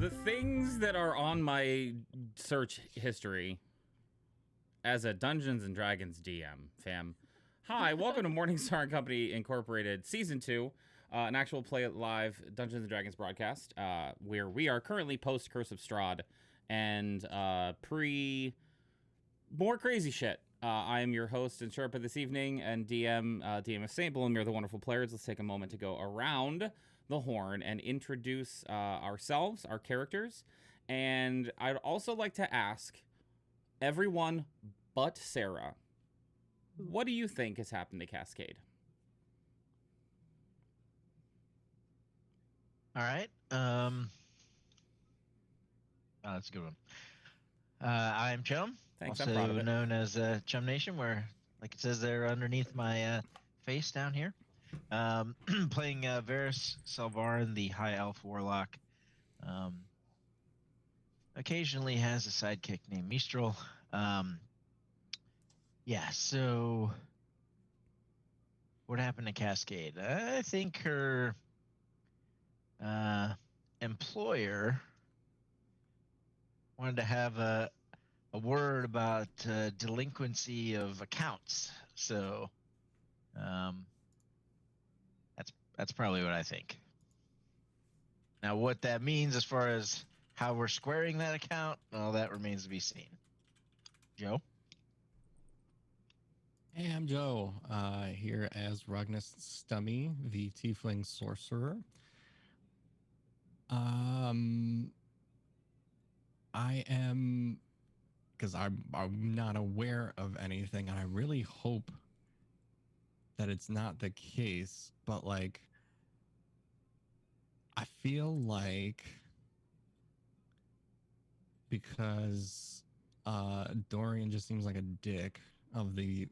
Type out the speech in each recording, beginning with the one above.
The things that are on my search history as a Dungeons and Dragons DM, fam. Hi, welcome to Morningstar and Company Incorporated Season 2, an actual play it live Dungeons and Dragons broadcast, where we are currently post Curse of Strahd and pre more crazy shit. I am your host and Sherpa this evening, and DM of St. Bloom. You're the wonderful players. Let's take a moment to go around the horn and introduce ourselves, our characters. And I'd also like to ask everyone but Sarah, what do you think has happened to Cascade? All right. Oh, that's a good one. I'm Chum. Thanks, Also I'm proud of it. known as Chum Nation, where, like it says there underneath my face down here. Playing Varys Selvarin, the High Elf Warlock. Occasionally has a sidekick named Mistral. Yeah, so what happened to Cascade? I think her employer wanted to have a word about delinquency of accounts. So that's probably what I think. Now, what that means as far as how we're squaring that account, well, that remains to be seen. Joe? Hey, I'm Joe, here as Ragnus Stummy, the Tiefling Sorcerer. I am, because I'm not aware of anything, and I really hope that it's not the case, but like, I feel like because Dorian just seems like a dick of the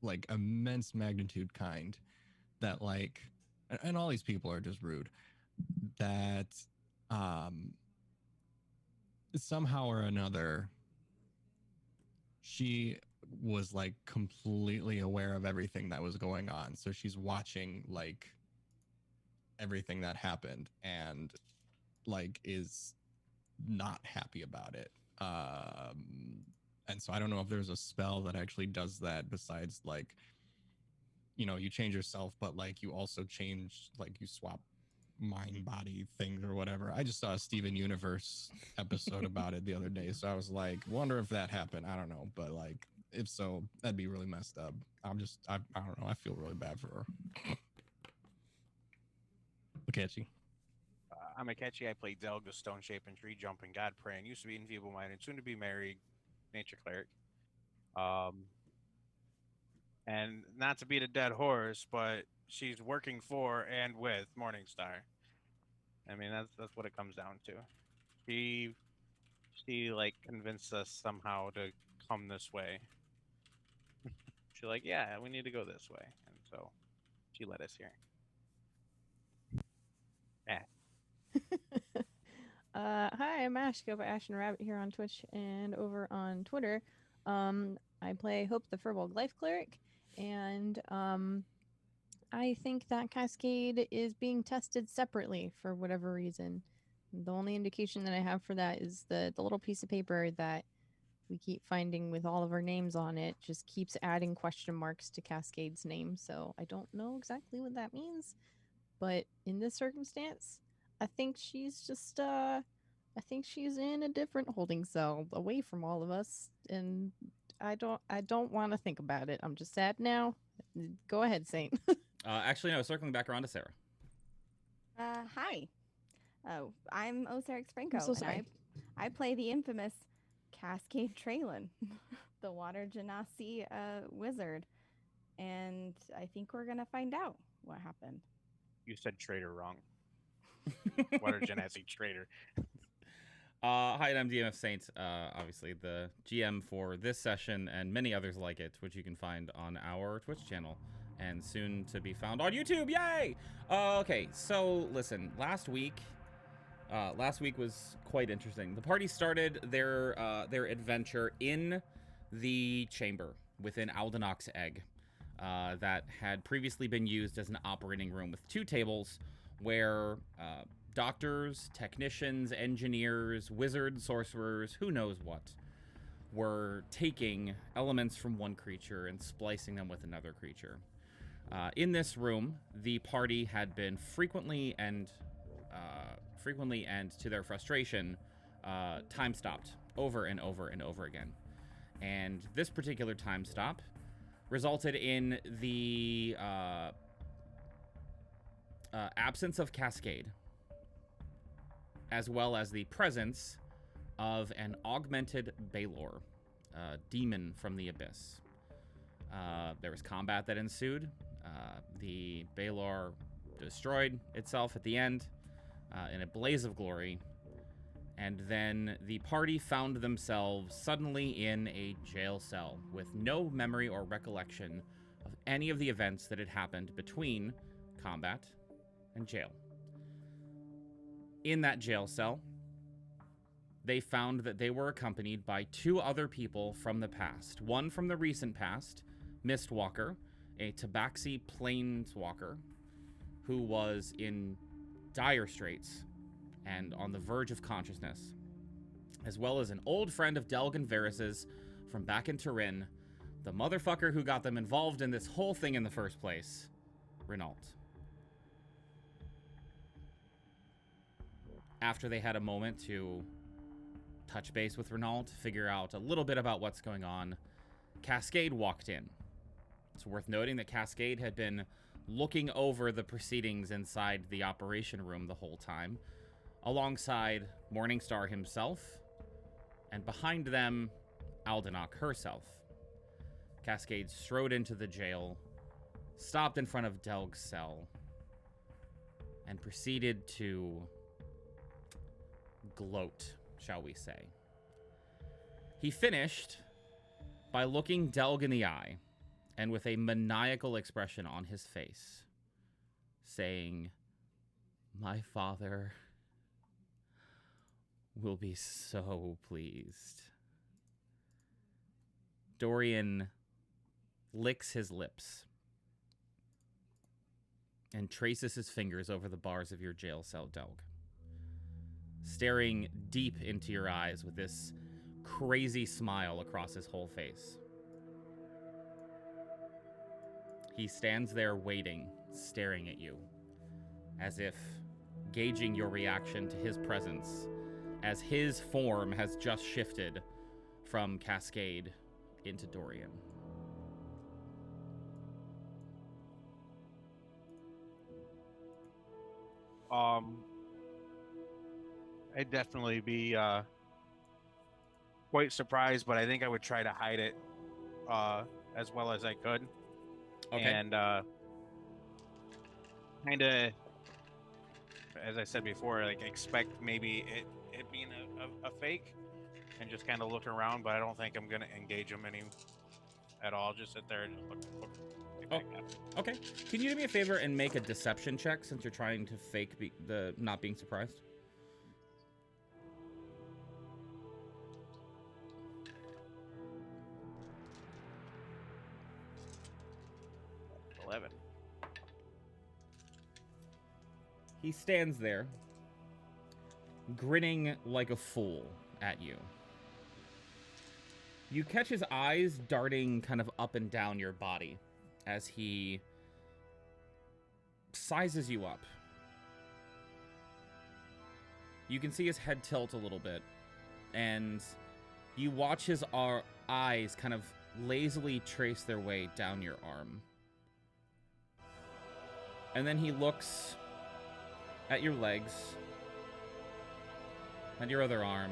like immense magnitude kind, that like, and all these people are just rude, that somehow or another she was like completely aware of everything that was going on, so she's watching like everything that happened and like is not happy about it. And so I don't know if there's a spell that actually does that besides like, you know, you change yourself, but like you also change, like you swap mind body things or whatever. I just saw a Steven Universe episode about it the other day, so I was like, wonder if that happened. I don't know, but like if so, that'd be really messed up. I don't know, I feel really bad for her. Akechi. I'm Akechi. I play Delg, the stone shaping tree jumping god praying. Used to be enfeeble minded, soon to be married, nature cleric. And not to beat a dead horse, but she's working for and with Morningstar. I mean, that's what it comes down to. She like convinced us somehow to come this way. She's like, yeah, we need to go this way, and so she led us here. Yeah. Hi, I'm Ash. Go by Ash and Rabbit here on Twitch and over on Twitter. I play Hope the Furbolg Life Cleric, and I think that Cascade is being tested separately for whatever reason. The only indication that I have for that is the little piece of paper that we keep finding with all of our names on it just keeps adding question marks to Cascade's name, so I don't know exactly what that means. But in this circumstance, I think she's just I think she's in a different holding cell away from all of us, and I don't want to think about it. I'm just sad now. Go ahead, Saint. Actually, no, circling back around to Sarah. Hi. I'm Osirix Franco. I'm so sorry. And I play the infamous Cascade Traylon, the Water Genasi wizard. And I think we're going to find out what happened. You said traitor wrong. Water Genasi traitor. Hi, I'm DM of Saint, obviously the GM for this session and many others like it, which you can find on our Twitch channel and soon to be found on YouTube. Yay! Okay, so listen, last week was quite interesting. The party started their adventure in the chamber within Aldenoc's egg that had previously been used as an operating room with two tables where doctors, technicians, engineers, wizards, sorcerers, who knows what, were taking elements from one creature and splicing them with another creature. In this room, the party had been frequently and to their frustration, time stopped over and over and over again. And this particular time stop resulted in the absence of Cascade, as well as the presence of an augmented Balor, demon from the abyss. There was combat that ensued. The Balor destroyed itself at the end in a blaze of glory, and then the party found themselves suddenly in a jail cell with no memory or recollection of any of the events that had happened between combat and jail. In that jail cell, they found that they were accompanied by two other people from the past. One from the recent past, Mistwalker, a Tabaxi planeswalker who was in dire straits and on the verge of consciousness, as well as an old friend of Delg and Varys's from back in Turin, the motherfucker who got them involved in this whole thing in the first place, Renault. After they had a moment to touch base with Renault, figure out a little bit about what's going on, Cascade walked in. It's worth noting that Cascade had been looking over the proceedings inside the operation room the whole time, alongside Morningstar himself, and behind them, Aldenok herself. Cascade strode into the jail, stopped in front of Delg's cell, and proceeded to gloat, shall we say. He finished by looking Delg in the eye, and with a maniacal expression on his face, saying, "My father will be so pleased." Dorian licks his lips and traces his fingers over the bars of your jail cell, Delg, staring deep into your eyes with this crazy smile across his whole face. He stands there waiting, staring at you, as if gauging your reaction to his presence, as his form has just shifted from Cascade into Dorian. I'd definitely be quite surprised, but I think I would try to hide it as well as I could. Okay. And kind of, as I said before, like expect maybe it being a fake, and just kind of look around. But I don't think I'm gonna engage them any at all. Just sit there and just look. Okay. Can you do me a favor and make a deception check since you're trying to fake the not being surprised? He stands there, grinning like a fool at you. You catch his eyes darting kind of up and down your body as he sizes you up. You can see his head tilt a little bit, and you watch his eyes kind of lazily trace their way down your arm. And then he looks at your legs, at your other arm,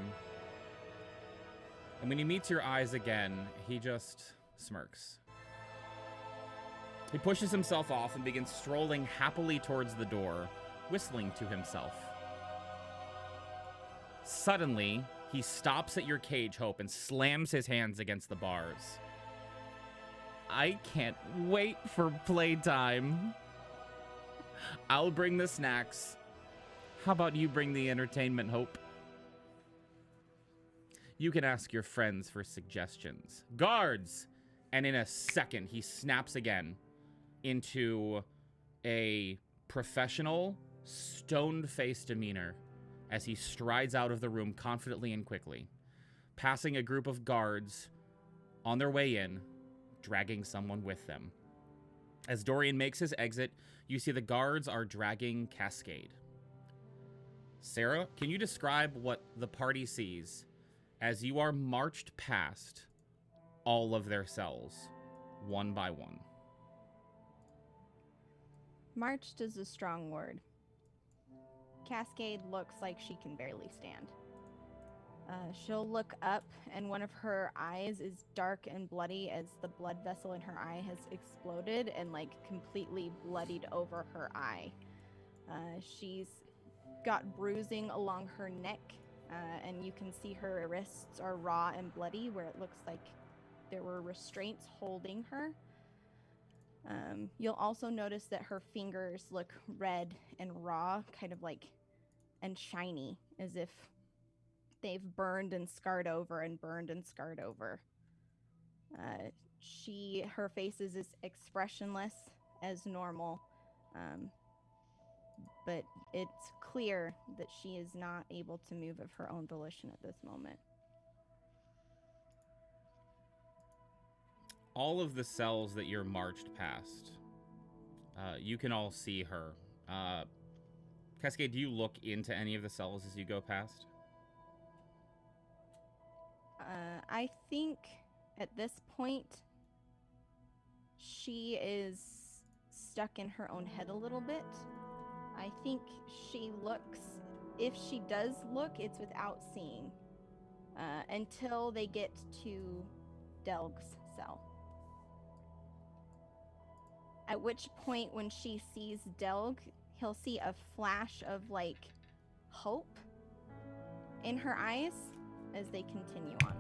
and when he meets your eyes again, he just smirks. He pushes himself off and begins strolling happily towards the door, whistling to himself. Suddenly, he stops at your cage, Hope, and slams his hands against the bars. "I can't wait for playtime. I'll bring the snacks. How about you bring the entertainment, Hope? You can ask your friends for suggestions. Guards!" And in a second, he snaps again into a professional stone-faced demeanor as he strides out of the room confidently and quickly, passing a group of guards on their way in, dragging someone with them. As Dorian makes his exit, you see the guards are dragging Cascade. Sarah, can you describe what the party sees as you are marched past all of their cells, one by one? Marched is a strong word. Cascade looks like she can barely stand. She'll look up, and one of her eyes is dark and bloody as the blood vessel in her eye has exploded and, like, completely bloodied over her eye. She's got bruising along her neck, and you can see her wrists are raw and bloody where it looks like there were restraints holding her. You'll also notice that her fingers look red and raw, kind of like, and shiny, as if they've burned and scarred over and burned and scarred over. Her face is as expressionless as normal, but it's clear that she is not able to move of her own volition at this moment. All of the cells that you're marched past, you can all see her. Cascade, do you look into any of the cells as you go past? I think at this point, she is stuck in her own head a little bit. I think she looks, if she does look, it's without seeing, until they get to Delg's cell. At which point, when she sees Delg, he'll see a flash of, like, hope in her eyes as they continue on.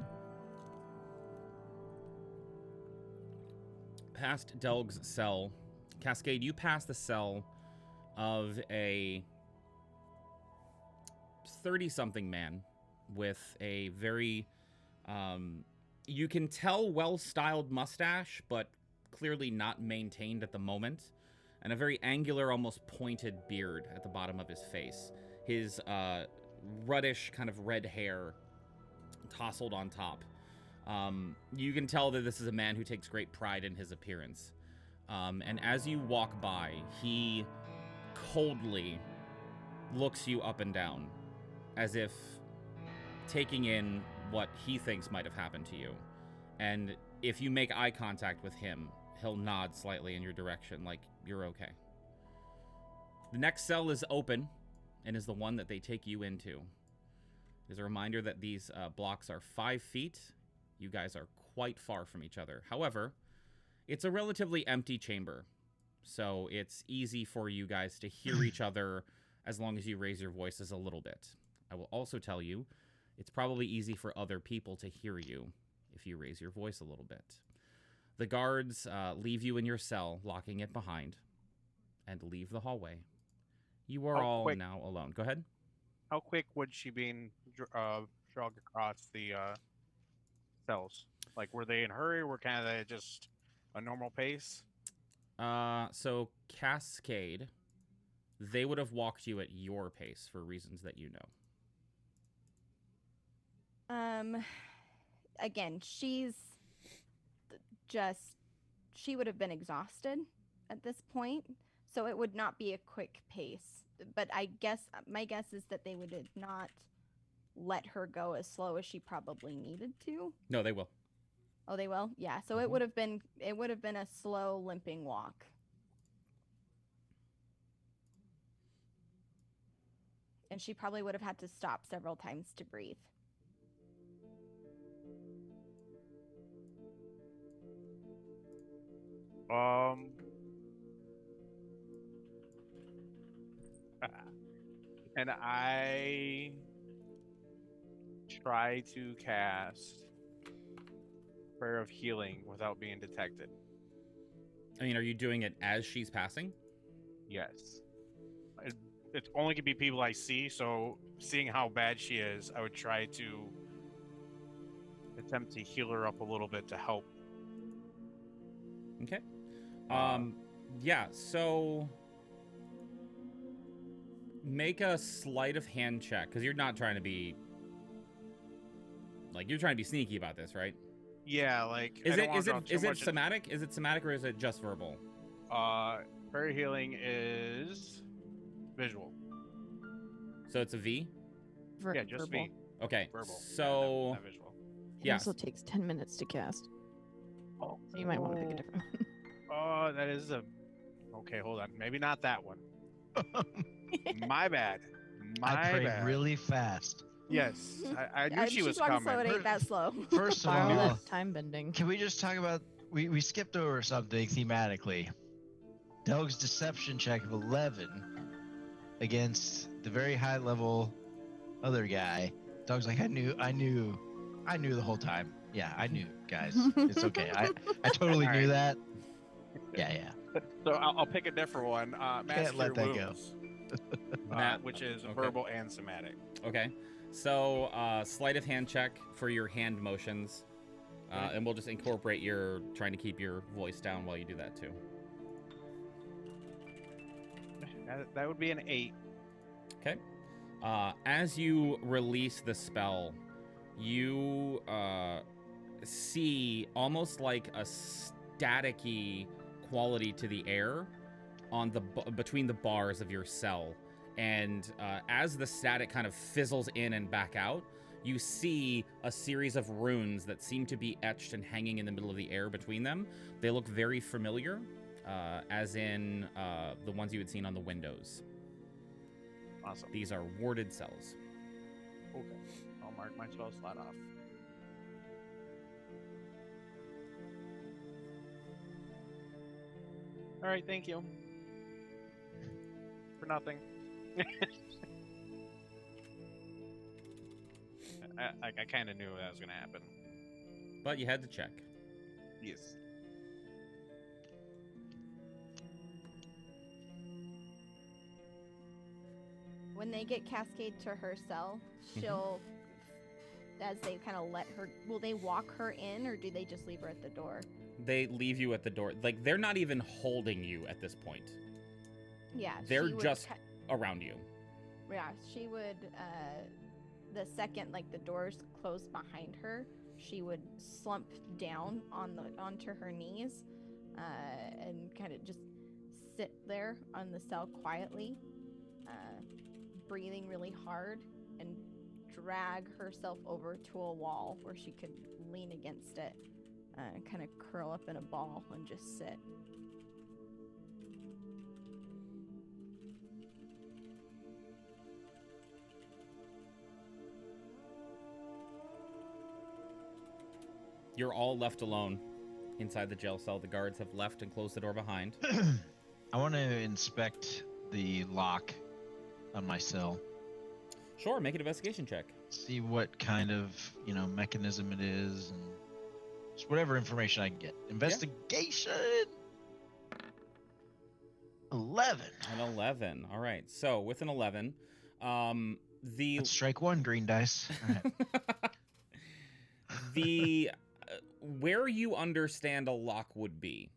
Past Delg's cell, Cascade, you pass the cell of a 30-something man with a very, you can tell well-styled mustache, but clearly not maintained at the moment, and a very angular, almost pointed beard at the bottom of his face. His ruddish kind of red hair tousled on top. You can tell that this is a man who takes great pride in his appearance. And as you walk by, he coldly looks you up and down, as if taking in what he thinks might have happened to you. And if you make eye contact with him, he'll nod slightly in your direction, like you're okay. The next cell is open and is the one that they take you into. There's a reminder that these blocks are 5 feet. You guys are quite far from each other. However, it's a relatively empty chamber, so it's easy for you guys to hear each other as long as you raise your voices a little bit. I will also tell you, it's probably easy for other people to hear you if you raise your voice a little bit. The guards leave you in your cell, locking it behind, and leave the hallway. You are all now alone. Go ahead. How quick would she be dragged across the cells? Like, were they in a hurry? Were kind of just a normal pace? So Cascade, they would have walked you at your pace for reasons that you know. Again, she would have been exhausted at this point, so it would not be a quick pace. But my guess is that they would not let her go as slow as she probably needed to. No, they will. Oh, they will? Yeah. So it would have been a slow limping walk. And she probably would have had to stop several times to breathe. And I try to cast Prayer of Healing without being detected. I mean, are you doing it as she's passing? Yes. It's only going to be people I see, so seeing how bad she is, I would try to attempt to heal her up a little bit to help. Okay. Yeah, so Make a sleight of hand check, because you're not trying to be... Like, you're trying to be sneaky about this, right? Yeah, like Is I don't wanna draw too it much in- somatic? Is it somatic or is it just verbal? Fairy healing is visual. So it's a V? Yeah, just verbal. V. Okay. Verbal. So not visual. It yeah. also takes 10 minutes to cast. Oh, So you might want to pick a different one. Oh, that is a. Okay, hold on. Maybe not that one. My bad. I My prayed bad. really fast. Yes, I knew she She's was walking coming. slow. It ain't that slow. First of Borrow all, that time bending. can we just talk about we skipped over something thematically? Delg's deception check of 11 against the very high level other guy. Dog's like, I knew the whole time. Yeah, I knew, guys. It's okay. I totally knew Alright. that. Yeah. So I'll pick a different one. Master let that go. Wounds, which is Okay. verbal and somatic. Okay. So sleight of hand check for your hand motions. And we'll just incorporate your trying to keep your voice down while you do that too. That would be an 8. Okay. As you release the spell, you see almost like a staticky quality to the air on the between the bars of your cell, and as the static kind of fizzles in and back out, you see a series of runes that seem to be etched and hanging in the middle of the air between them. They look very familiar, as in the ones you had seen on the windows. Awesome. These are warded cells. Okay. I'll mark my spell slot off. All right. Thank you. For nothing. I kind of knew that was gonna happen. But you had to check. Yes. When they get Cascade to her cell, she'll, as they kind of let her, will they walk her in or do they just leave her at the door? They leave you at the door. Like, they're not even holding you at this point. Yeah. They're she would just around you. Yeah, she would, the second, like, the doors closed behind her, she would slump down onto her knees and kind of just sit there on the cell quietly, breathing really hard, and drag herself over to a wall where she could lean against it, kind of curl up in a ball and just sit. You're all left alone inside the jail cell. The guards have left and closed the door behind. I want to inspect the lock on my cell. Sure, make an investigation check. See what kind of, mechanism it is, and just whatever information I can get. Investigation. 11. An 11. All right. So with an 11, Let's strike one, green dice. All right. the where you understand a lock would be,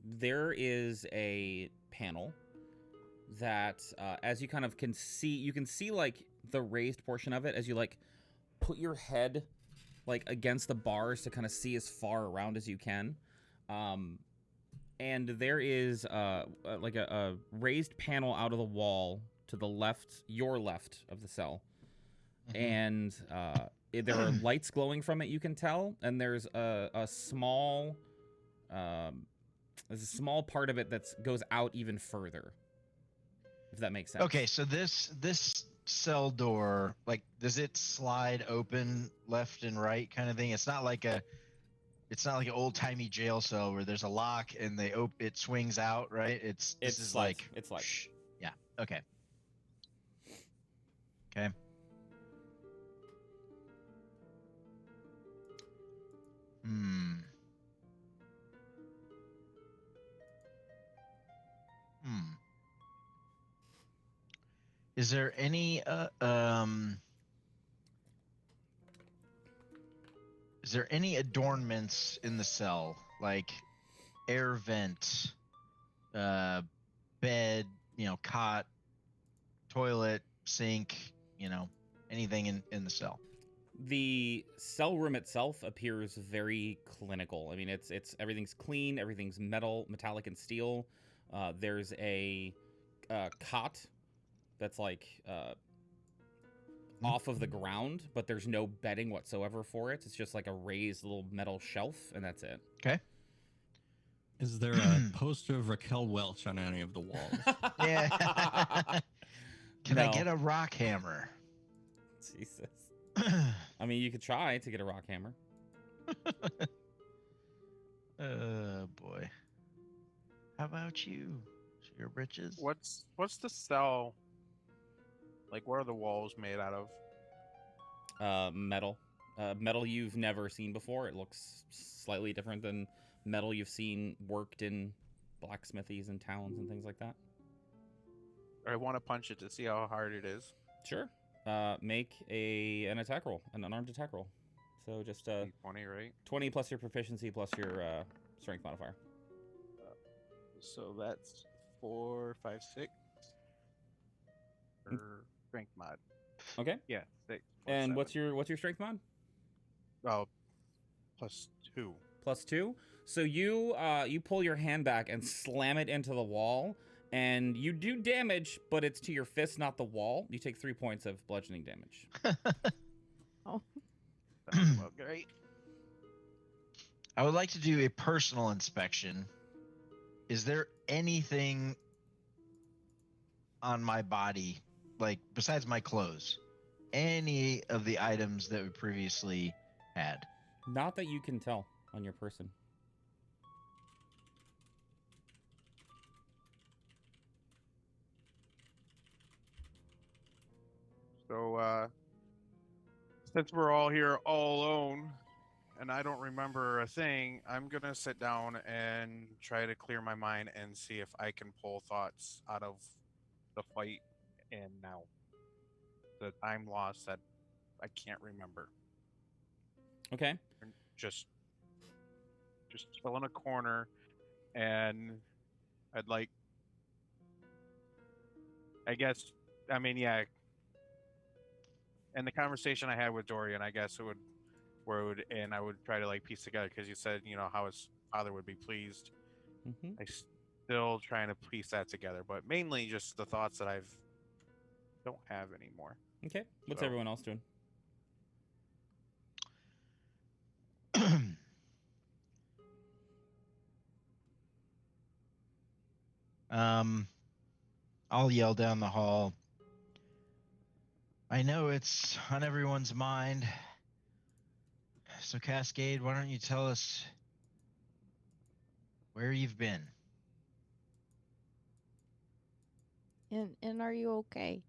there is a panel that as you kind of can see like the raised portion of it as you like put your head like against the bars to kind of see as far around as you can, and there is like a raised panel out of the wall to the left, your left of the cell. And there are lights glowing from it, you can tell, and there's a small part of it that goes out even further, if that makes sense. Okay, so this cell door, like, does it slide open left and right kind of thing? It's not like an old timey jail cell where there's a lock and it swings out, right? It's like yeah. Okay. Is there any adornments in the cell, like air vent, bed, cot, toilet, sink, anything in the cell. The cell room itself appears very clinical. I mean, it's everything's clean, everything's metallic and steel. There's a cot that's like off of the ground, but there's no bedding whatsoever for it. It's just like a raised little metal shelf, and that's it. Okay. Is there a poster of Raquel Welch on any of the walls? Yeah. Can I No. get a rock hammer? Jesus. I mean, you could try to get a rock hammer. Oh boy. How about you? Your britches? What's the cell? Like, what are the walls made out of? Metal. Metal you've never seen before. It looks slightly different than metal you've seen worked in blacksmithies and towns and things like that. I want to punch it to see how hard it is. Sure. Make an attack roll, an unarmed attack roll. So just 20, right? 20 plus your proficiency plus your strength modifier. So that's 4, 5, 6. Or strength mod. Okay. Yeah, 6. And what's your strength mod? Oh, +2. +2. So you pull your hand back and slam it into the wall, and you do damage, but it's to your fist, not the wall. You take 3 points of bludgeoning damage. Oh. Well, great. I would like to do a personal inspection. Is there anything on my body, like besides my clothes, any of the items that we previously had? Not that you can tell on your person. So, since we're all here all alone, and I don't remember a thing, I'm gonna sit down and try to clear my mind and see if I can pull thoughts out of the fight and now. The time lost that I can't remember. Okay. And just chill in a corner, and I'd like, I guess, I mean, yeah. And the conversation I had with Dorian, I guess it would end. I would try to like piece together, because you said, how his father would be pleased. Mm-hmm. I still trying to piece that together, but mainly just the thoughts that don't have anymore. Okay. What's So- everyone else doing? I'll yell down the hall. I know it's on everyone's mind. So Cascade, why don't you tell us where you've been? And are you okay?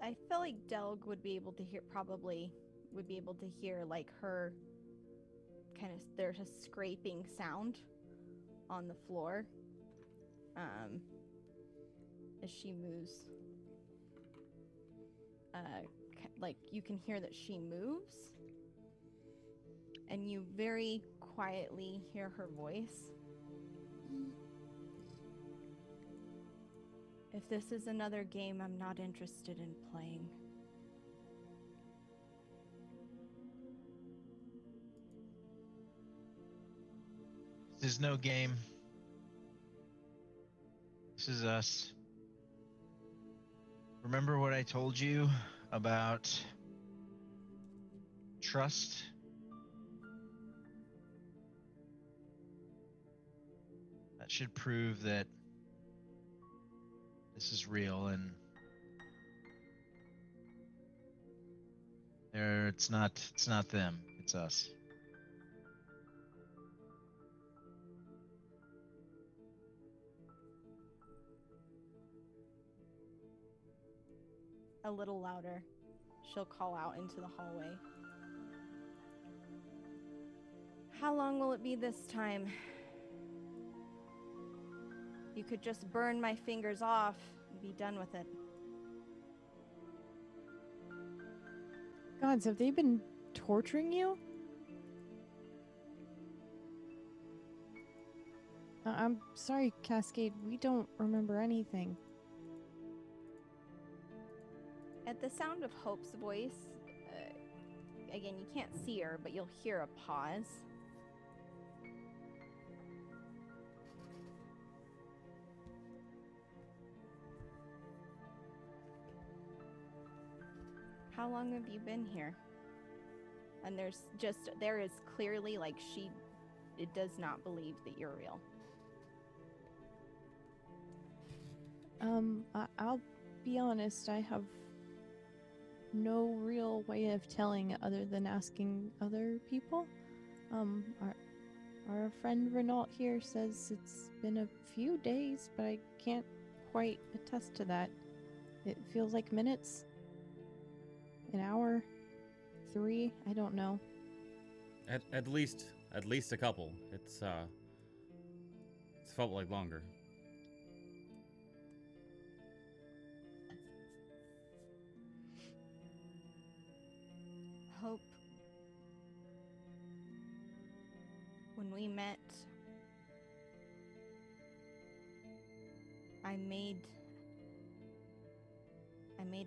I feel like Delg would be able to hear, like her kind of, there's a scraping sound on the floor as she moves. Like you can hear that she moves, and you very quietly hear her voice. If this is another game I'm not interested in playing. This is no game. This is us. Remember what I told you about trust? That should prove that this is real, and it's not them, it's us. A little louder, she'll call out into the hallway. How long will it be this time? You could just burn my fingers off and be done with it. Gods, have they been torturing you? I'm sorry, Cascade. We don't remember anything. At the sound of Hope's voice, again, you can't see her, but you'll hear a pause. How long have you been here? And there is clearly, like, it does not believe that you're real. I'll be honest, I have no real way of telling other than asking other people. Our friend Renault here says it's been a few days, but I can't quite attest to that. It feels like minutes, an hour, 3, I don't know. At least a couple. It's felt like longer. Hope, when we met, I made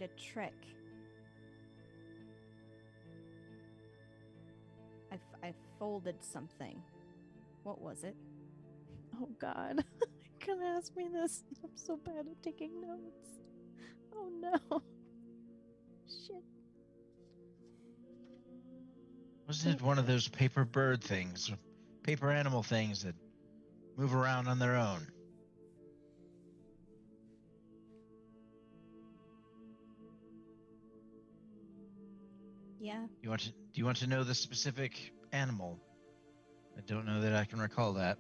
a trick. I folded something. What was it? Oh God, you can't ask me this. I'm so bad at taking notes. Oh no. Shit. Wasn't it one of those paper bird things, paper animal things that move around on their own? Yeah. Do you want to know the specific animal? I don't know that I can recall that.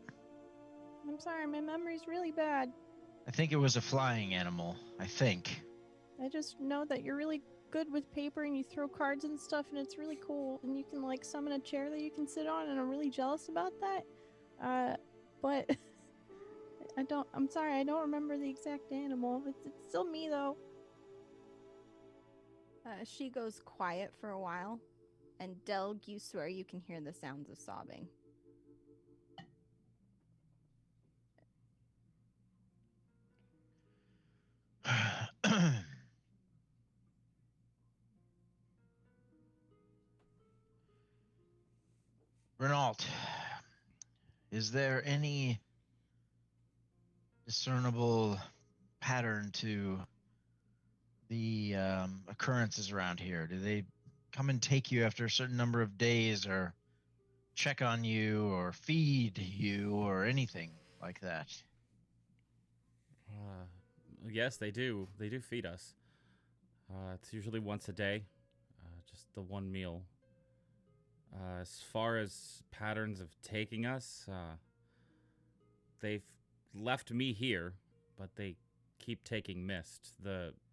I'm sorry, my memory's really bad. I think it was a flying animal. I think. I just know that you're really good with paper and you throw cards and stuff and it's really cool and you can like summon a chair that you can sit on and I'm really jealous about that. But I'm sorry, I don't remember the exact animal. It's still me though. She goes quiet for a while, and Delg, you swear you can hear the sounds of sobbing. Renault, is there any discernible pattern to the occurrences around here? Do they come and take you after a certain number of days, or check on you, or feed you, or anything like that? Yes, they do. They do feed us. It's usually once a day, just the one meal. As far as patterns of taking us, they've left me here, but they keep taking Mist.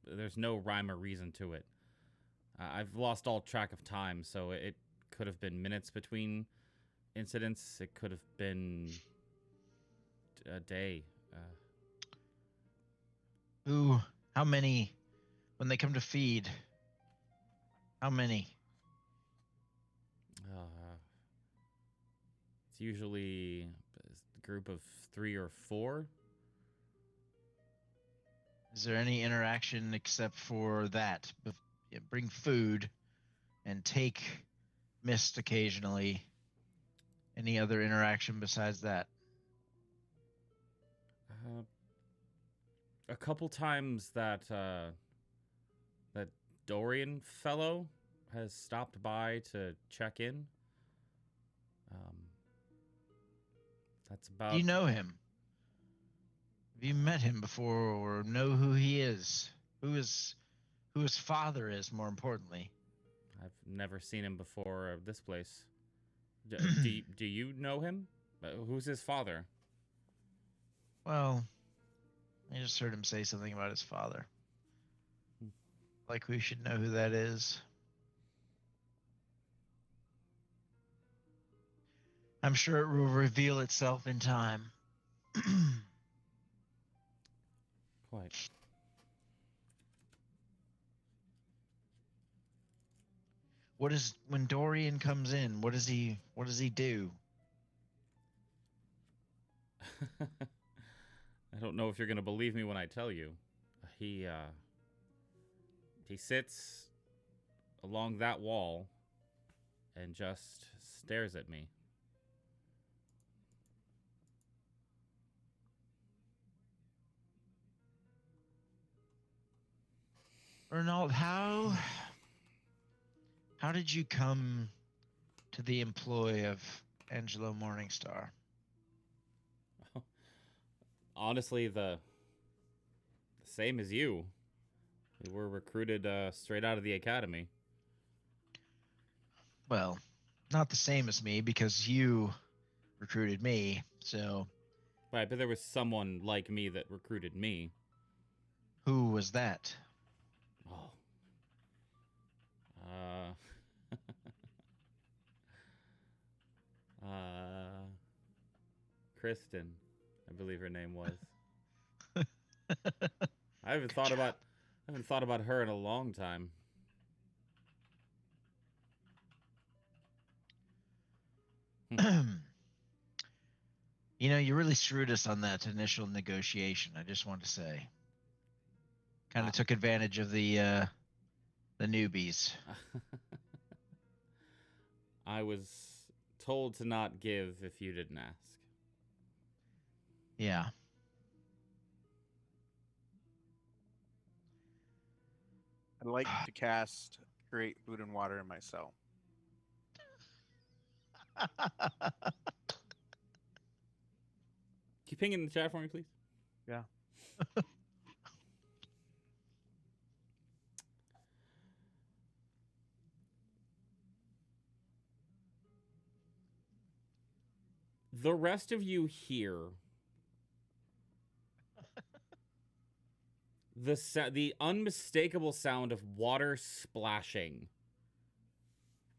There's no rhyme or reason to it. I've lost all track of time, so it could have been minutes between incidents. It could have been a day. How many, when they come to feed, how many? It's usually a group of 3 or 4. Is there any interaction except for that? Bring food and take Mist occasionally. Any other interaction besides that? A couple times that Dorian fellow has stopped by to check in. That's about. Do you know him? Have you met him before, or know who he is? Who his father is, more importantly? I've never seen him before this place. Do you know him? Who's his father? Well, I just heard him say something about his father. Like we should know who that is. I'm sure it will reveal itself in time. What is when Dorian comes in? What does he do? I don't know if you're gonna believe me when I tell you. He sits along that wall and just stares at me. Renault, how did you come to the employ of Angelo Morningstar? Honestly, the same as you. We were recruited straight out of the academy. Well, not the same as me because you recruited me. So, Right, but there was someone like me that recruited me. who was that? Oh. Kristen, I believe her name was. I haven't thought about her in a long time. You know, you really screwed us on that initial negotiation. I just want to say, kind of took advantage of the newbies. I was told to not give if you didn't ask. Yeah. I'd like to cast create food and water in my cell. Keep pinging in the chat for me, please. Yeah. The rest of you hear the unmistakable sound of water splashing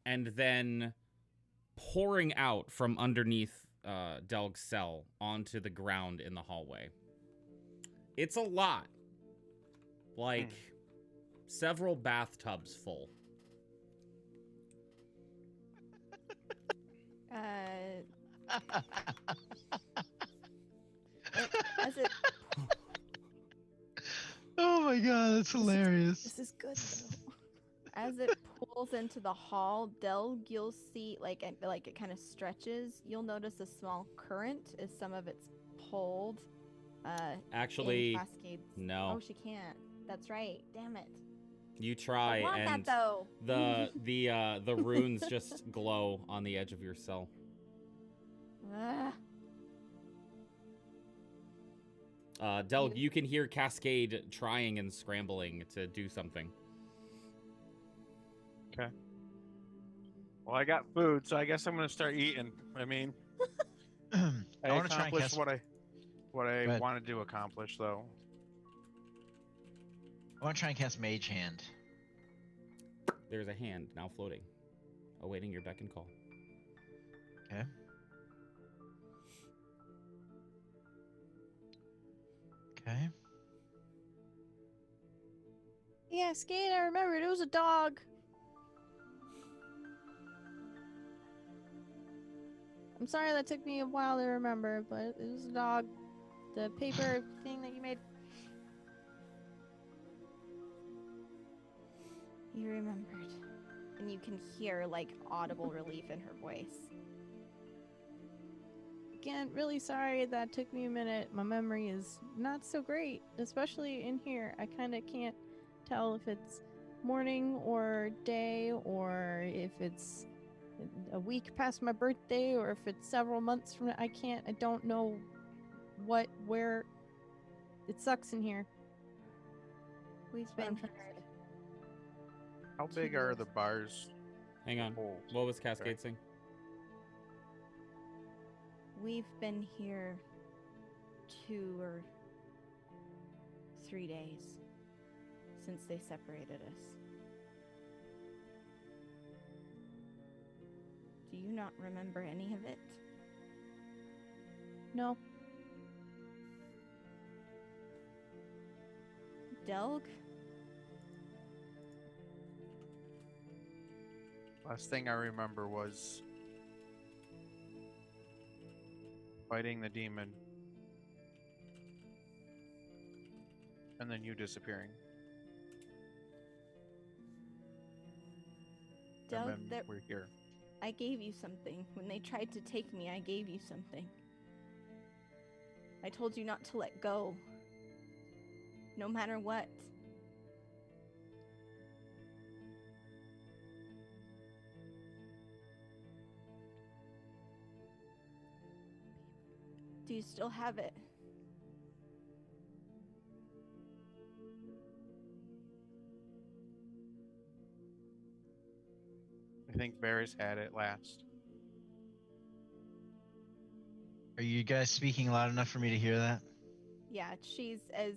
and then pouring out from underneath Delg's cell onto the ground in the hallway. It's a lot. Like several bathtubs full. As it Oh my god, that's hilarious. This is good though. as it pulls into the hall, Delg, you'll see like it kind of stretches. You'll notice a small current as some of it's pulled. Actually, in Cascades. no. Oh, she can't. That's right. Damn it. You try I want and that though. the runes just glow on the edge of your cell. Ugh. Delg, you can hear Cascade trying and scrambling to do something. Okay. Well, I got food, so I guess I'm gonna start eating. I mean, I want to try and accomplished cast. what I Go ahead. wanted to accomplish, though. I want to try and cast Mage Hand. There's a hand now floating, awaiting your beck and call. Okay. Okay. Yeah, Skate, I remembered. It was a dog. I'm sorry that took me a while to remember, but it was a dog. The paper thing that you made. You remembered. And you can hear like audible relief in her voice. Again, really sorry that took me a minute. My memory is not so great, especially in here. I kind of can't tell if it's morning or day, or if it's a week past my birthday, or if it's several months from I don't know where. It sucks in here. We've what I'm been trying to here. How big are the bars? Hang on. Hold. What was Cascade saying? We've been here 2 or 3 days since they separated us. Do you not remember any of it? No. Delg? Last thing I remember was fighting the demon, and then you disappearing. Doug, And then we're here. I gave you something. When they tried to take me, I gave you something. I told you not to let go. No matter what. Do you still have it? I think Varys had it last. Are you guys speaking loud enough for me to hear that? Yeah, she's as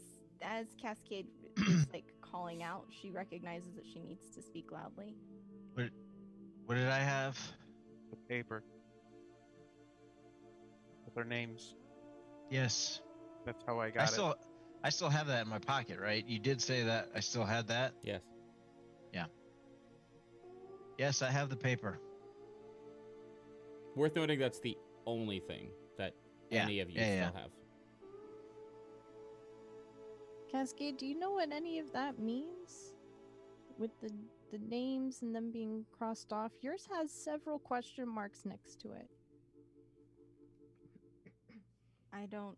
Cascade is like calling out, she recognizes that she needs to speak loudly. What did I have? The paper. With their names. Yes. That's how I got it. I still have that in my pocket, right? You did say that I still had that? Yes. Yeah. Yes, I have the paper. Worth noting that's the only thing that any of you still have. Cascade, do you know what any of that means? With the names and them being crossed off, yours has several question marks next to it. I don't.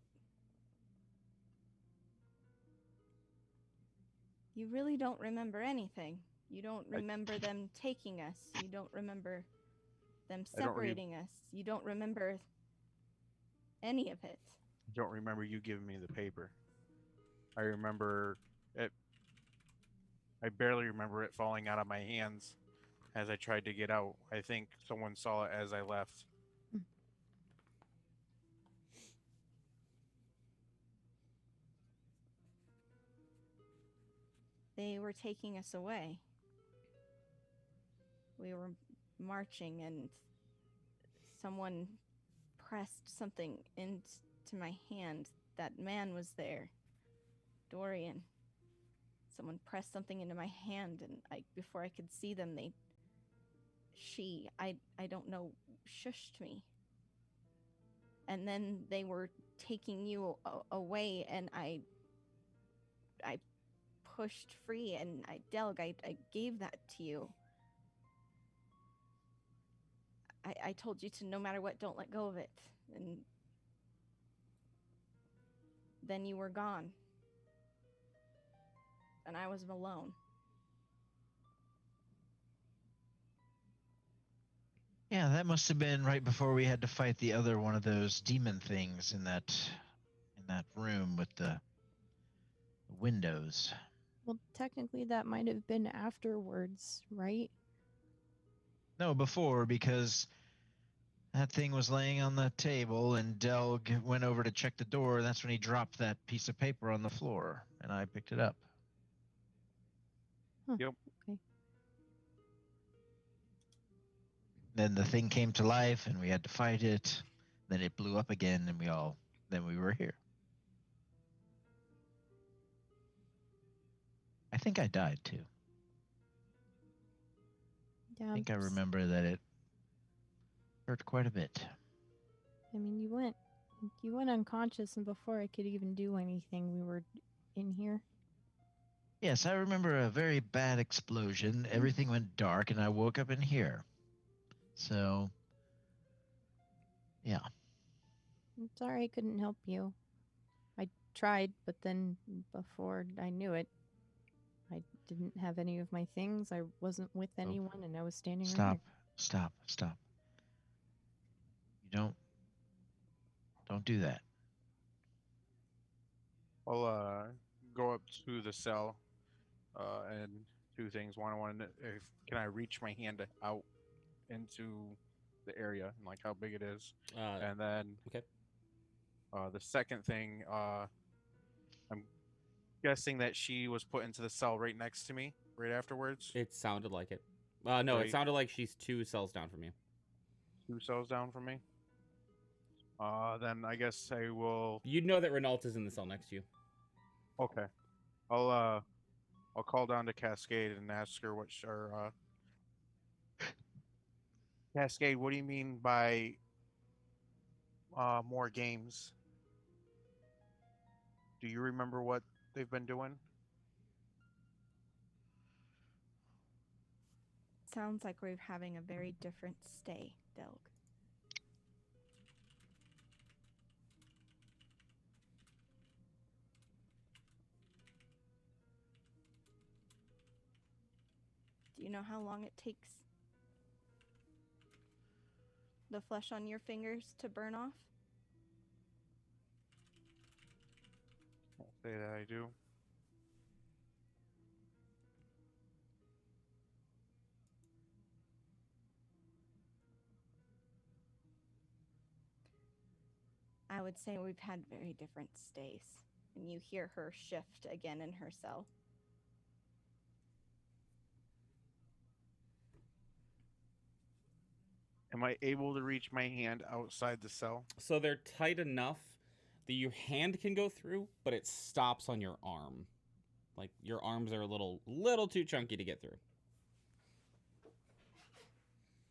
You really don't remember anything. You don't remember them taking us. You don't remember them separating us. You don't remember any of it. I don't remember you giving me the paper. I remember it. I barely remember it falling out of my hands as I tried to get out. I think someone saw it as I left. They were taking us away. We were marching and someone pressed something into my hand. That man was there. Dorian. Someone pressed something into my hand, and before I could see them, I don't know, shushed me. And then they were taking you away, and I pushed free, and I gave that to you. I told you to, no matter what, don't let go of it. And then you were gone. And I was alone. Yeah, that must have been right before we had to fight the other one of those demon things in that room with the windows. Well, technically that might have been afterwards, right? No, before, because that thing was laying on the table and Delg went over to check the door, and that's when he dropped that piece of paper on the floor, and I picked it up. Huh. Yep. Okay. Then the thing came to life and we had to fight it. Then it blew up again and then we were here. I think I died too. Yeah. I think I remember that it hurt quite a bit. I mean, you went unconscious, and before I could even do anything, we were in here. Yes, I remember a very bad explosion. Everything went dark and I woke up in here. So, yeah. I'm sorry I couldn't help you. I tried, but then before I knew it, I didn't have any of my things. I wasn't with anyone, and I was standing right here. Stop. You don't do that. I'll go up to the cell and two things. One, can I reach my hand out into the area and like how big it is? And then okay. The second thing, I'm guessing that she was put into the cell right next to me, right afterwards. It sounded like it. No, Right. It sounded like she's 2 cells down from you. 2 cells down from me. Then I guess I will. You'd know that Renault is in the cell next to you. Okay. I'll call down to Cascade and ask her Cascade, what do you mean by more games? Do you remember what they've been doing? Sounds like we're having a very different stay, Delg. Do you know how long it takes the flesh on your fingers to burn off? Say that I do. I would say we've had very different stays. And you hear her shift again in her cell. Am I able to reach my hand outside the cell? So they're tight enough that your hand can go through, but it stops on your arm. Like your arms are a little too chunky to get through.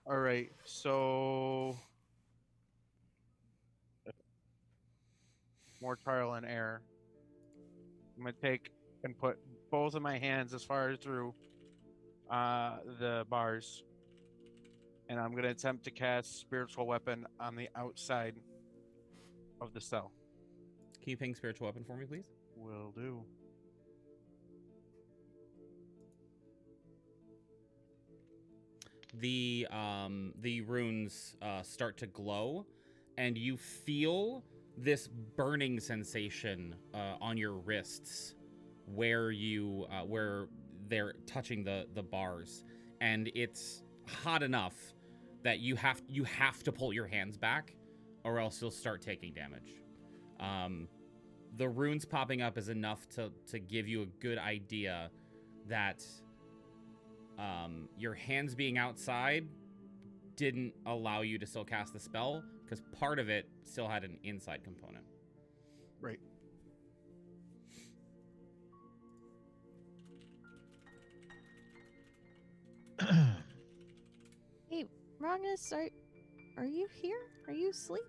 All right, so more trial and error. I'm gonna take and put both of my hands as far as through the bars, and I'm gonna attempt to cast spiritual weapon on the outside of the cell. Can you ping spiritual weapon for me, please? Will do. The runes start to glow, and you feel this burning sensation on your wrists where they're touching the bars, and it's hot enough that you have to pull your hands back, or else you'll start taking damage. The runes popping up is enough to give you a good idea that your hands being outside didn't allow you to still cast the spell, because part of it still had an inside component. Right. Hey, Rognus, are you here? Are you asleep?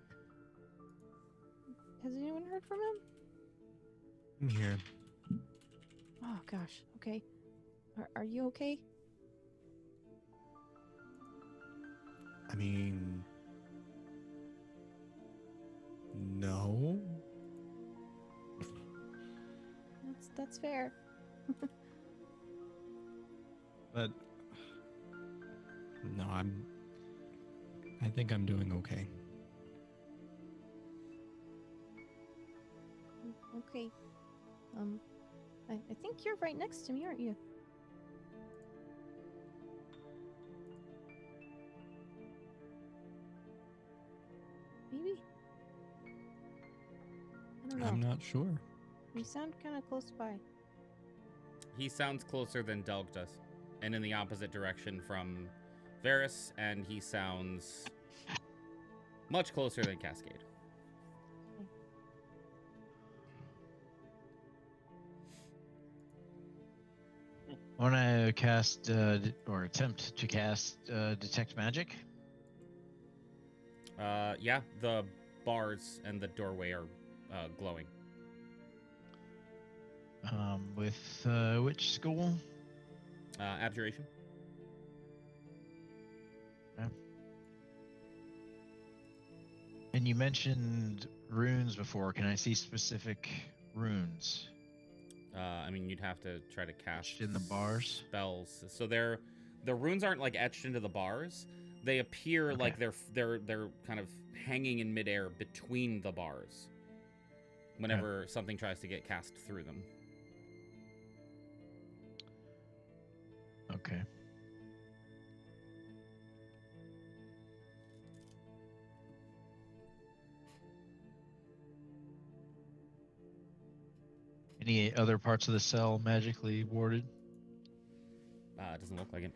Has anyone heard from him? I'm here. Oh gosh. Okay. Are you okay? I mean, no. That's fair. But no, I think I'm doing okay. Okay. I think you're right next to me, aren't you? Maybe? I don't know. I'm not sure. You sound kind of close by. He sounds closer than Delg does, and in the opposite direction from Varys, and he sounds much closer than Cascade. I want to cast or attempt to cast detect magic. Yeah, the bars and the doorway are glowing. With which school? Abjuration. Okay. And you mentioned runes before. Can I see specific runes? I mean, you'd have to try to cast Etched in the bars? spells. So the runes aren't like etched into the bars. They appear Okay. like they're kind of hanging in midair between the bars. Whenever something tries to get cast through them. Okay. Any other parts of the cell magically warded? It doesn't look like it.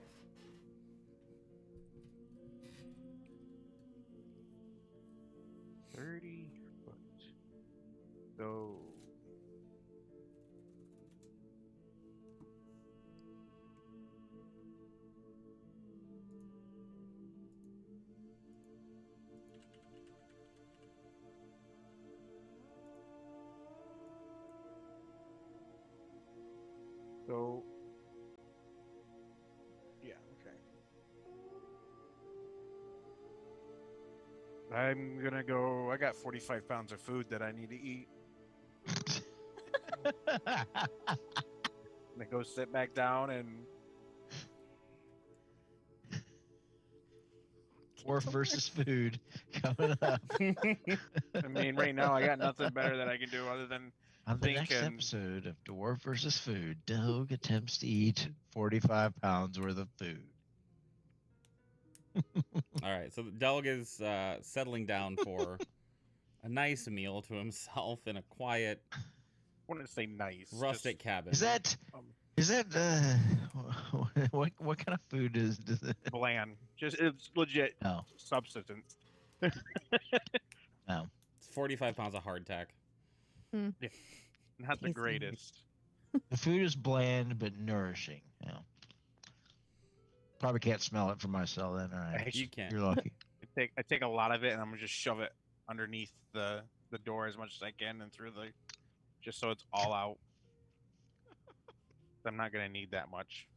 So I'm gonna go. I got 45 pounds of food that I need to eat. And I go sit back down and Dwarf versus food coming up I mean, right now I got nothing better that I can do other than on the next thinking. episode of Dwarf versus Food. Doug attempts to eat 45 pounds worth of food. All right, so Delg is settling down for a nice meal to himself in a quiet, I want to say nice. rustic cabin. Is that what kind of food is it? Bland? Just it's legit Oh, subsistence. oh. It's 45 pounds of hardtack. Not the Tasty. greatest. The food is bland but nourishing. Yeah. Probably can't smell it for myself then. All right. You can't. You're lucky. I take a lot of it and I'm gonna just shove it underneath the door as much as I can and through the, just so it's all out. I'm not gonna need that much.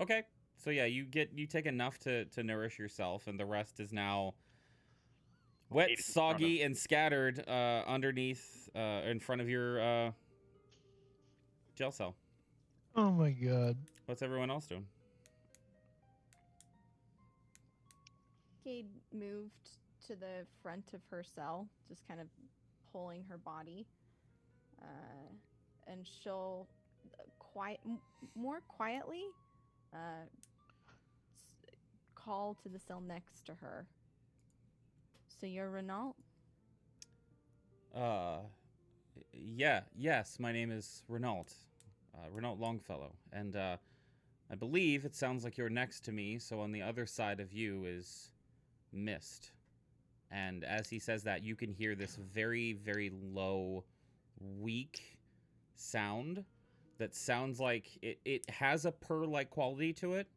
Okay, so yeah, you take enough to nourish yourself, and the rest is now wet, Ate it in front of- soggy, and scattered underneath, in front of your gel cell. Oh my god. What's everyone else doing? Cade moved to the front of her cell, just kind of pulling her body, and she'll more quietly call to the cell next to her. So you're Renault? Yes, my name is Renault, Renault Longfellow, and I believe it sounds like you're next to me. So on the other side of you is Mist, and as he says that, you can hear this very, very low, weak sound that sounds like it has a purr-like quality to it,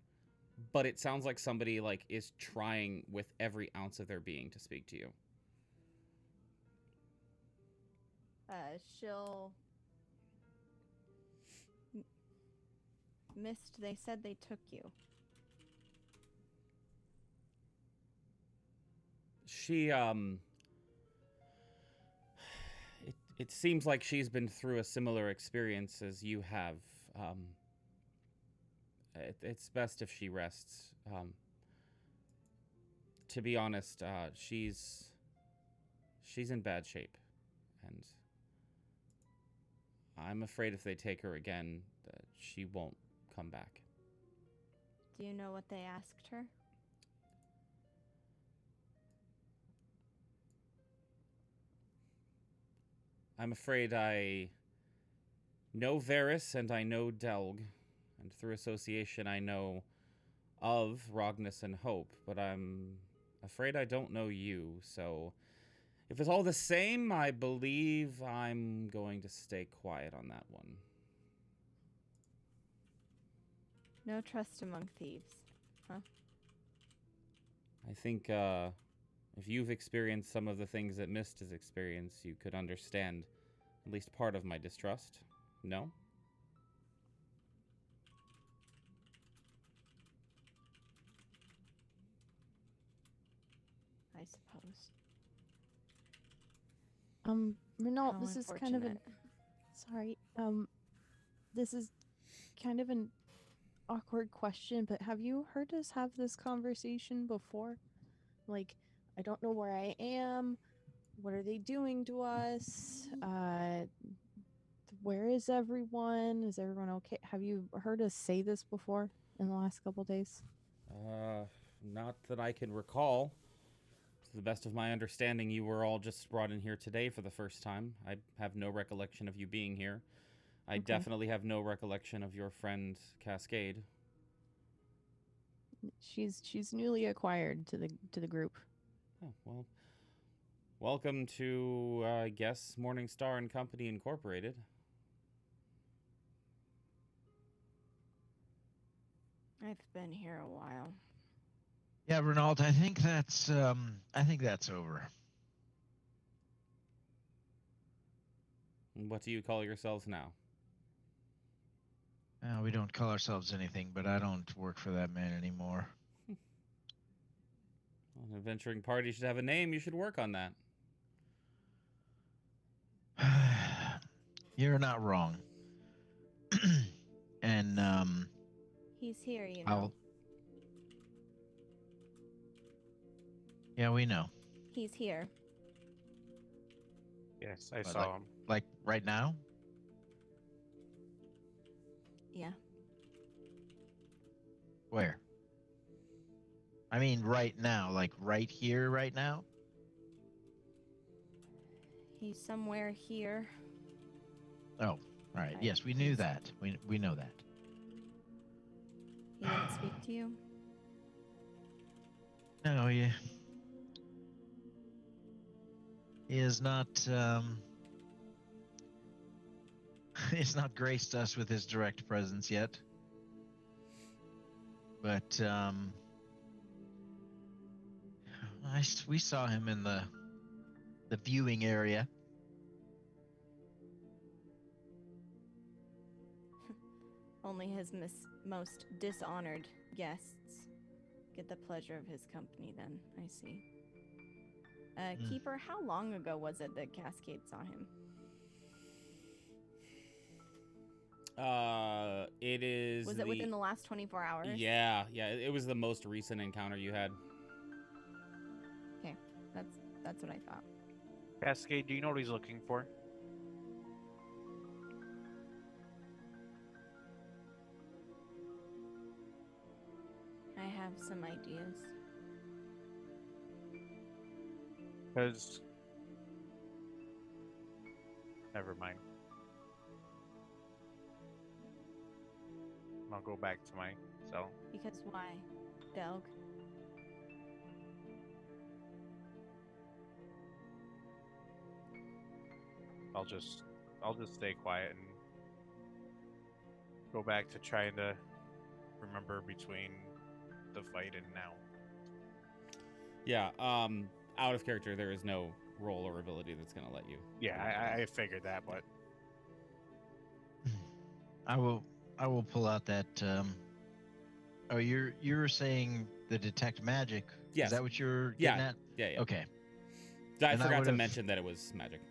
but it sounds like somebody like is trying with every ounce of their being to speak to you. She'll Mist, they said they took you. She it seems like she's been through a similar experience as you have. It's best if she rests. To be honest, she's in bad shape, and I'm afraid if they take her again, she won't come back. Do you know what they asked her? I'm afraid I know Varys and I know Delg, and through association I know of Rognus and Hope, but I'm afraid I don't know you, so if it's all the same, I believe I'm going to stay quiet on that one. No trust among thieves, huh? I think if you've experienced some of the things that Mist has experienced, you could understand at least part of my distrust. No? I suppose. Renault, How this is kind of an unfortunate. sorry. This is kind of an awkward question, but have you heard us have this conversation before? Like, I don't know where I am. What are they doing to us? Where is everyone? Is everyone okay? Have you heard us say this before in the last couple days? Not that I can recall. To the best of my understanding, you were all just brought in here today for the first time. I have no recollection of you being here. I Okay. definitely have no recollection of your friend Cascade. She's newly acquired to the group. Oh, well, welcome to, I guess, Morningstar and Company Incorporated. I've been here a while. Yeah, Renault, I think that's over. What do you call yourselves now? We don't call ourselves anything, but I don't work for that man anymore. An adventuring party should have a name. You should work on that. You're not wrong. And He's here, you know. I'll. Yeah, we know. He's here. Yes, I But, saw him. Like right now? Yeah. Where? I mean, right now, like right here, right now. He's somewhere here. Oh, right. Right. Yes, we knew He's- that. We know that. He didn't speak to you? No, he is not. He's not graced us with his direct presence yet. But we saw him in the viewing area. Only his most dishonored guests get the pleasure of his company then, I see. Keeper, how long ago was it that Cascade saw him? It is. Was it within the last 24 hours? Yeah. It was the most recent encounter you had. Okay, that's what I thought. Cascade, do you know what he's looking for? I have some ideas. Because... Never mind. I'll go back to my cell. Because why, Delg? I'll just stay quiet and go back to trying to remember between the fight and now. Yeah. Out of character, there is no role or ability that's gonna let you. Yeah, I figured that, but I will pull out that. Oh, you're saying the detect magic? Yes. Is that what you're getting at? Yeah. Okay. I And I forgot to would've- mention that it was magic.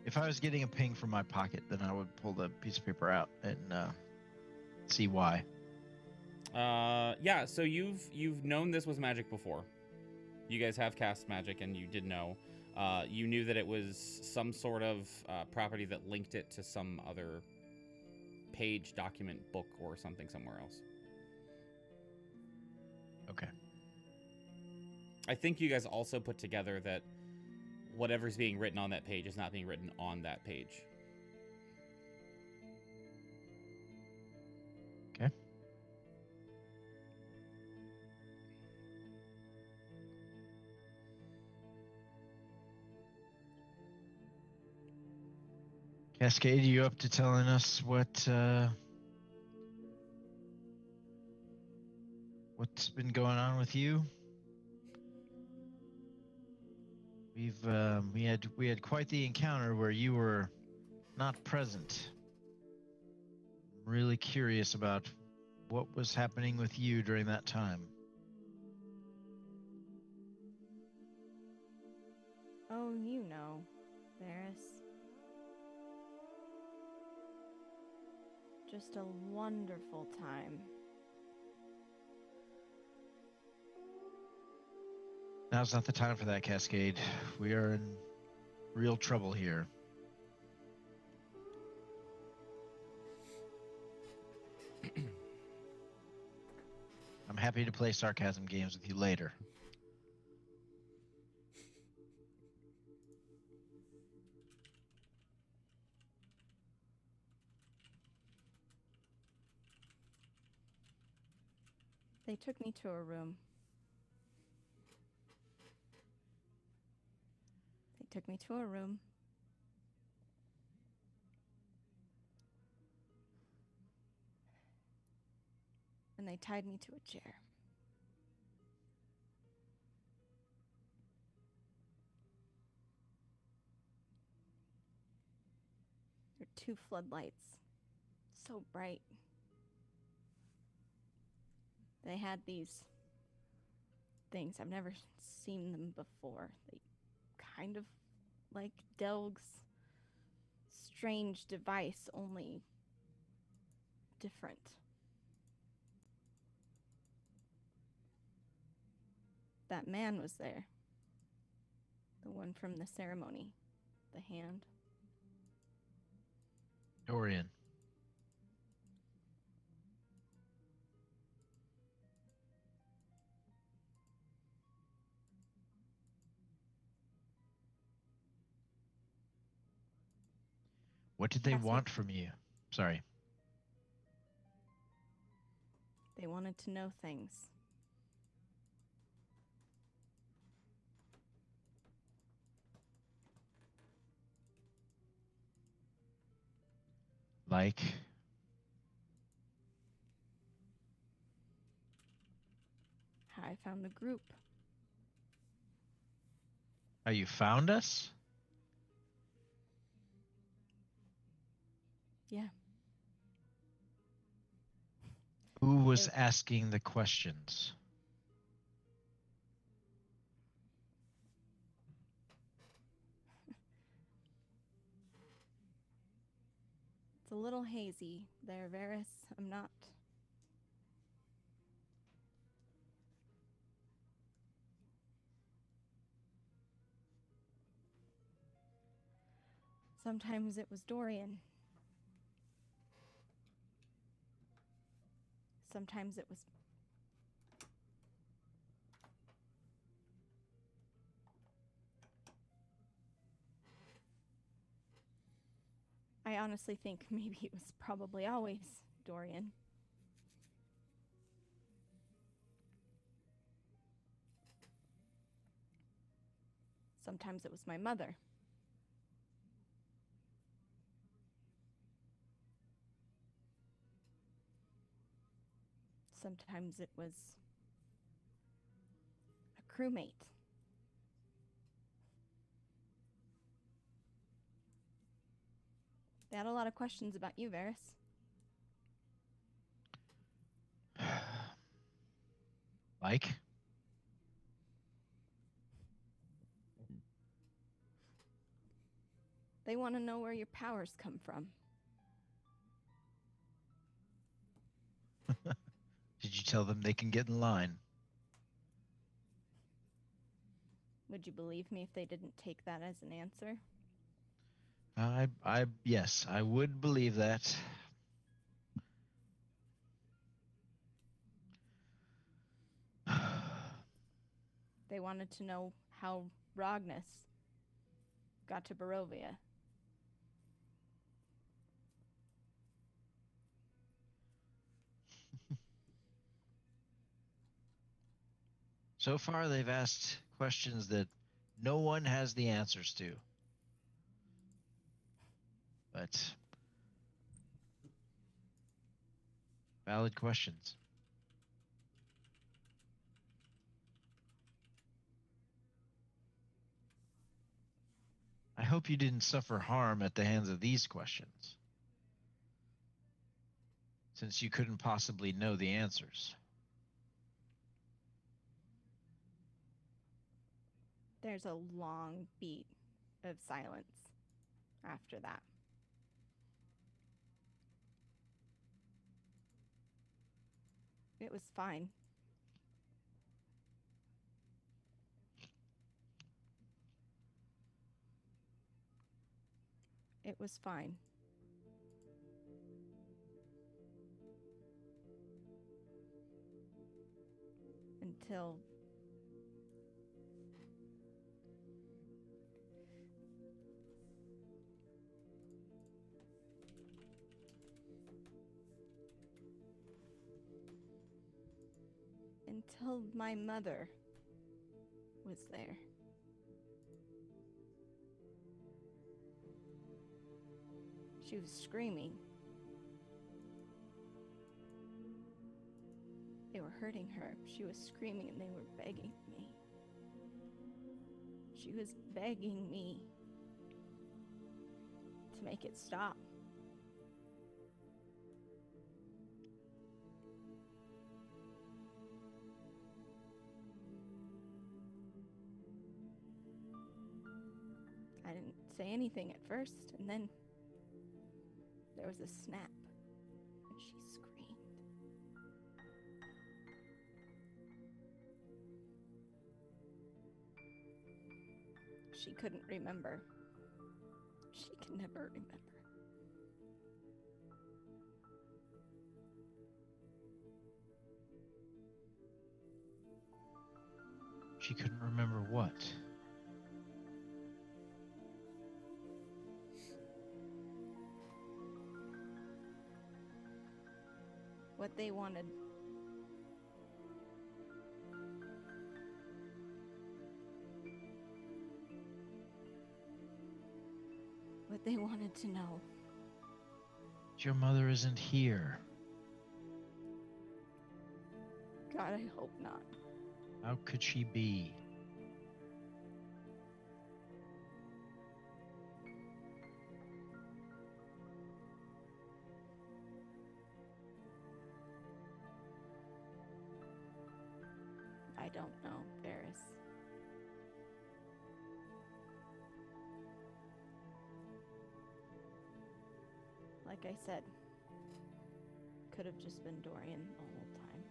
If I was getting a ping from my pocket, then I would pull the piece of paper out and see why. Yeah. So you've known this was magic before. You guys have cast magic, and you did know. You knew that it was some sort of property that linked it to some other page, document, book, or something somewhere else. Okay. I think you guys also put together that whatever's being written on that page is not being written on that page. Okay. Cascade, you up to telling us what's been going on with you? We had quite the encounter where you were not present. I'm really curious about what was happening with you during that time. Oh, you know, Varys. Just a wonderful time. Now's not the time for that, Cascade. We are in real trouble here. I'm happy to play sarcasm games with you later. They took me to a room. They took me to a room. And they tied me to a chair. There were 2 floodlights. So bright. They had these things. I've never seen them before. They kind of like Delg's strange device, only different. That man was there. The one from the ceremony. The hand. Dorian. What did they Cassie. want from you? Sorry. They wanted to know things. Like, How I found the group. how you found us? Yeah. Who was It- asking the questions? It's a little hazy there, Varys. I'm not. Sometimes it was Dorian. Sometimes it was. I honestly think maybe it was probably always Dorian. Sometimes it was my mother. Sometimes it was a crewmate. They had a lot of questions about you, Varys. Like? They want to know where your powers come from. Did you tell them they can get in line? Would you believe me if they didn't take that as an answer? Yes, I would believe that. They wanted to know how Rognus got to Barovia. So far, they've asked questions that no one has the answers to. But valid questions. I hope you didn't suffer harm at the hands of these questions, since you couldn't possibly know the answers. There's a long beat of silence after that. It was fine. It was fine. Until my mother was there. She was screaming. They were hurting her. She was screaming and they were begging me. She was begging me to make it stop. say anything at first, and then there was a snap, and she screamed. She couldn't remember. She can never remember. She couldn't remember what? What they wanted. What they wanted to know. Your mother isn't here. God, I hope not. How could she be? I don't know, Varys. Like I said, could have just been Dorian the whole time.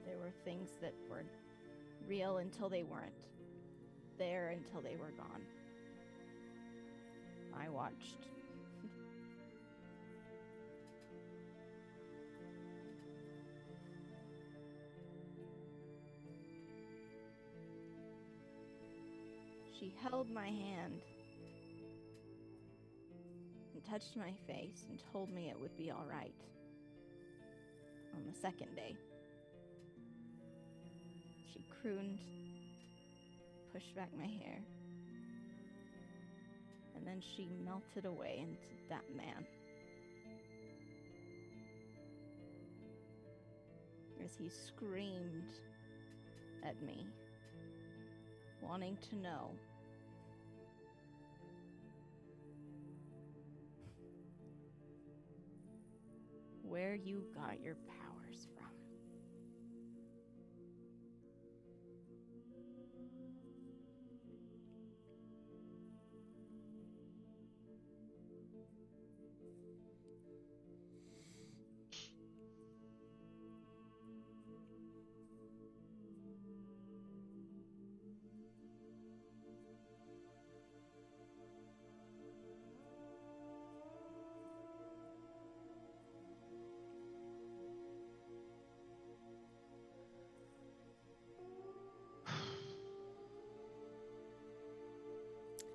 There were things that were real until they weren't. There until they were gone. I watched. She held my hand and touched my face and told me it would be all right. On the second day, she crooned, pushed back my hair, and then she melted away into that man. As he screamed at me, wanting to know where you got your powers from.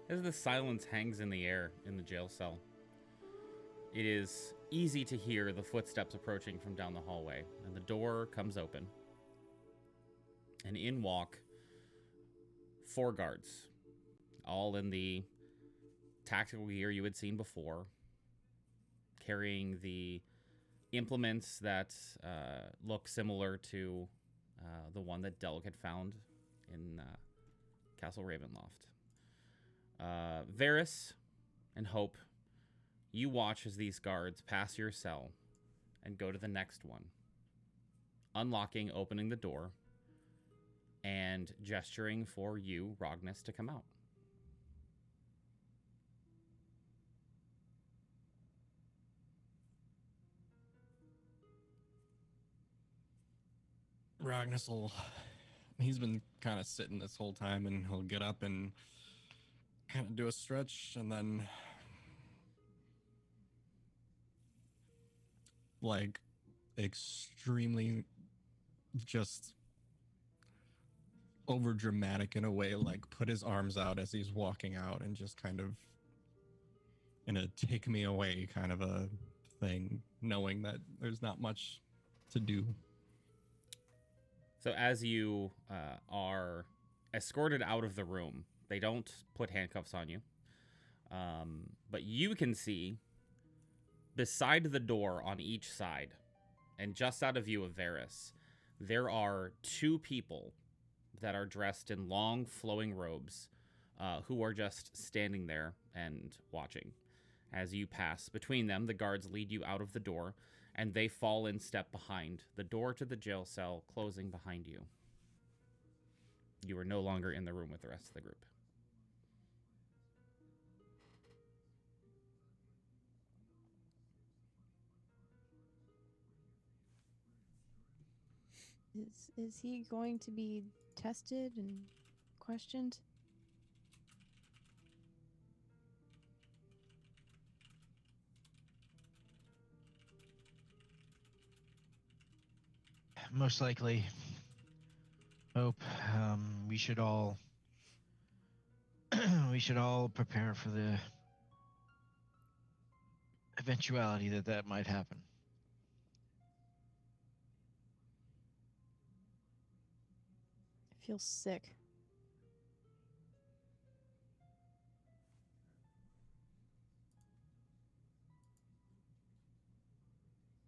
As the silence hangs in the air in the jail cell, it is easy to hear the footsteps approaching from down the hallway, and the door comes open. And in walk 4 guards, all in the tactical gear you had seen before, carrying the implements that look similar to the one that Delg had found in Castle Ravenloft. Varys and Hope, you watch as these guards pass your cell and go to the next one, unlocking, opening the door, and gesturing for you, Rognus, to come out. Ragnus he's been kind of sitting this whole time, and he'll get up and kind of do a stretch, and then like extremely just over dramatic in a way, like put his arms out as he's walking out and just kind of in a take me away kind of a thing, knowing that there's not much to do. So as you are escorted out of the room, they don't put handcuffs on you, but you can see beside the door on each side, and just out of view of Varys, there are 2 people that are dressed in long flowing robes who are just standing there and watching. As you pass between them, the guards lead you out of the door, and they fall in step behind the door to the jail cell, closing behind you. You are no longer in the room with the rest of the group. Is he going to be tested and questioned? Most likely. Hope. We should all we should all prepare for the eventuality that might happen. I feel sick.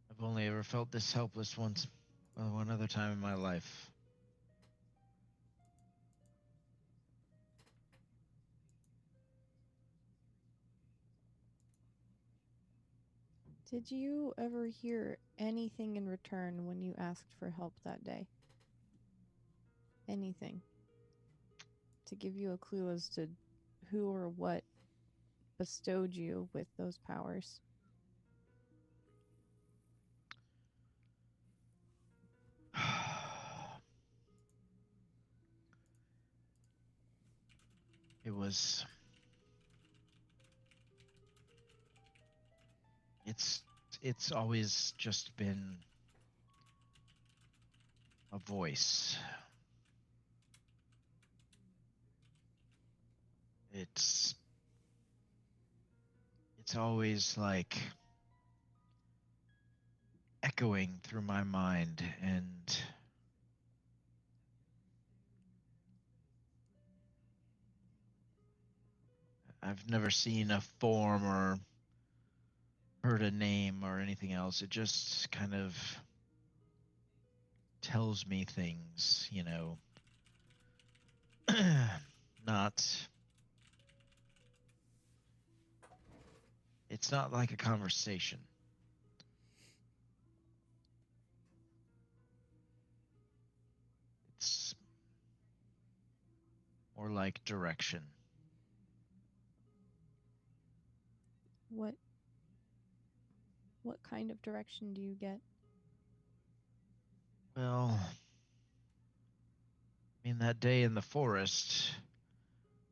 I've only ever felt this helpless once, one other time in my life. Did you ever hear anything in return when you asked for help that day? Anything to give you a clue as to who or what bestowed you with those powers? It was. It's always just been a voice. It's always like echoing through my mind, and I've never seen a form or heard a name or anything else. It just kind of tells me things, you know. Not. It's not like a conversation. It's more like direction. What kind of direction do you get? Well, I mean, that day in the forest,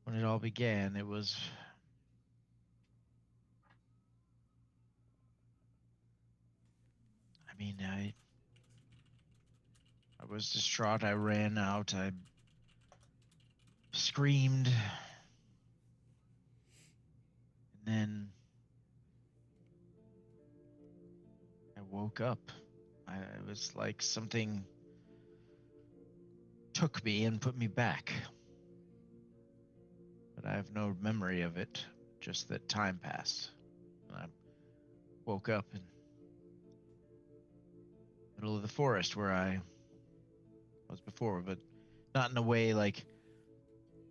when it all began, it was. I mean, I was distraught. I ran out. I screamed. And then I woke up. It was like something took me and put me back. But I have no memory of it, just that time passed. And I woke up in the middle of the forest where I was before, but not in a way like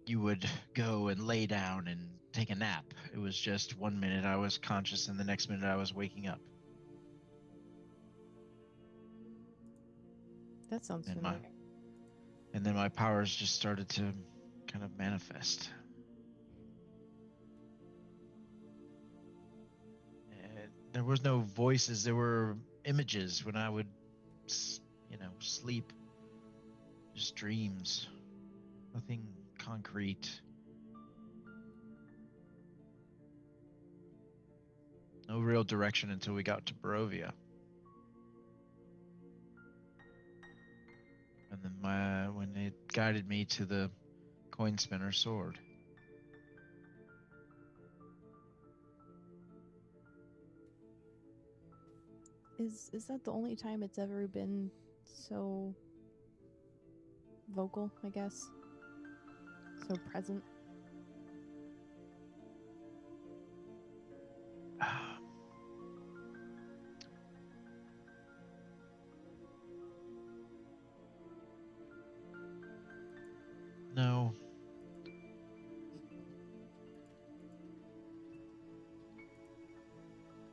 you would go and lay down and take a nap. It was just 1 minute I was conscious and the next minute I was waking up. That sounds And familiar. then my powers just started to kind of manifest. And there was no voices, there were images when I would, sleep. Just dreams. Nothing concrete. No real direction until we got to Barovia. And then when it guided me to the coin spinner sword. Is that the only time it's ever been so vocal, I guess? So present? No.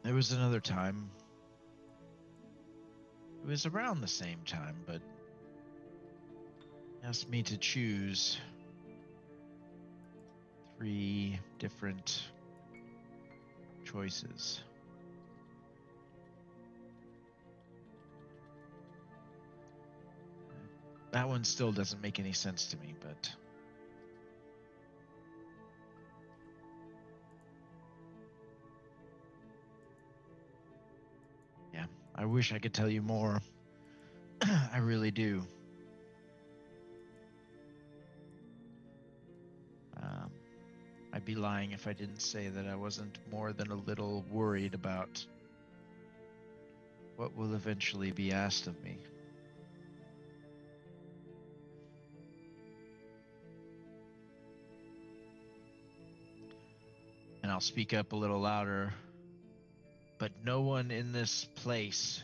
There was another time. It was around the same time, but asked me to choose 3 different choices. That one still doesn't make any sense to me, but yeah, I wish I could tell you more. I really do. I'd be lying if I didn't say that I wasn't more than a little worried about what will eventually be asked of me. And I'll speak up a little louder, but no one in this place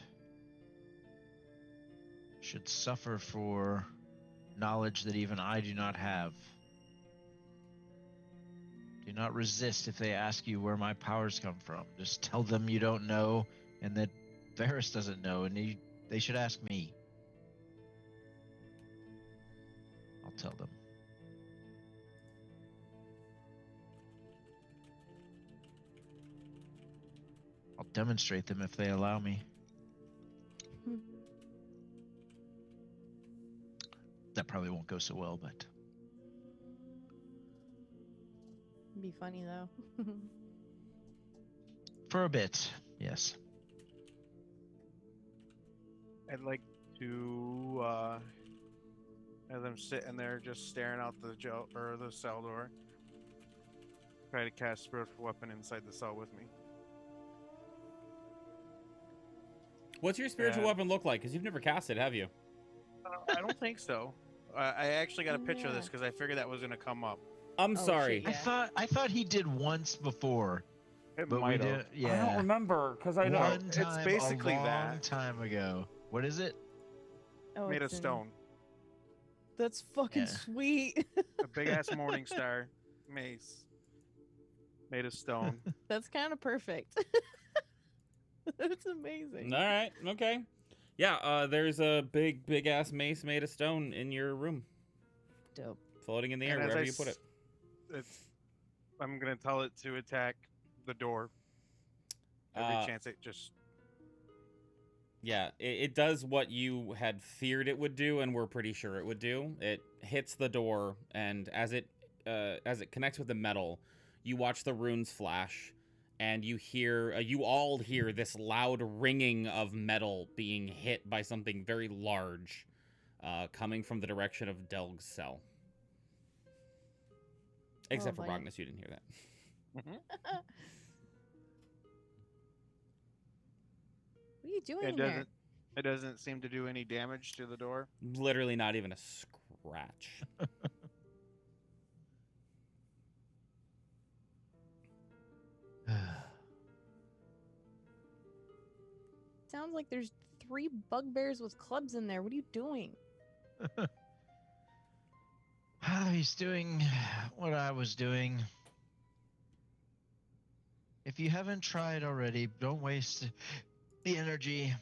should suffer for knowledge that even I do not have. Do not resist if they ask you where my powers come from. Just tell them you don't know and that Varys doesn't know, and they should ask me. I'll tell them. I'll demonstrate them if they allow me. That probably won't go so well, but Be funny though. for a bit, yes. I'd like to have them sitting there just staring out the the cell door. Try to cast spiritual weapon inside the cell with me. What's your spiritual weapon look like? Because you've never cast it, have you? I don't think so. I actually got a picture of this Yeah. because I figured that was gonna come up. I'm Oh, sorry. shit, I thought he did once before, It but we might did. have. Yeah, I don't remember because I know. one It's time, basically a long that. time ago. What is it? Oh, Made of it's in- stone. That's fucking Yeah. sweet. A big ass Morningstar mace. Made of stone. That's kind of perfect. That's amazing. All right. Okay. Yeah. There's a big ass mace made of stone in your room, Dope. floating in the And air as wherever I you put it. I'm gonna tell it to attack the door. Every Uh, chance it just. Yeah, it does what you had feared it would do, and we're pretty sure it would do. It hits the door, and as it connects with the metal, you watch the runes flash, and you all hear this loud ringing of metal being hit by something very large, coming from the direction of Delg's cell. Except for boy. Rognus, you didn't hear that. What are you doing It there? doesn't seem to do any damage to the door. Literally not even a scratch. Sounds like there's 3 bugbears with clubs in there. What are you doing? He's doing what I was doing. If you haven't tried already, don't waste the energy.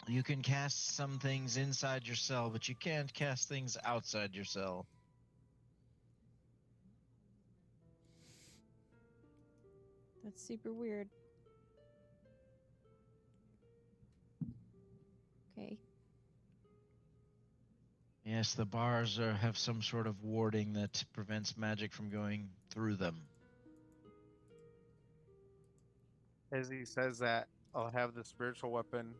You can cast some things inside your cell, but you can't cast things outside your cell. That's super weird. Okay. Yes, the bars have some sort of warding that prevents magic from going through them. As he says that, I'll have the spiritual weapon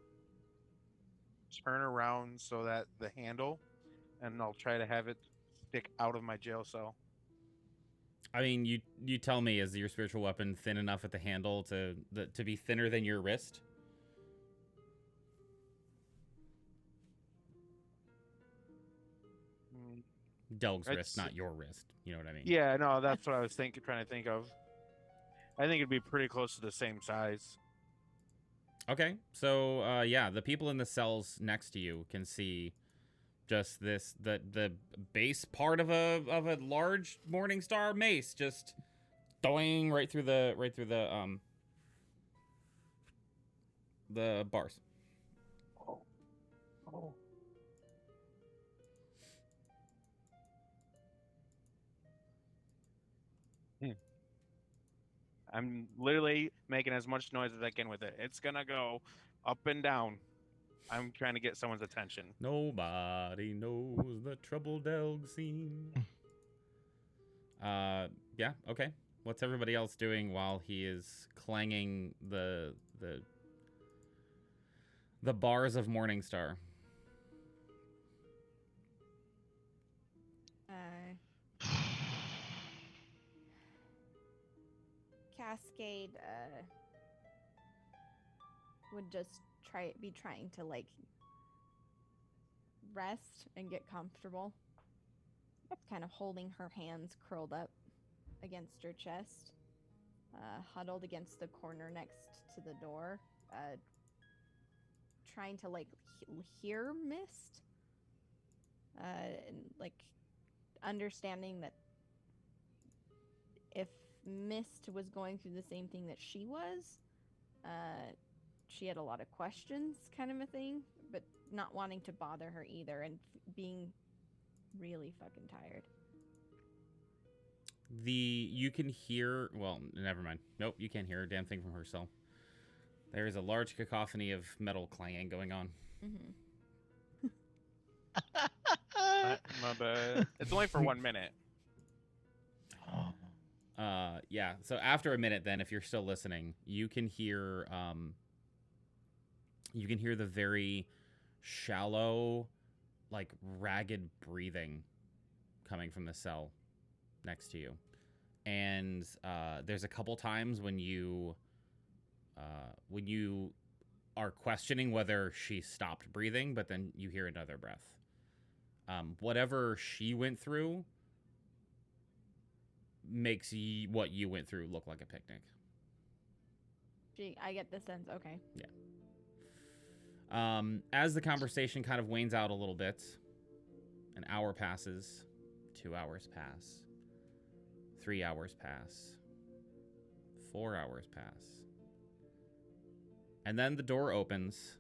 turn around so that the handle, and I'll try to have it stick out of my jail cell. I mean, you tell me, is your spiritual weapon thin enough at the handle to be thinner than your wrist? Delg's wrist, not your wrist. You know what I mean? Yeah, no, that's what I was trying to think of. I think it'd be pretty close to the same size. Okay, so yeah, the people in the cells next to you can see just the base part of a large Morningstar mace just doing right through the bars. Oh. I'm literally making as much noise as I can with it. It's gonna go up and down. I'm trying to get someone's attention. Nobody knows the trouble Delg seen. Yeah, okay. What's everybody else doing while he is clanging the bars of Morningstar? Cascade would just be trying to like rest and get comfortable, kind of holding her hands curled up against her chest, huddled against the corner next to the door, trying to like hear Mist, and like understanding that if Mist was going through the same thing that she was, she had a lot of questions, kind of a thing, but not wanting to bother her either, and being really fucking tired. You can hear, well, never mind. Nope, you can't hear a damn thing from her cell. There is a large cacophony of metal clanging going on. My bad. It's only for 1 minute. Yeah, so after a minute then, if you're still listening, you can hear the very shallow, like ragged breathing coming from the cell next to you. And there's a couple times when you are questioning whether she stopped breathing, but then you hear another breath. Whatever she went through makes what you went through look like a picnic. I get the sense. Okay. Yeah. As the conversation kind of wanes out a little bit, an hour passes, 2 hours pass, 3 hours pass, 4 hours pass. And then the door opens.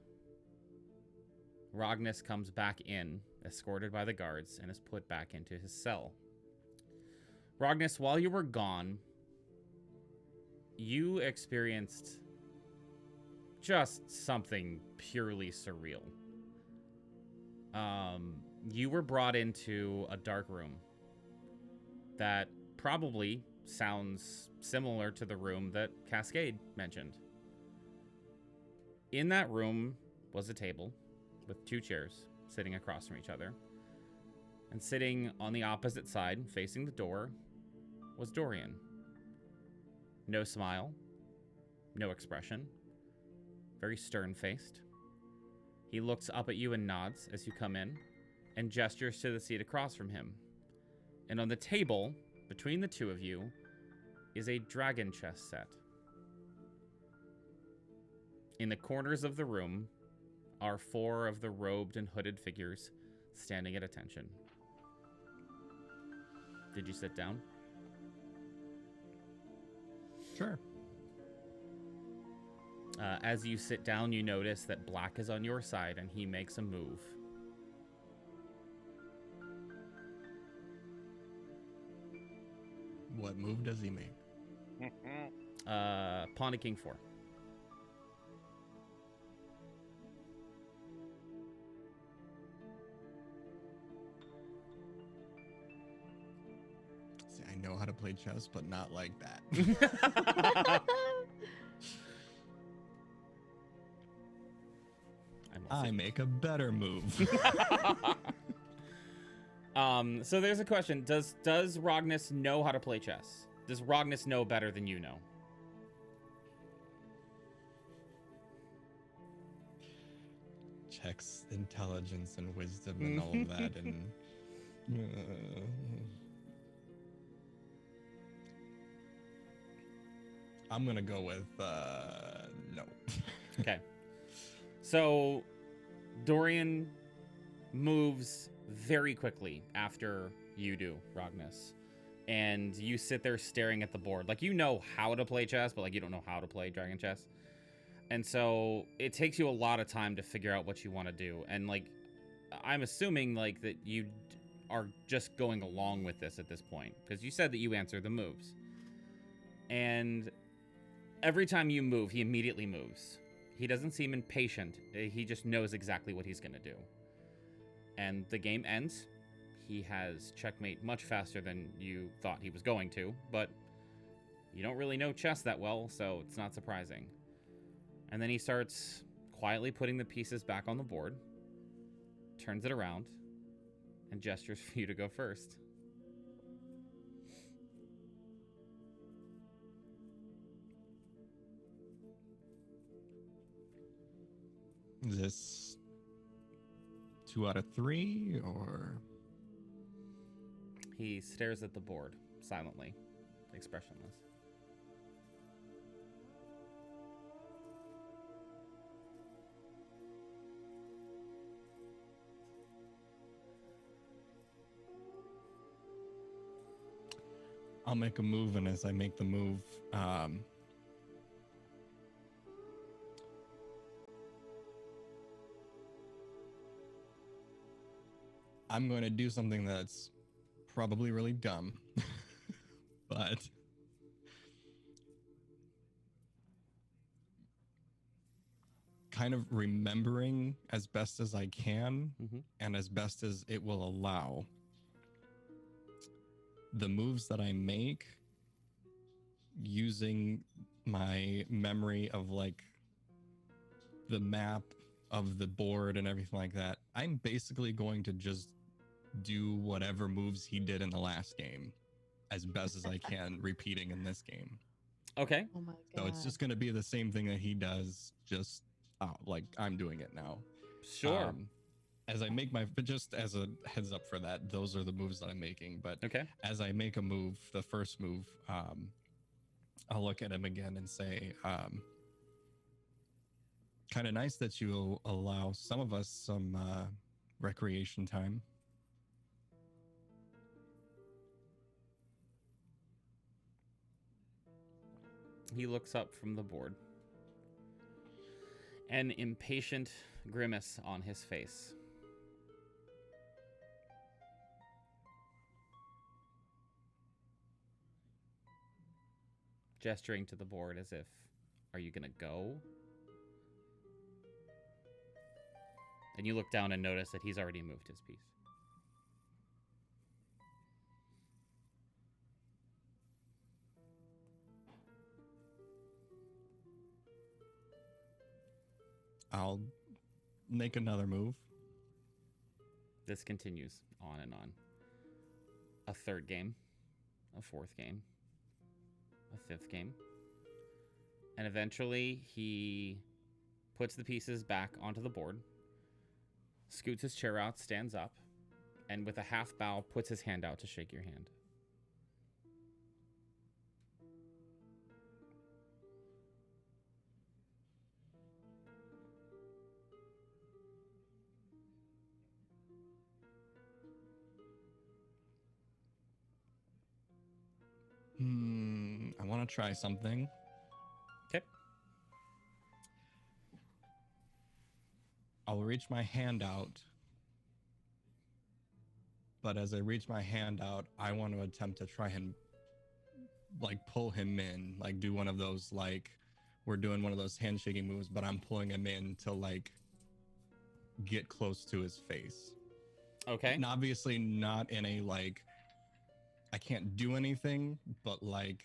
Rognus comes back in, escorted by the guards, and is put back into his cell. Rognus, while you were gone, you experienced just something purely surreal. You were brought into a dark room that probably sounds similar to the room that Cascade mentioned. In that room was a table with 2 chairs sitting across from each other. And sitting on the opposite side, facing the door, was Dorian. No smile, no expression, very stern-faced. He looks up at you and nods as you come in, and gestures to the seat across from him. And on the table, between the two of you, is a dragon chess set. In the corners of the room are 4 of the robed and hooded figures standing at attention. Did you sit down? Sure. As you sit down, you notice that Black is on your side, and he makes a move. What move does he make? Pawn to King 4. See, I know how to play chess, but not like that. I make a better move. So there's a question. Does Rognus know how to play chess? Does Rognus know better than you know? Checks intelligence and wisdom and all of that, and I'm gonna go with no. Okay. So Dorian moves very quickly after you do, Rognus. And you sit there staring at the board. Like, you know how to play chess, but like you don't know how to play dragon chess. And so it takes you a lot of time to figure out what you want to do. And like, I'm assuming like that you are just going along with this at this point, because you said that you answer the moves. And every time you move, he immediately moves. He doesn't seem impatient. He just knows exactly what he's going to do. And the game ends. He has checkmate much faster than you thought he was going to, but you don't really know chess that well, so it's not surprising. And then he starts quietly putting the pieces back on the board, turns it around, and gestures for you to go first. Is this 2 out of 3 or? He stares at the board silently, expressionless. I'll make a move, and as I make the move, I'm going to do something that's probably really dumb, but kind of remembering as best as I can and as best as it will allow the moves that I make using my memory of like the map of the board and everything like that. I'm basically going to just do whatever moves he did in the last game as best as I can, repeating in this game. Okay. Oh my god. So it's just going to be the same thing that he does, just like I'm doing it now. Sure. As I make but just as a heads up for that, those are the moves that I'm making. But Okay. as I make a move, the first move, I'll look at him again and say, kind of nice that you allow some of us some recreation time. He looks up from the board. An impatient grimace on his face. Gesturing to the board as if, are you gonna go? And you look down and notice that he's already moved his piece. I'll make another move. This continues on and on. A third game, a fourth game, a fifth game. And eventually he puts the pieces back onto the board, scoots his chair out, stands up, and with a half bow puts his hand out to shake your hand. I want to try something. Okay. I'll reach my hand out. But as I reach my hand out, I want to attempt to try and like pull him in, like do one of those, like we're doing one of those handshaking moves, but I'm pulling him in to like get close to his face. Okay. And obviously not in a like, I can't do anything, but like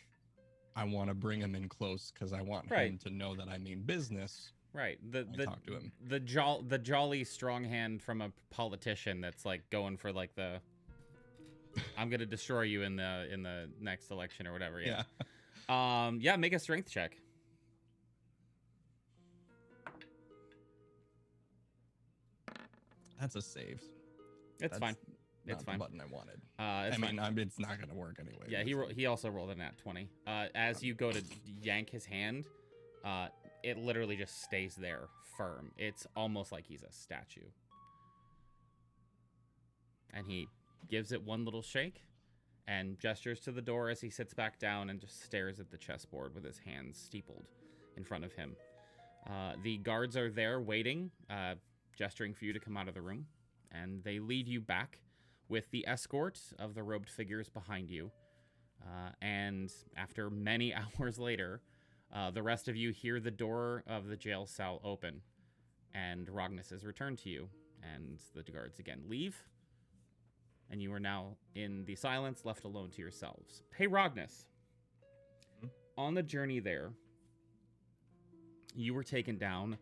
I want to bring him in close because I want him to know that I mean business. Right. Talk to him. The jolly strong hand from a politician that's like going for like the I'm gonna destroy you in the next election or whatever. Yeah. Yeah, make a strength check. That's a save. That's fine. It's Not fine. the button I wanted. It's fine. It's not gonna work anyway. Yeah, he also rolled a nat 20. As you go to yank his hand, it literally just stays there firm. It's almost like he's a statue. And he gives it one little shake and gestures to the door as he sits back down and just stares at the chessboard with his hands steepled in front of him. The guards are there waiting, gesturing for you to come out of the room, and they lead you back with the escort of the robed figures behind you. And after many hours later, The rest of you hear the door of the jail cell open, and Rognus is returned to you, and the guards again leave, and you are now in the silence, left alone to yourselves. Hey, Rognus. On the journey there, you were taken down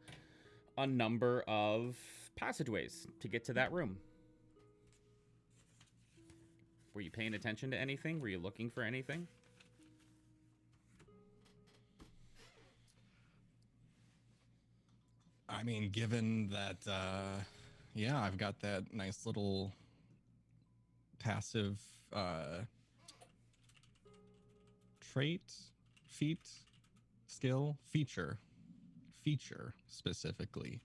a number of passageways to get to that room. Were you paying attention to anything? Were you looking for anything? I mean, given that, yeah, I've got that nice little passive feature specifically.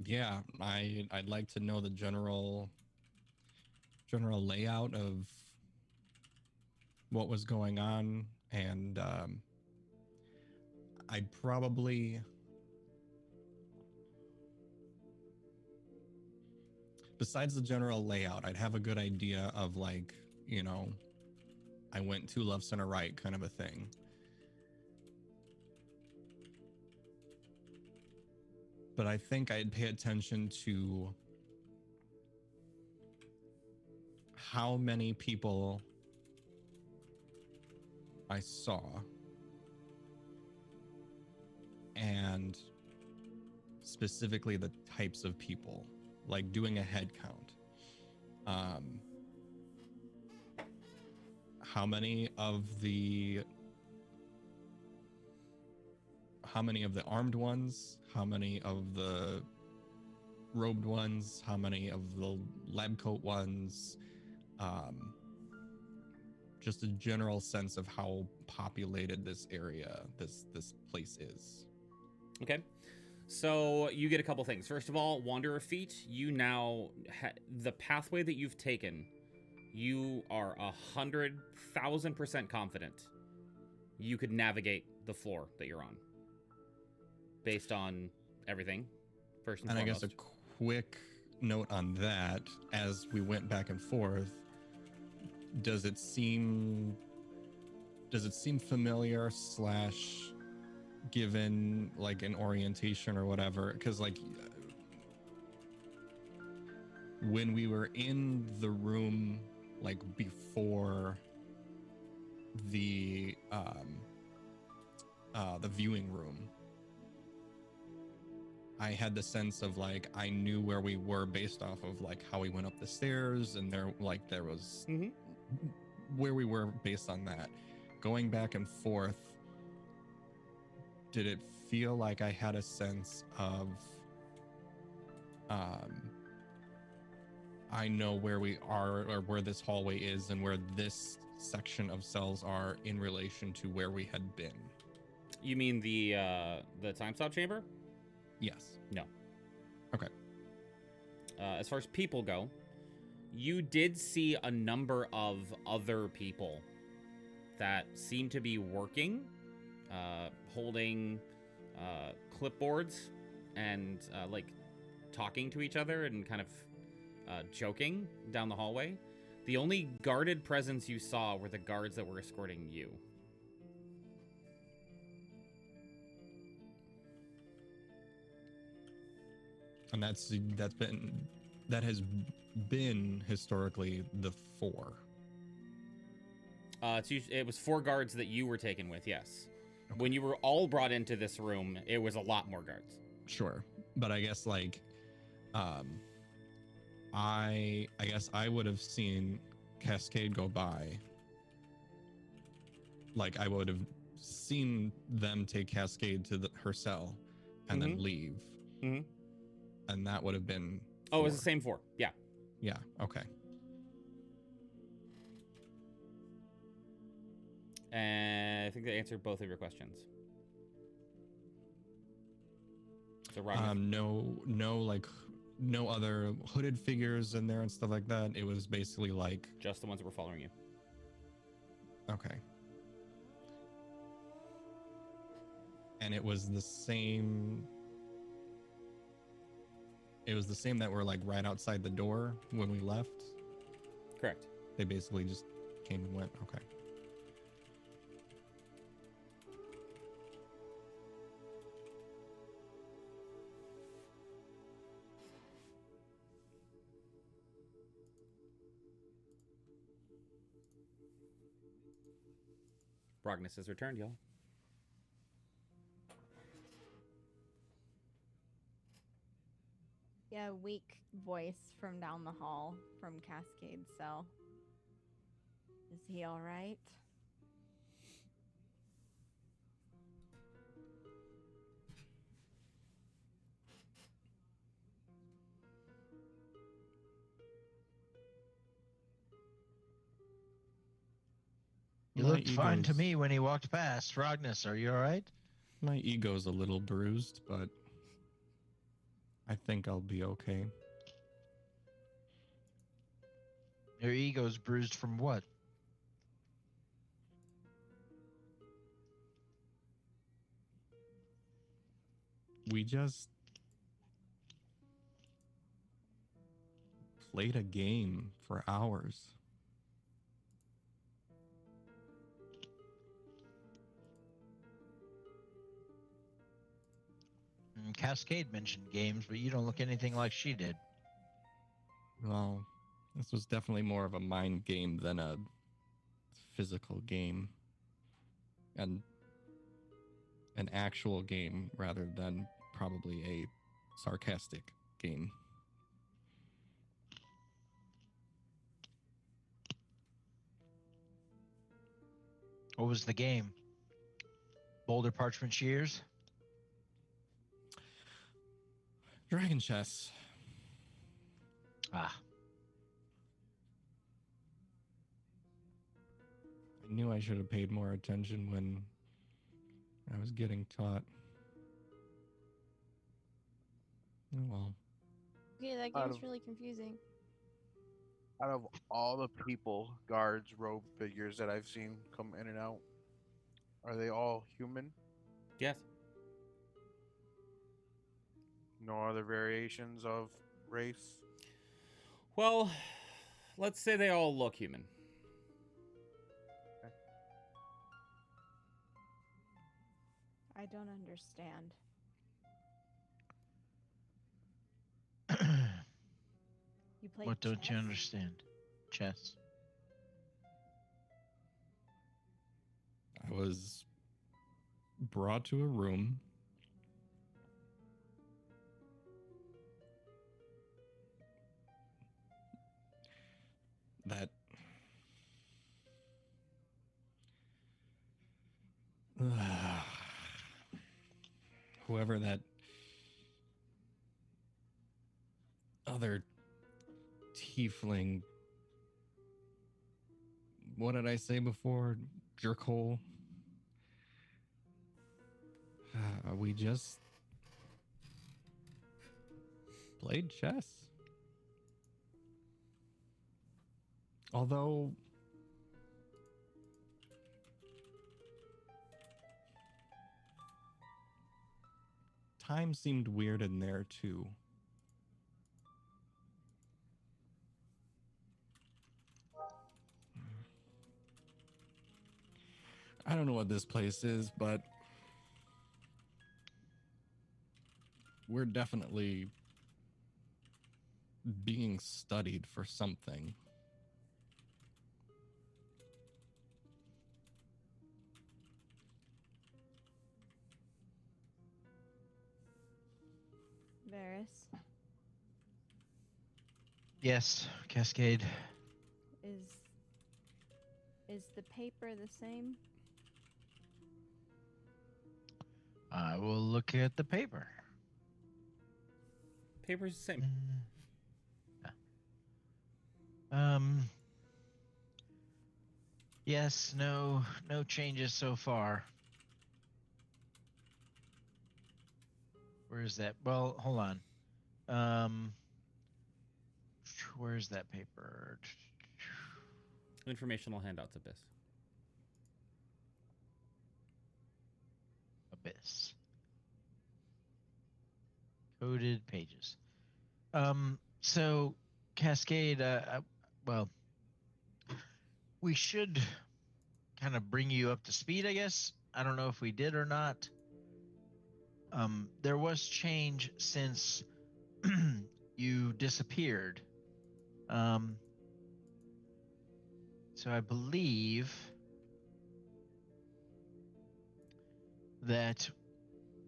Yeah, I'd like to know the general layout of what was going on, and I'd probably, besides the general layout, I'd have a good idea of, like, you know, I went 2 lefts and a right kind of a thing. But I think I'd pay attention to how many people I saw, and specifically the types of people, like doing a head count. How many of the armed ones, how many of the robed ones, how many of the lab coat ones, just a general sense of how populated this area, this place is. Okay. So you get a couple things. First of all, Wanderer feat. You now, the pathway that you've taken, you are 100,000% confident you could navigate the floor that you're on, based on everything. First and foremost. I guess a quick note on that, as we went back and forth, does it seem familiar / given like an orientation or whatever? Because like when we were in the room, like before the viewing room, I had the sense of like I knew where we were based off of like how we went up the stairs, and there was where we were based on that. Going back and forth, did it feel like I had a sense of I know where we are, or where this hallway is, and where this section of cells are in relation to where we had been? You mean the time stop chamber? Yes. No. Okay. As far as people go, you did see a number of other people that seem to be working, holding clipboards and like talking to each other and kind of joking down the hallway. The only guarded presence you saw were the guards that were escorting you. And that has been historically the 4. It was 4 guards that you were taken with, yes. Okay. When you were all brought into this room, it was a lot more guards. Sure. But I guess like I guess I would have seen Cascade go by. Like I would have seen them take Cascade to her cell and then leave. Mm-hmm. And that would have been 4. Oh, it was the same 4. Yeah. Yeah. Okay. And I think that answered both of your questions. So no other hooded figures in there and stuff like that. It was basically like just the ones that were following you. Okay. And it was the same. It was the same that were like right outside the door when we left. Correct. They basically just came and went. Okay. Brognus has returned, y'all. Yeah, weak voice from down the hall from Cascade's cell. Is he all right? You My looked fine to ego's- me when he walked past. Rognus, are you all right? My ego's a little bruised, but I think I'll be okay. Your ego's bruised from what? We just played a game for hours. Cascade mentioned games, but you don't look anything like she did. Well, this was definitely more of a mind game than a physical game. And an actual game rather than probably a sarcastic game. What was the game? Boulder Parchment Shears? Dragon chess. Ah, I knew I should have paid more attention when I was getting taught. Oh well. Okay, that Out game's of- really confusing. Out of all the people, guards, robe figures that I've seen come in and out, are they all human? Yes. No other variations of race? Well, let's say they all look human. I don't understand. You play what don't you chess? understand? Chess. I was brought to a room. That whoever that other tiefling, what did I say before? Jerkhole. We just played chess. Although time seemed weird in there too. I don't know what this place is, but we're definitely being studied for something. Varys, Yes, Cascade. is the paper the same? I will look at the paper. Paper's the same. Yes, no changes so far. Where is that? Well, hold on. Where's that paper? Informational handouts, Abyss. Abyss. Coded pages. So Cascade, well, we should kind of bring you up to speed, I guess. I don't know if we did or not. There was change since you disappeared. So I believe that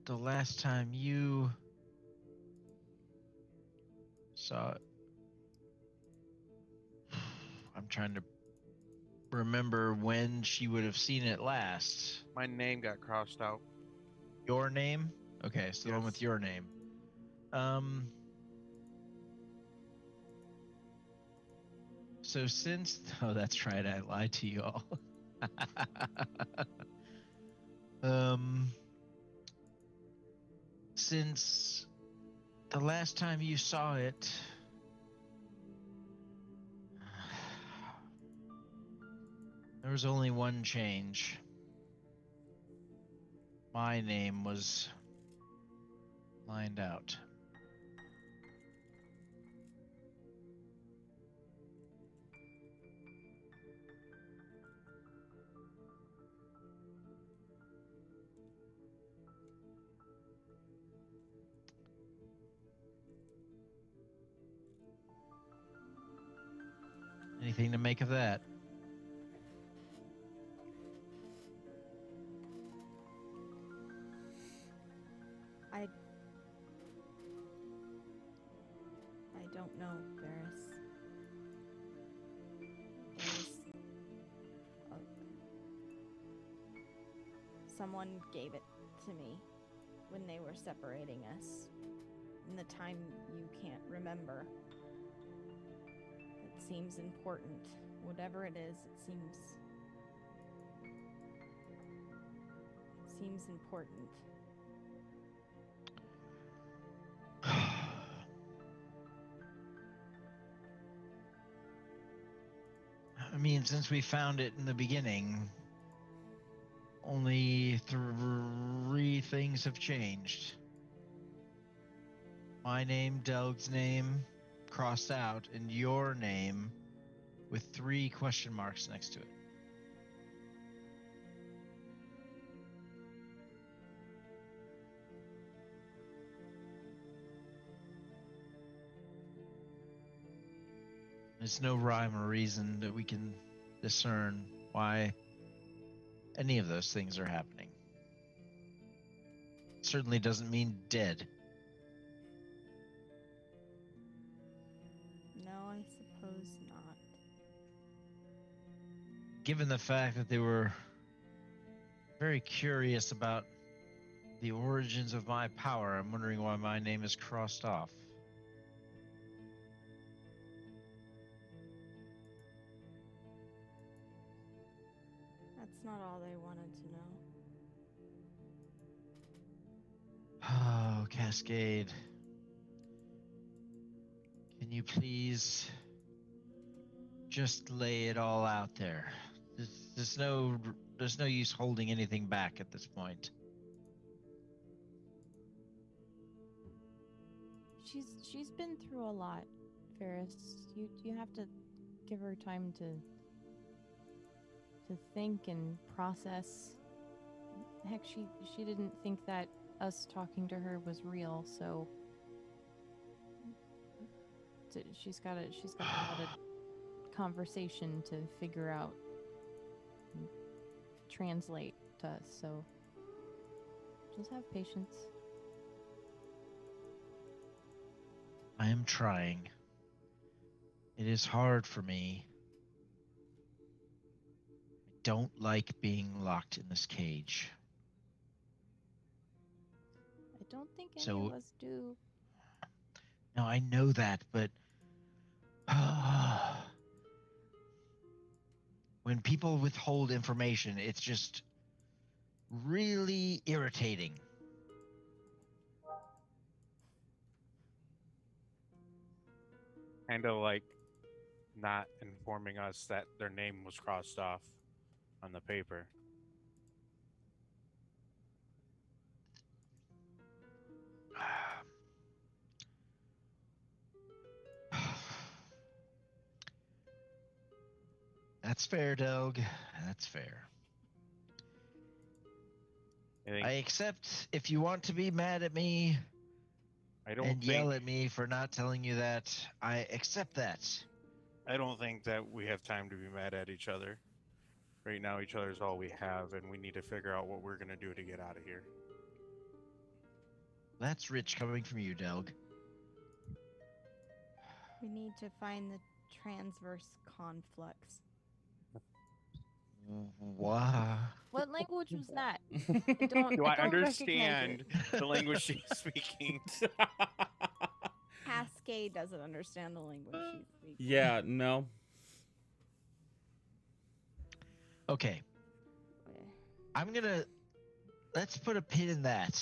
the last time you saw it, I'm trying to remember when she would have seen it last. My name got crossed out. Your name? Okay, so the one with Yes. your name. So since that's right, I lied to you all. Since the last time you saw it, there was only one change. My name was lined out. Anything to make of that? I don't know, Varys. Someone gave it to me when they were separating us. In the time you can't remember. It seems important. Whatever it is, it seems important. I mean, since we found it in the beginning, only 3 things have changed. My name, Delg's name, crossed out, and your name with 3 question marks next to it. There's no rhyme or reason that we can discern why any of those things are happening. Certainly doesn't mean dead. No, I suppose not. Given the fact that they were very curious about the origins of my power, I'm wondering why my name is crossed off. That's not all they wanted to know. Oh, Cascade. Can you please just lay it all out there? There's no use holding anything back at this point. She's been through a lot, Ferris. You have to give her time to think and process. Heck, she didn't think that us talking to her was real, so she's got a lot of conversation to figure out and translate to us, so just have patience. I am trying. It is hard for me. I don't like being locked in this cage. I don't think any of us do. No, I know that, but when people withhold information, it's just really irritating. Kind of like not informing us that their name was crossed off on the paper. That's fair, Doug. That's fair. I accept if you want to be mad at me and yell at me for not telling you that. I accept that. I don't think that we have time to be mad at each other. Right now, each other's all we have, and we need to figure out what we're gonna do to get out of here. That's rich coming from you, Delg. We need to find the transverse conflux. Wow. What language was that? Do I don't recognize understand it. the language she's speaking? Cascade doesn't understand the language she's speaking. Yeah, no. Okay. Let's put a pin in that.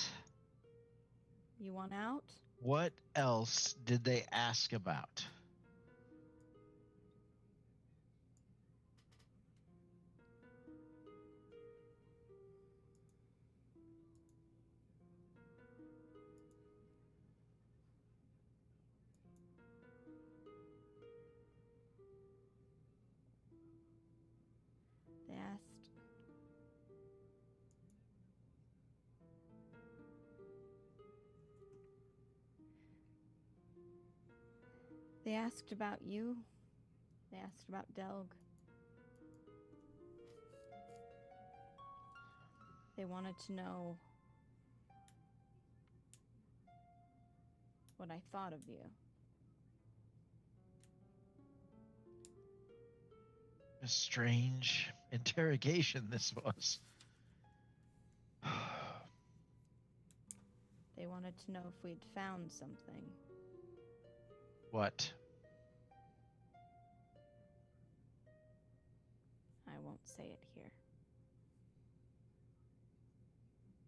You want out? What else did they ask about? They asked. They asked about you. They asked about Delg. They wanted to know what I thought of you. A strange interrogation this was. They wanted to know if we'd found something. What? I won't say it here.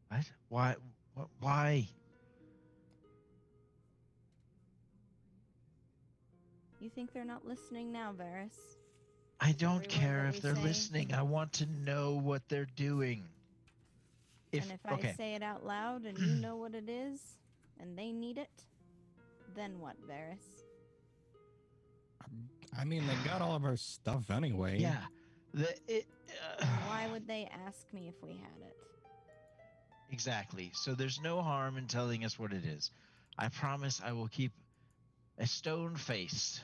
What? Why? Why? You think they're not listening now, Varys? I don't Every word care that if we they're say? listening. I want to know what they're doing. And if I say it out loud and you know what it is, and they need it, then what, Varys? I mean, they got all of our stuff anyway. Yeah. Then why would they ask me if we had it? Exactly. So there's no harm in telling us what it is. I promise I will keep a stone face.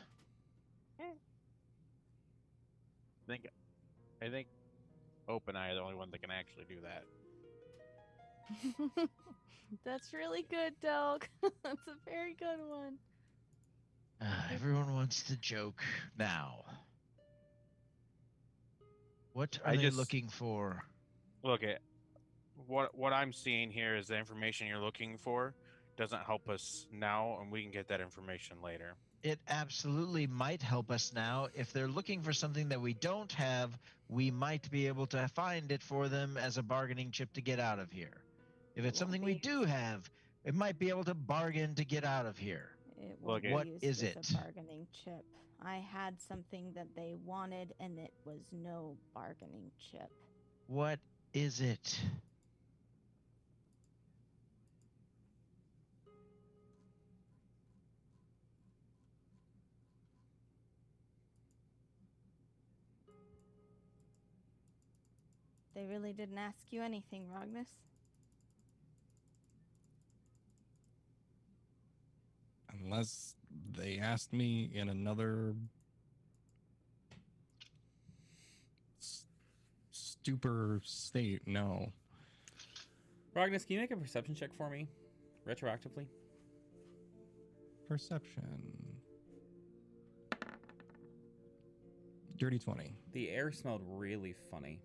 I think Hope and I are the only ones that can actually do that. That's really good, Delg. That's a very good one. Everyone wants to joke now. What are I they just- looking for? Look at what I'm seeing here is the information you're looking for doesn't help us now, and we can get that information later. It absolutely might help us now. If they're looking for something that we don't have, we might be able to find it for them as a bargaining chip to get out of here. If it's Won't something we be. do have, it might be able to bargain to get out of here. It Look, won't be what used is as it? a bargaining chip. I had something that they wanted, and it was no bargaining chip. What is it? They really didn't ask you anything, Rognus? Unless they asked me in another stupor state, no. Rognus, can you make a perception check for me? Retroactively? Perception. Dirty 20. The air smelled really funny.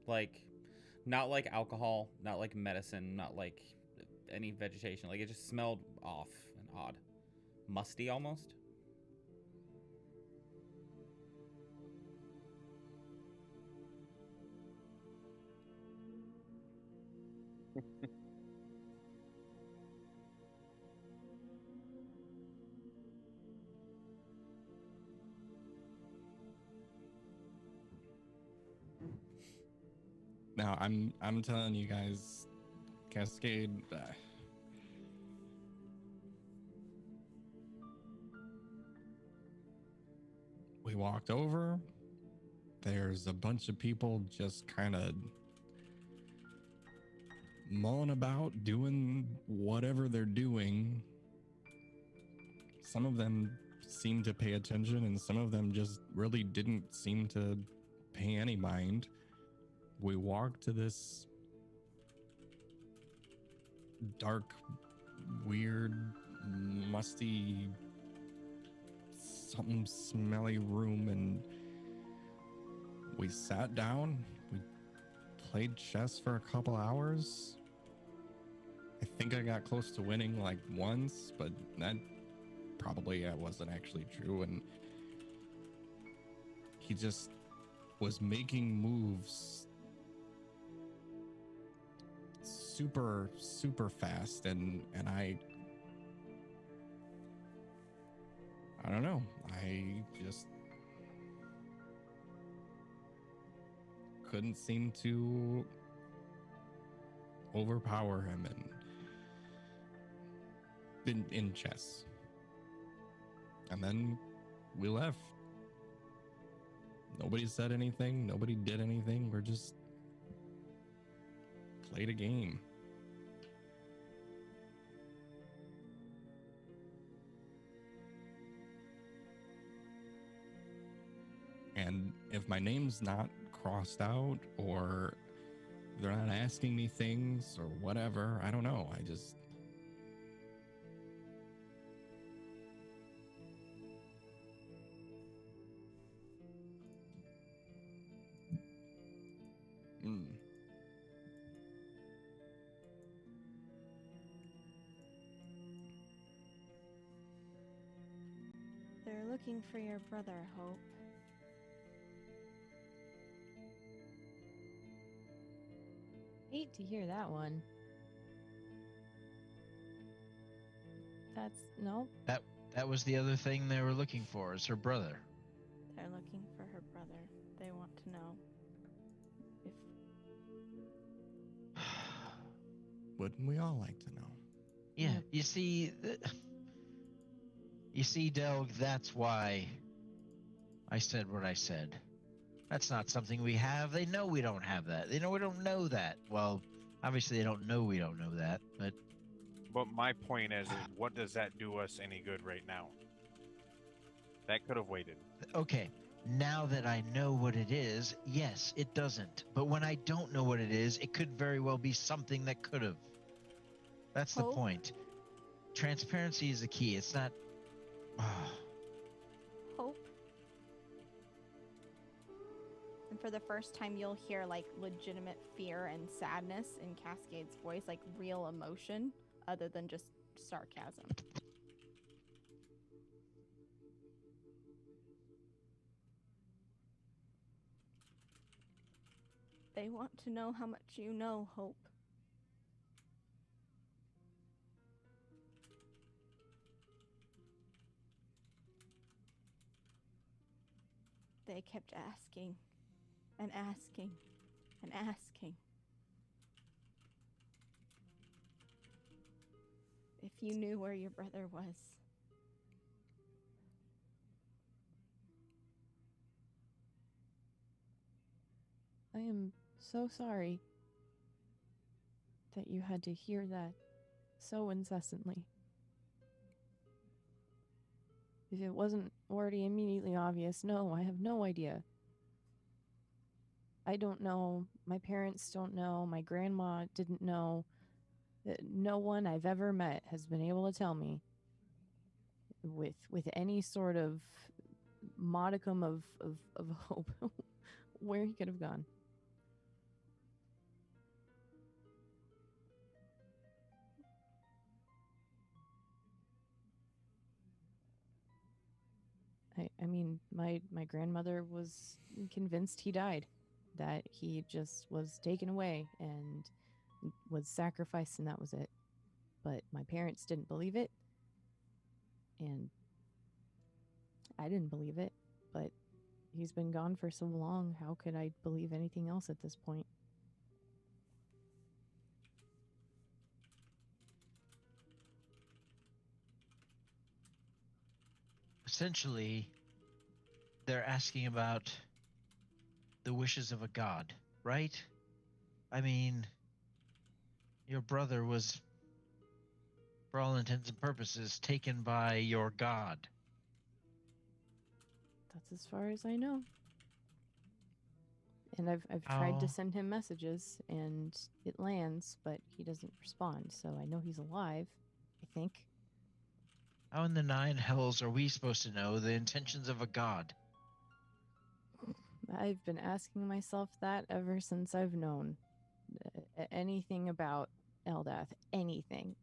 Like, not like alcohol, not like medicine, not like any vegetation. Like, it just smelled off and odd. Musty almost. Now, I'm telling you guys, Cascade. We walked over. There's a bunch of people just kind of mulling about, doing whatever they're doing. Some of them seemed to pay attention, and some of them just really didn't seem to pay any mind. We walked to this dark, weird, musty, something smelly room, and we sat down. We played chess for a couple hours. I think I got close to winning like once, but that probably wasn't actually true. And he just was making moves super fast, and I don't know. I just couldn't seem to overpower him in chess. And then we left. Nobody said anything. Nobody did anything. We're just played a game. And if my name's not crossed out, or they're not asking me things or whatever, I don't know. I just... They're looking for your brother, Hope. Hate to hear that one. That's no. That was the other thing they were looking for, is her brother. They're looking for her brother. They want to know if Wouldn't we all like to know? Yeah, Yep. you see, Delg, that's why I said what I said. That's not something we have. They know we don't have that. They know we don't know that. Well, obviously they don't know we don't know that, but But my point is what does that do us any good right now? That could have waited. okay. Now that I know what it is, yes, it doesn't. But when I don't know what it is, it could very well be something that could have. That's the Hope? point. Transparency is the key. It's not... Hope. And for the first time, you'll hear like legitimate fear and sadness in Cascade's voice, like real emotion, other than just sarcasm. They want to know how much you know, Hope. They kept asking and asking and asking. If you knew where your brother was. I am so sorry that you had to hear that so incessantly. If it wasn't already immediately obvious, no, I have no idea. I don't know. My parents don't know. My grandma didn't know. No one I've ever met has been able to tell me with any sort of modicum of hope where he could have gone. I mean, my grandmother was convinced he died, that he just was taken away and was sacrificed, and that was it. But my parents didn't believe it, and I didn't believe it. But he's been gone for so long, how could I believe anything else at this point? Essentially, they're asking about the wishes of a god, right? I mean, your brother was, for all intents and purposes, taken by your god. That's as far as I know. And I've tried to Oh. send him messages, and it lands, but he doesn't respond. So I know he's alive, I think. How in the nine hells are we supposed to know the intentions of a god? I've been asking myself that ever since I've known anything about Eldath. Anything.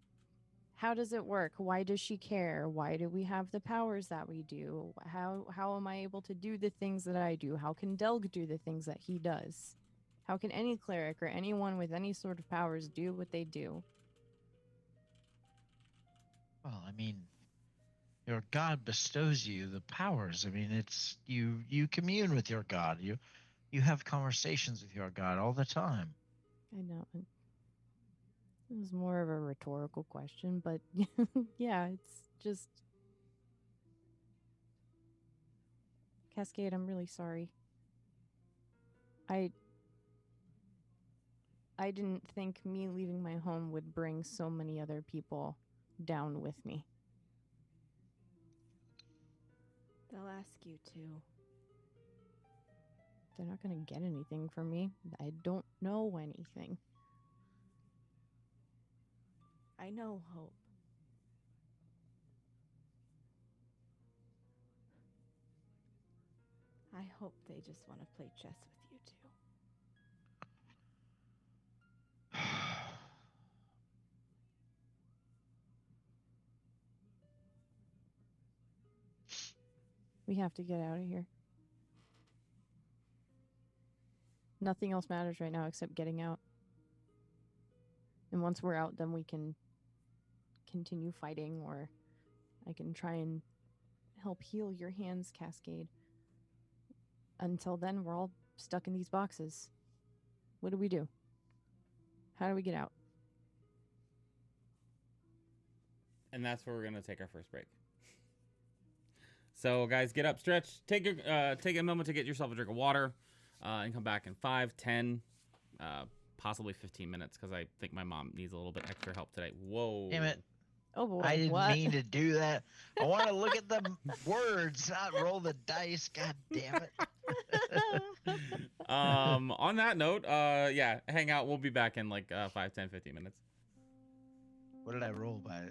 How does it work? Why does she care? Why do we have the powers that we do? How am I able to do the things that I do? How can Delg do the things that he does? How can any cleric or anyone with any sort of powers do what they do? Well, I mean, your god bestows you the powers. I mean, it's you commune with your god. You have conversations with your god all the time. I know. It was more of a rhetorical question, but yeah, it's just Cascade, I'm really sorry. I didn't think me leaving my home would bring so many other people down with me. They'll ask you to. They're not going to get anything from me. I don't know anything. I know, Hope. I hope they just want to play chess with you two. We have to get out of here. Nothing else matters right now except getting out. And once we're out, then we can continue fighting, or I can try and help heal your hands, Cascade. Until then, we're all stuck in these boxes. What do we do? How do we get out? And that's where we're gonna take our first break. So, guys, get up, stretch, take a moment to get yourself a drink of water, and come back in 5, 10, possibly 15 minutes, because I think my mom needs a little bit extra help today. Whoa! Damn it! Oh boy, I didn't what? mean to do that. I want to look at the words, not roll the dice. God damn it! On that note, yeah, hang out. We'll be back in like 5, 10, 15 minutes. What did I roll by?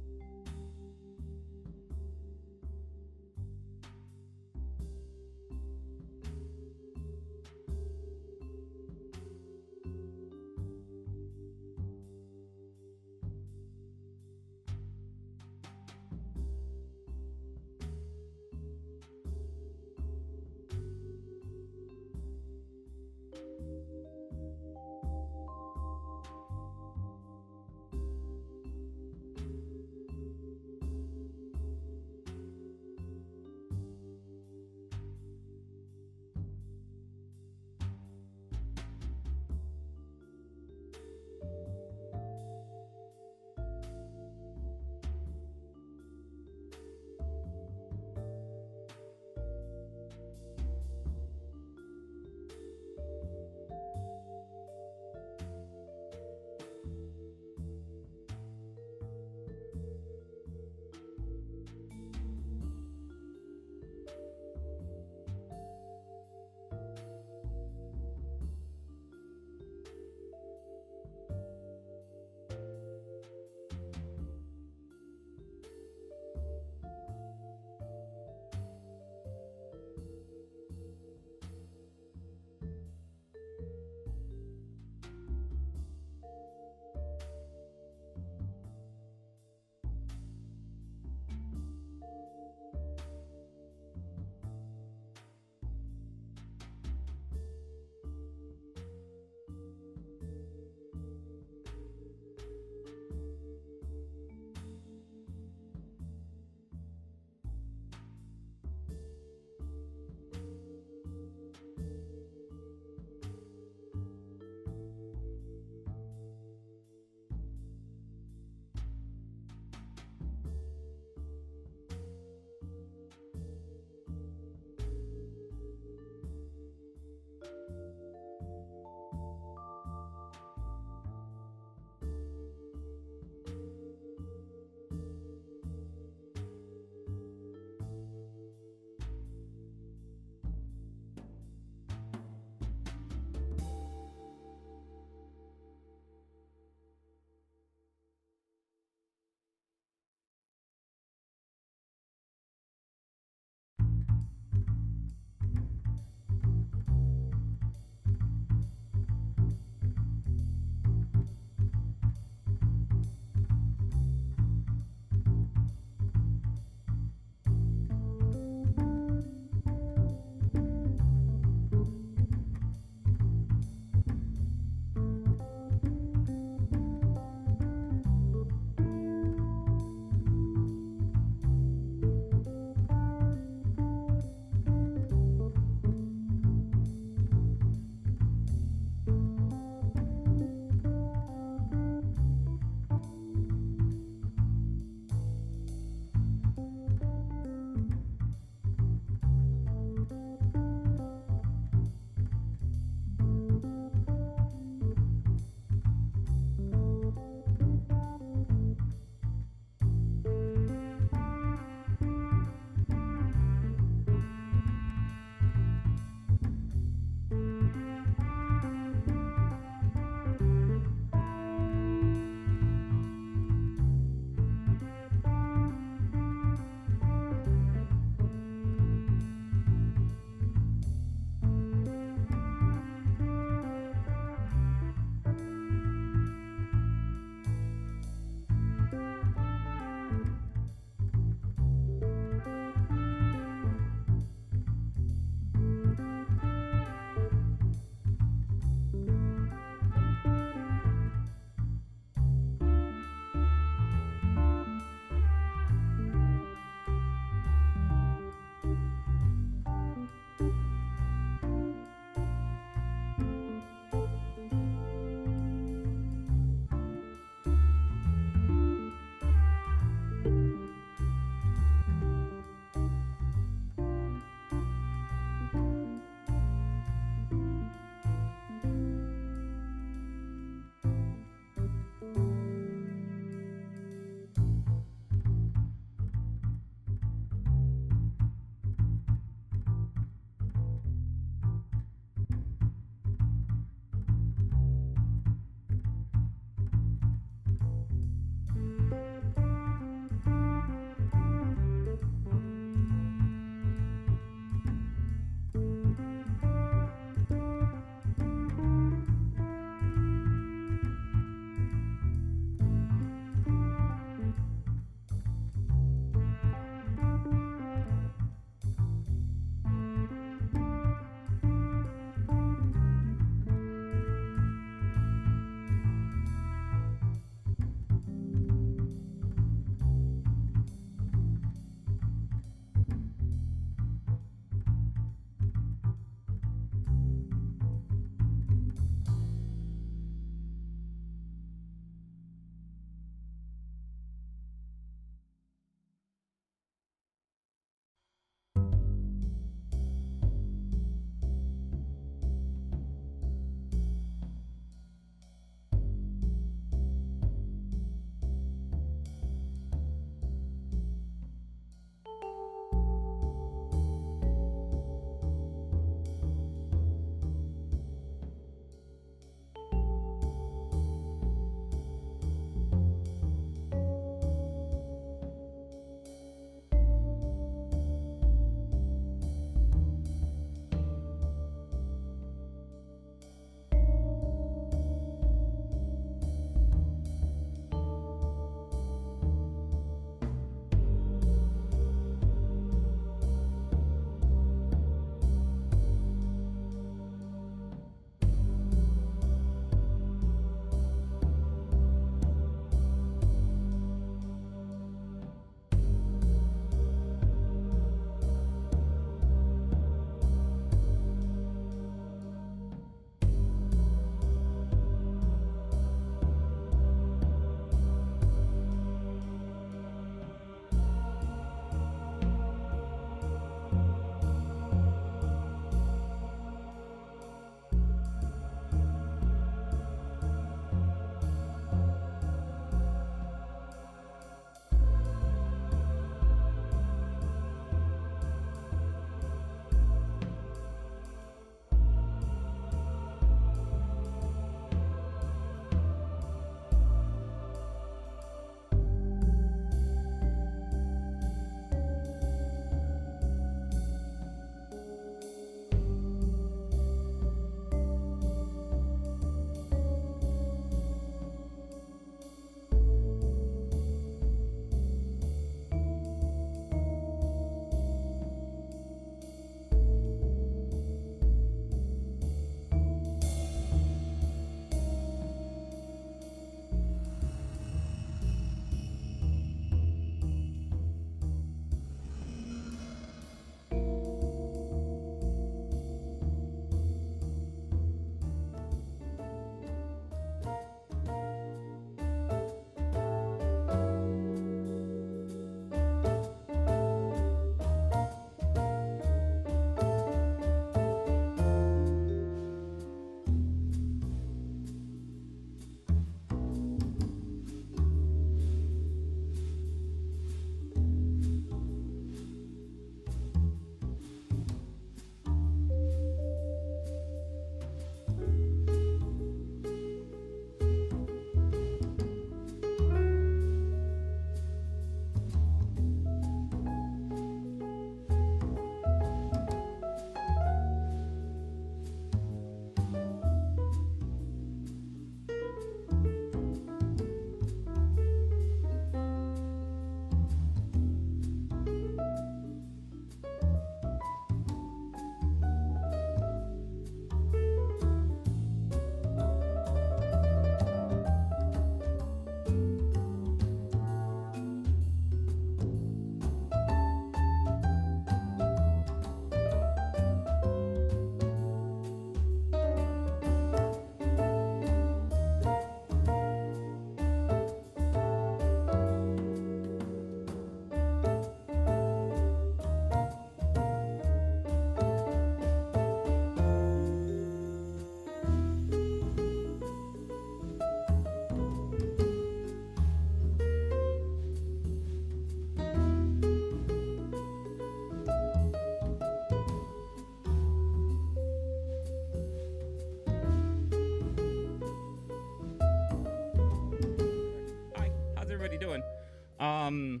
We're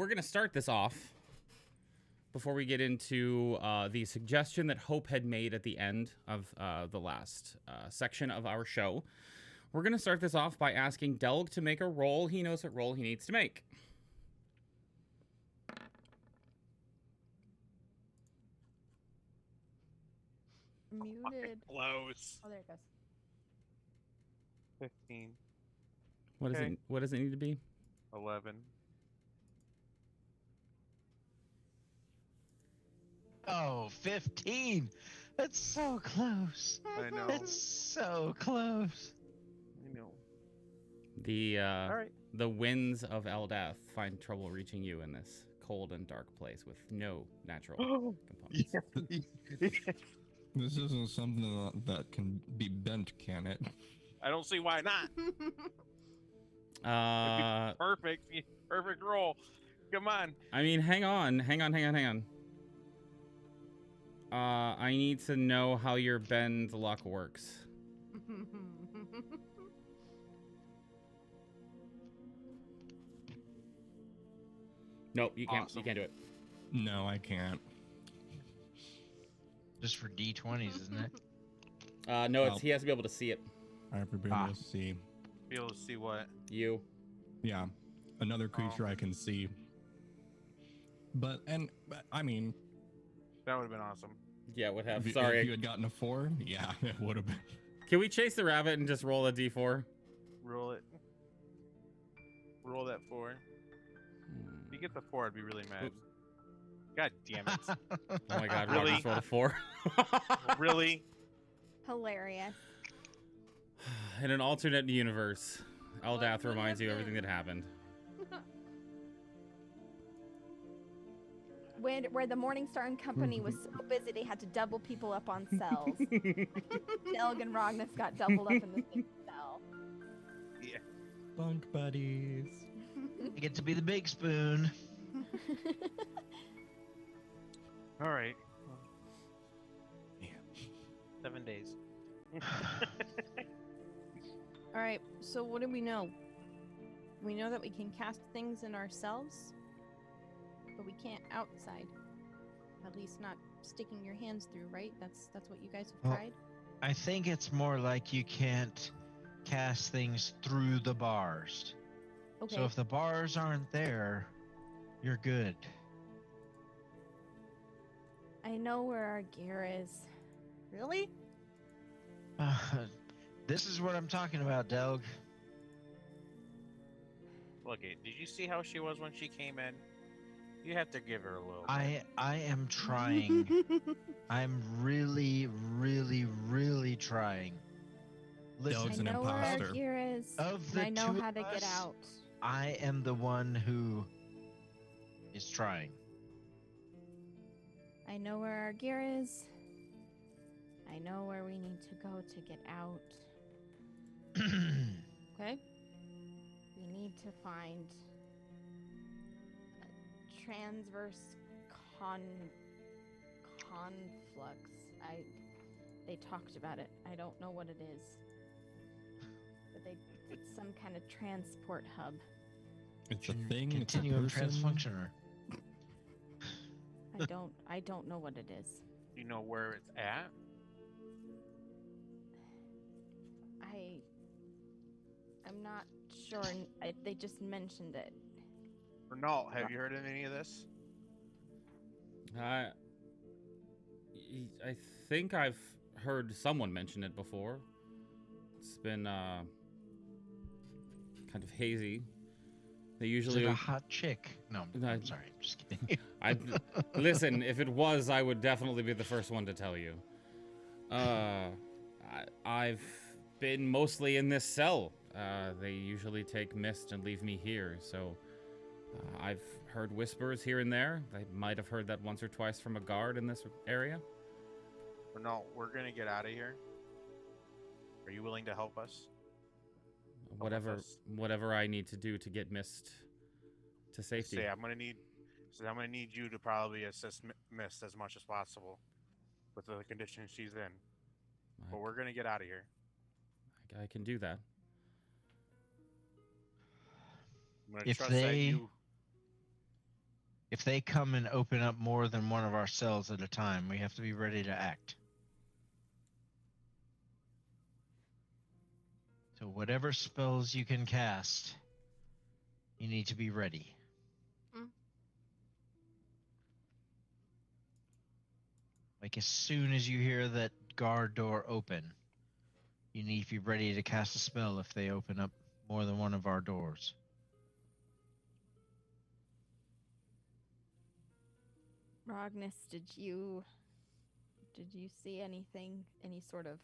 gonna start this off before we get into the suggestion that Hope had made at the end of the last section of our show. We're gonna start this off by asking Delg to make a roll. He knows what roll he needs to make. Muted. Close. Oh, there it goes. 15, What Okay. does it? What does it need to be? 11. Oh, 15. That's so close. I know. That's so close. I know. The All right. the winds of Eldath find trouble reaching you in this cold and dark place with no natural components. This isn't something that can be bent, can it? I don't see why not. Perfect. Perfect roll. Come on. I mean, hang on. I need to know how your bend luck works. Nope, you can't. Awesome. You can't do it. No, I can't. Just for D20s, isn't it? No, Well- he has to be able to see it. I have to be able to see. Be able to see what? You. Yeah, another creature I can see. But I mean, That would have been awesome. Yeah, would have. if you Sorry. had gotten a 4, yeah, it would have been. Can we chase the rabbit and just roll a d4? Roll it. Roll that 4. If you get the 4, I'd be really mad. Oops. God damn it. Oh my god, Really? Rob just rolled a 4. Really? Hilarious. In an alternate universe, Eldath would reminds have you everything been? that happened. Where the Morningstar and Company was so busy they had to double people up on cells. Delg and Rognus got doubled up in the same cell. Bunk buddies. I get to be the big spoon. All right. Yeah. 7 days. All right. So what do we know? We know that we can cast things in ourselves, but we can't outside. At least not sticking your hands through, right? That's what you guys have Well, tried. I think it's more like you can't cast things through the bars. Okay. So if the bars aren't there, you're good. I know where our gear is. Really? This is what I'm talking about, Delg. Look, did you see how she was when she came in? You have to give her a little. I am trying. I'm really, really, really trying. Listen, Delg's I an know where our imposter. gear is. Of And the I know two how of to get us, out. I am the one who is trying. I know where our gear is. I know where we need to go to get out. Okay. We need to find a transverse conflux. They talked about it. I don't know what it is. But it's some kind of transport hub. It's a thing. It's a Continuum person. transfunctioner. I don't know what it is. You know where it's at? I'm not sure. They just mentioned it. Renault, have you heard of any of this? I think I've heard someone mention it before. It's been kind of hazy. They Is usually it a hot chick? No, No, I'm sorry. I'm just kidding. listen. If it was, I would definitely be the first one to tell you. I've been mostly in this cell. They usually take mist and leave me here, so I've heard whispers here and there. I might have heard that once or twice from a guard in this area. Renault, we're gonna get out of here. Are you willing to help us? us. Whatever I need to do to get mist to safety. I'm gonna need you to probably assist Mist as much as possible with the condition she's in. But we're gonna get out of here. I can do that. I'm gonna If trust that they- you. If they come and open up more than one of our cells at a time, we have to be ready to act. So whatever spells you can cast, you need to be ready. Like as soon as you hear that guard door open, you need to be ready to cast a spell if they open up more than one of our doors. Rognus, did you see anything? Any sort of?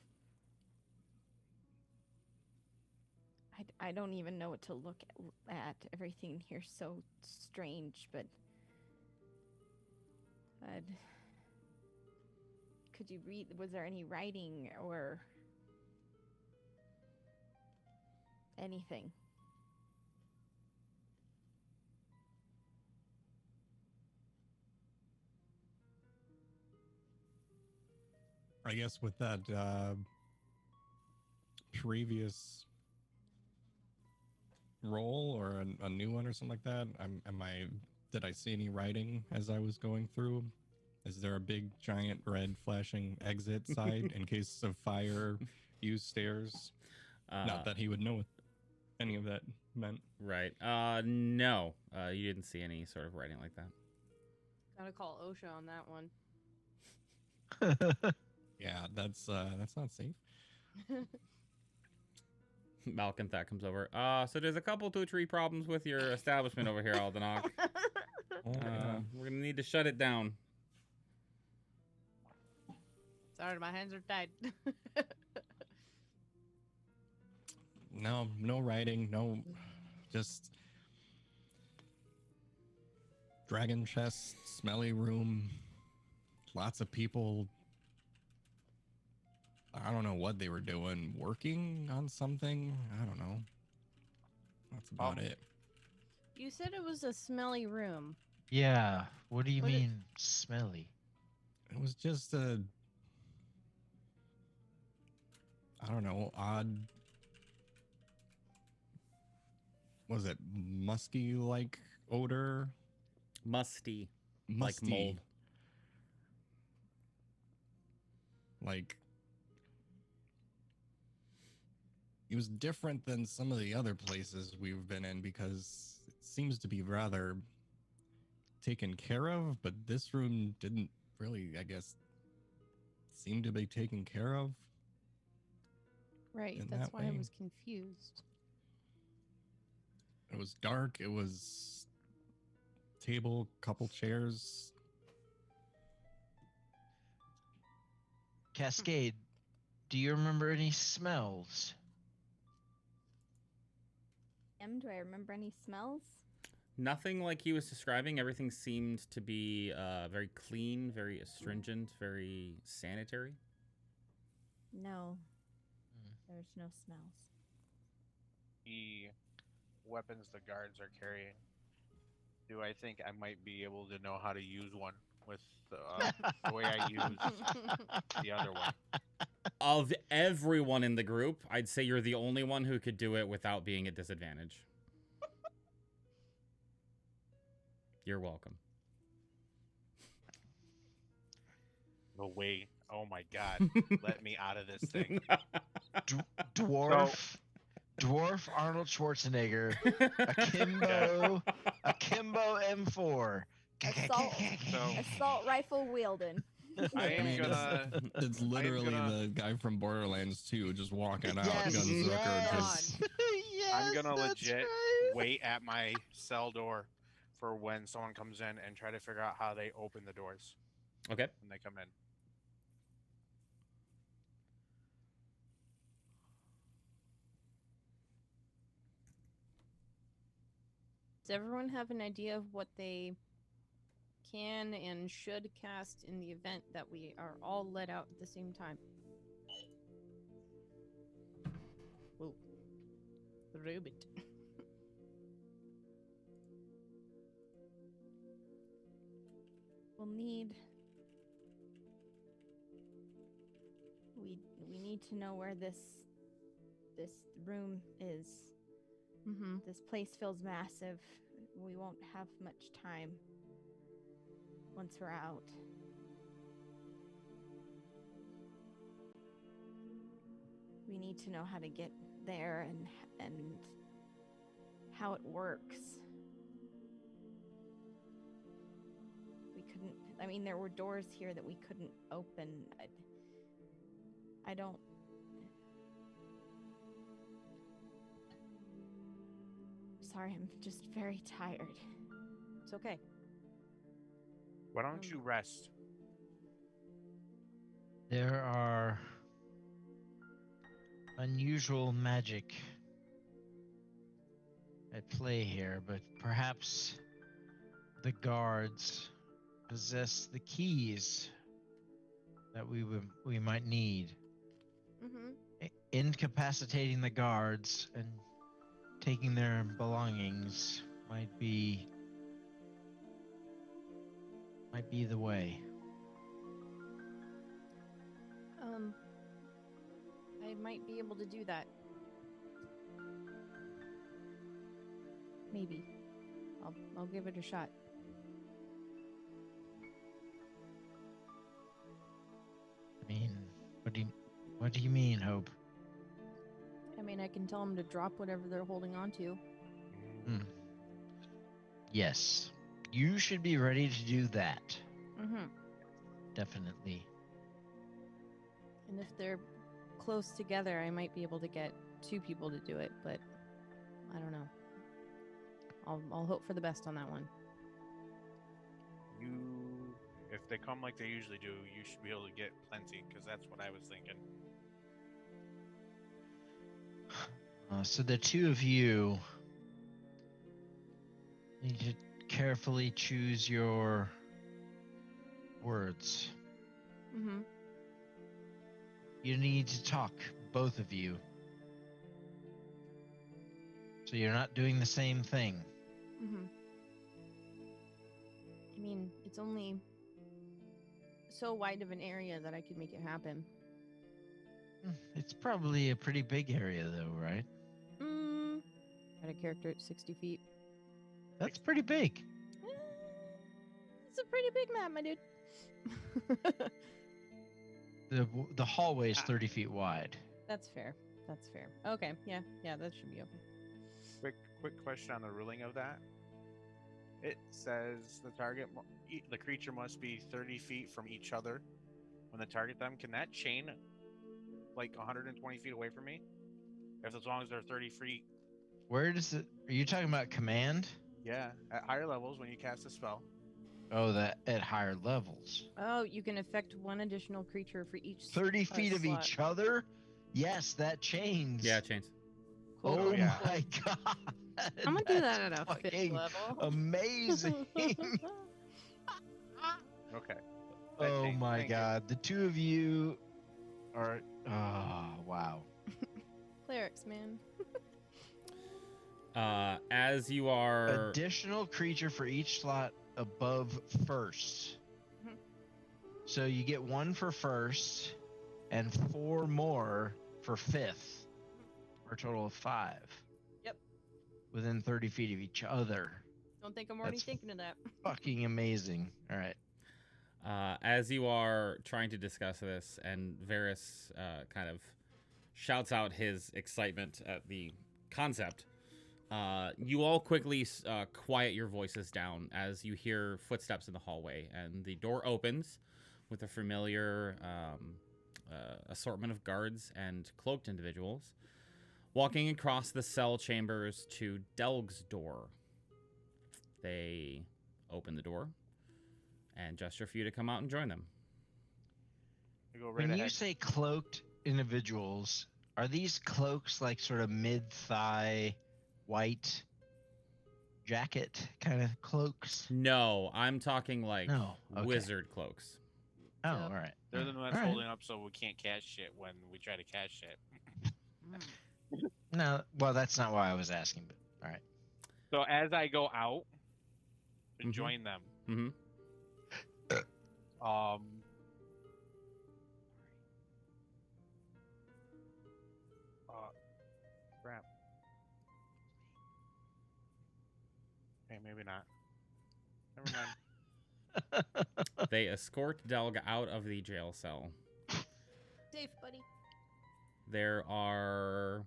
I don't even know what to look at. Everything here's so strange, but could you read? Was there any writing or anything? I guess with that previous roll or a new one or something like that, did I see any writing as I was going through? Is there a big giant red flashing exit side in case of fire? Use stairs. Not that he would know what any of that meant. Right. No. You didn't see any sort of writing like that. Gotta call OSHA on that one. Yeah, that's not safe. Malkanthat comes over. So there's a couple 2-3 problems with your establishment over here, Aldenok. We're gonna need to shut it down. Sorry, my hands are tied. No writing, no, just dragon chest, smelly room, lots of people. I don't know what they were doing, working on something. I don't know. That's about it. You said it was a smelly room. Yeah, what do you What mean smelly? It was just a, I don't know, odd. Was it musky like odor? Musty. Musty. Like mold. Like, it was different than some of the other places we've been in because it seems to be rather taken care of, but this room didn't really, I guess, seem to be taken care of. Right, In that's that why I way. was confused. It was dark. It was table, couple chairs. Cascade, do you remember any smells? Do I remember any smells? Nothing like he was describing. Everything seemed to be very clean, very astringent, very sanitary. No. There's no smells. The weapons the guards are carrying. Do I think I might be able to know how to use one with the way I use the other one? Of everyone in the group, I'd say you're the only one who could do it without being at disadvantage. You're welcome. No way. Oh my god. Let me out of this thing. Dwarf Arnold Schwarzenegger, akimbo M4. Assault rifle wielding. I am gonna. It's literally gonna- the guy from Borderlands 2 just walking out, Yes, guns yes. zucker, just Yes, I'm gonna that's legit right. wait at my cell door for when someone comes in and try to figure out how they open the doors Okay. when they come in. Does everyone have an idea of what they can and should cast in the event that we are all let out at the same time? Whoa. Robot. We'll need. We need to know where this room is. Mm-hmm. This place feels massive. We won't have much time once we're out. We need to know how to get there and how it works. We couldn't. I mean, there were doors here that we couldn't open. I don't. Sorry, I'm just very tired. It's okay. Why don't you rest? There are unusual magic at play here, but perhaps the guards possess the keys that we might need. Mm-hmm. Incapacitating the guards and taking their belongings might be the way. I might be able to do that. Maybe. I'll give it a shot. I mean, what do you mean, Hope? I mean, I can tell them to drop whatever they're holding on to. Yes, you should be ready to do that. Mm-hmm. Definitely. And if they're close together, I might be able to get 2 people to do it, but I don't know. I'll hope for the best on that one. If they come like they usually do, you should be able to get plenty, because that's what I was thinking. So the two of you need to carefully choose your words. Mm-hmm. You need to talk, both of you. So you're not doing the same thing. Mm-hmm. I mean, it's only so wide of an area that I could make it happen. It's probably a pretty big area, though, right? Got a character at 60 feet. That's pretty big. It's a pretty big map, my dude. The hallway is 30 feet wide. That's fair. That's fair. Okay, yeah, that should be okay. Quick question on the ruling of that. It says the creature must be 30 feet from each other when they target them. Can that chain like 120 feet away from me? As long as they're 30 feet. Where does it? Are you talking about command? Yeah, at higher levels when you cast a spell. Oh, that at higher levels. Oh, you can affect 1 additional creature for each 30 feet of slot. each other? Yes, that chains. Yeah, chains. Cool. Oh yeah. my god. I'm gonna do that at a 5th fucking level. Amazing. Okay. Oh my Thank you. god. The two of you are. Oh, wow. Clerics, man. As you are Additional creature for each slot above first. Mhm. So you get 1 for first and 4 more for 5th, for a total of 5. Yep. Within 30 feet of each other. Don't think I'm already That's thinking of that. Fucking amazing. All right. as you are trying to discuss this, and Varys kind of shouts out his excitement at the concept, you all quickly quiet your voices down as you hear footsteps in the hallway, and the door opens with a familiar assortment of guards and cloaked individuals walking across the cell chambers to Delg's door. They open the door and gesture for you to come out and join them. You go right When ahead. you say cloaked individuals, are these cloaks like sort of mid-thigh white jacket kind of cloaks? No, I'm talking like No. Okay. wizard cloaks. Oh, Yep. all right. They're the ones All right. holding up so we can't cast shit when we try to cast shit. No, well, that's not why I was asking, but all right. So as I go out to Mhm. join them, Mm-hmm. crap. maybe not. Never mind. They escort Delg out of the jail cell. Safe, buddy. There are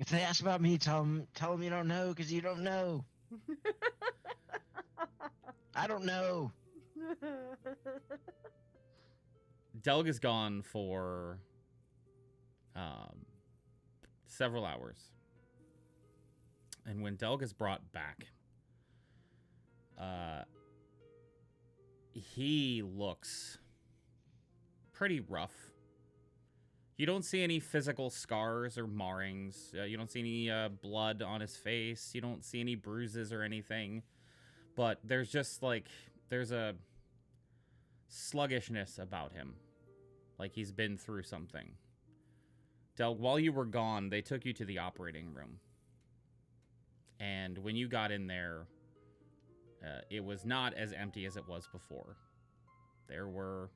If they ask about me, tell them you don't know because you don't know. I don't know. Delg is gone for several hours. And when Delg is brought back, he looks pretty rough. You don't see any physical scars or marrings. You don't see any blood on his face. You don't see any bruises or anything. But there's just there's a sluggishness about him. Like he's been through something. Delg, while you were gone, they took you to the operating room. And when you got in there, it was not as empty as it was before. There were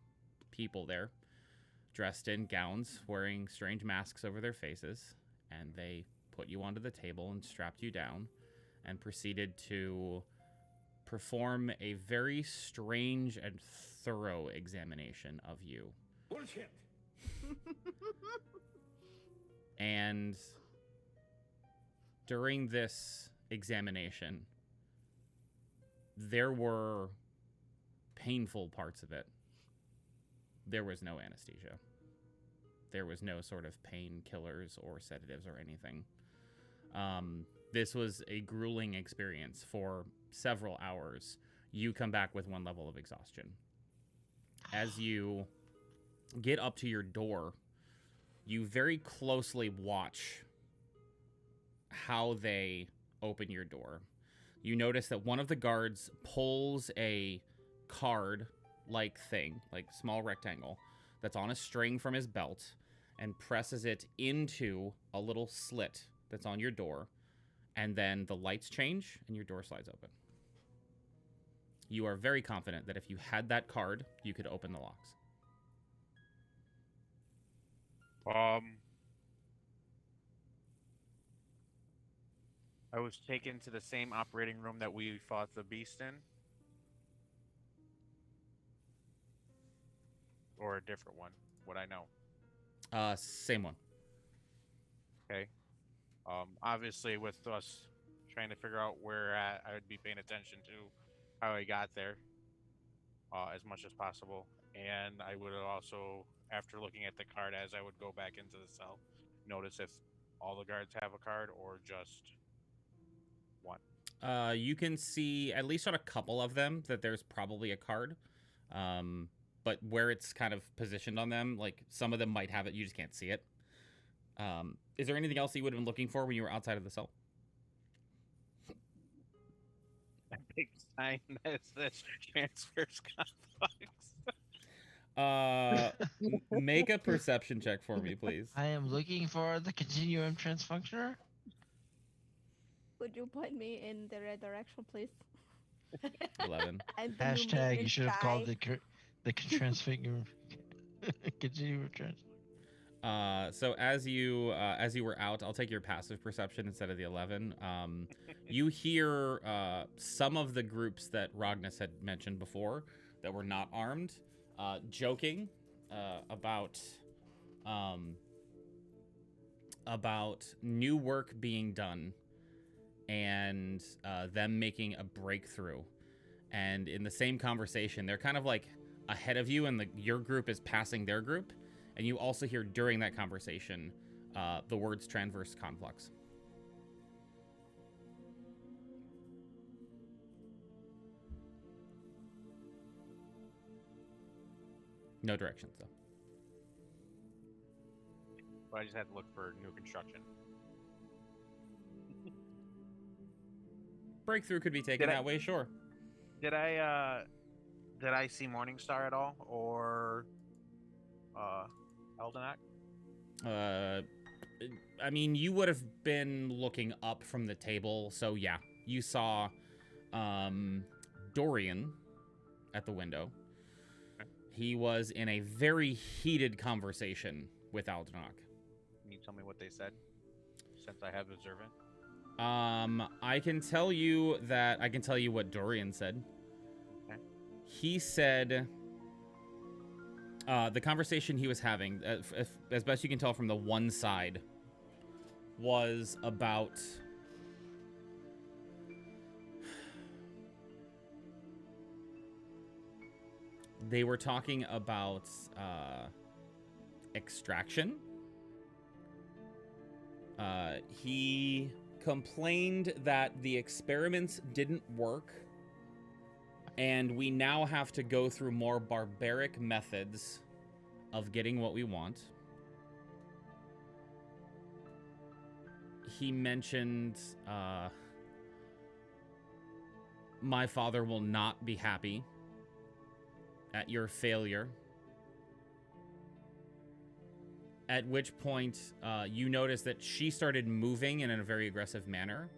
people there, dressed in gowns, wearing strange masks over their faces, and they put you onto the table and strapped you down and proceeded to perform a very strange and thorough examination of you. Bullshit. And during this examination, there were painful parts of it. There was no anesthesia. There was no sort of painkillers or sedatives or anything. This was a grueling experience for several hours. You come back with 1 level of exhaustion. As you get up to your door, you very closely watch how they open your door. You notice that one of the guards pulls a card-like thing, like small rectangle, that's on a string from his belt and presses it into a little slit that's on your door, and then the lights change and your door slides open. You are very confident that if you had that card, you could open the locks. I was taken to the same operating room that we fought the beast in. Or a different one, would I know? Same one. Okay. Obviously, with us trying to figure out where I would be paying attention to how I got there as much as possible. And I would also, after looking at the card as I would go back into the cell, notice if all the guards have a card or just one. You can see, at least on a couple of them, that there's probably a card. But where it's kind of positioned on them, like some of them might have it, you just can't see it. Is there anything else that you would have been looking for when you were outside of the cell? A big sign that says transfers Make a perception check for me, please. I am looking for the continuum transfunctioner. Would you point me in the right direction, please? 11. And the new Hashtag. You maintenance should have called guy. the transfigure. Continuum trans. So as you were out, I'll take your passive perception instead of the 11. You hear some of the groups that Rognus had mentioned before that were not armed, joking about new work being done and them making a breakthrough. And in the same conversation, they're kind of like ahead of you, and your group is passing their group. And you also hear during that conversation the words transverse conflux. No directions, though. But I just had to look for new construction. Breakthrough could be taken that way, sure. Did I see Morningstar at all, or Eldenak? I mean, you would have been looking up from the table, so yeah, you saw Dorian at the window. Okay. He was in a very heated conversation with Aldenok. Can you tell me what they said, since I have observant? I can tell you what Dorian said. Okay. He said the conversation he was having, as best you can tell from the one side, was about they were talking about extraction. He complained that the experiments didn't work, and we now have to go through more barbaric methods of getting what we want. He mentioned my father will not be happy at your failure. At which point, you notice that she started moving in a very aggressive manner.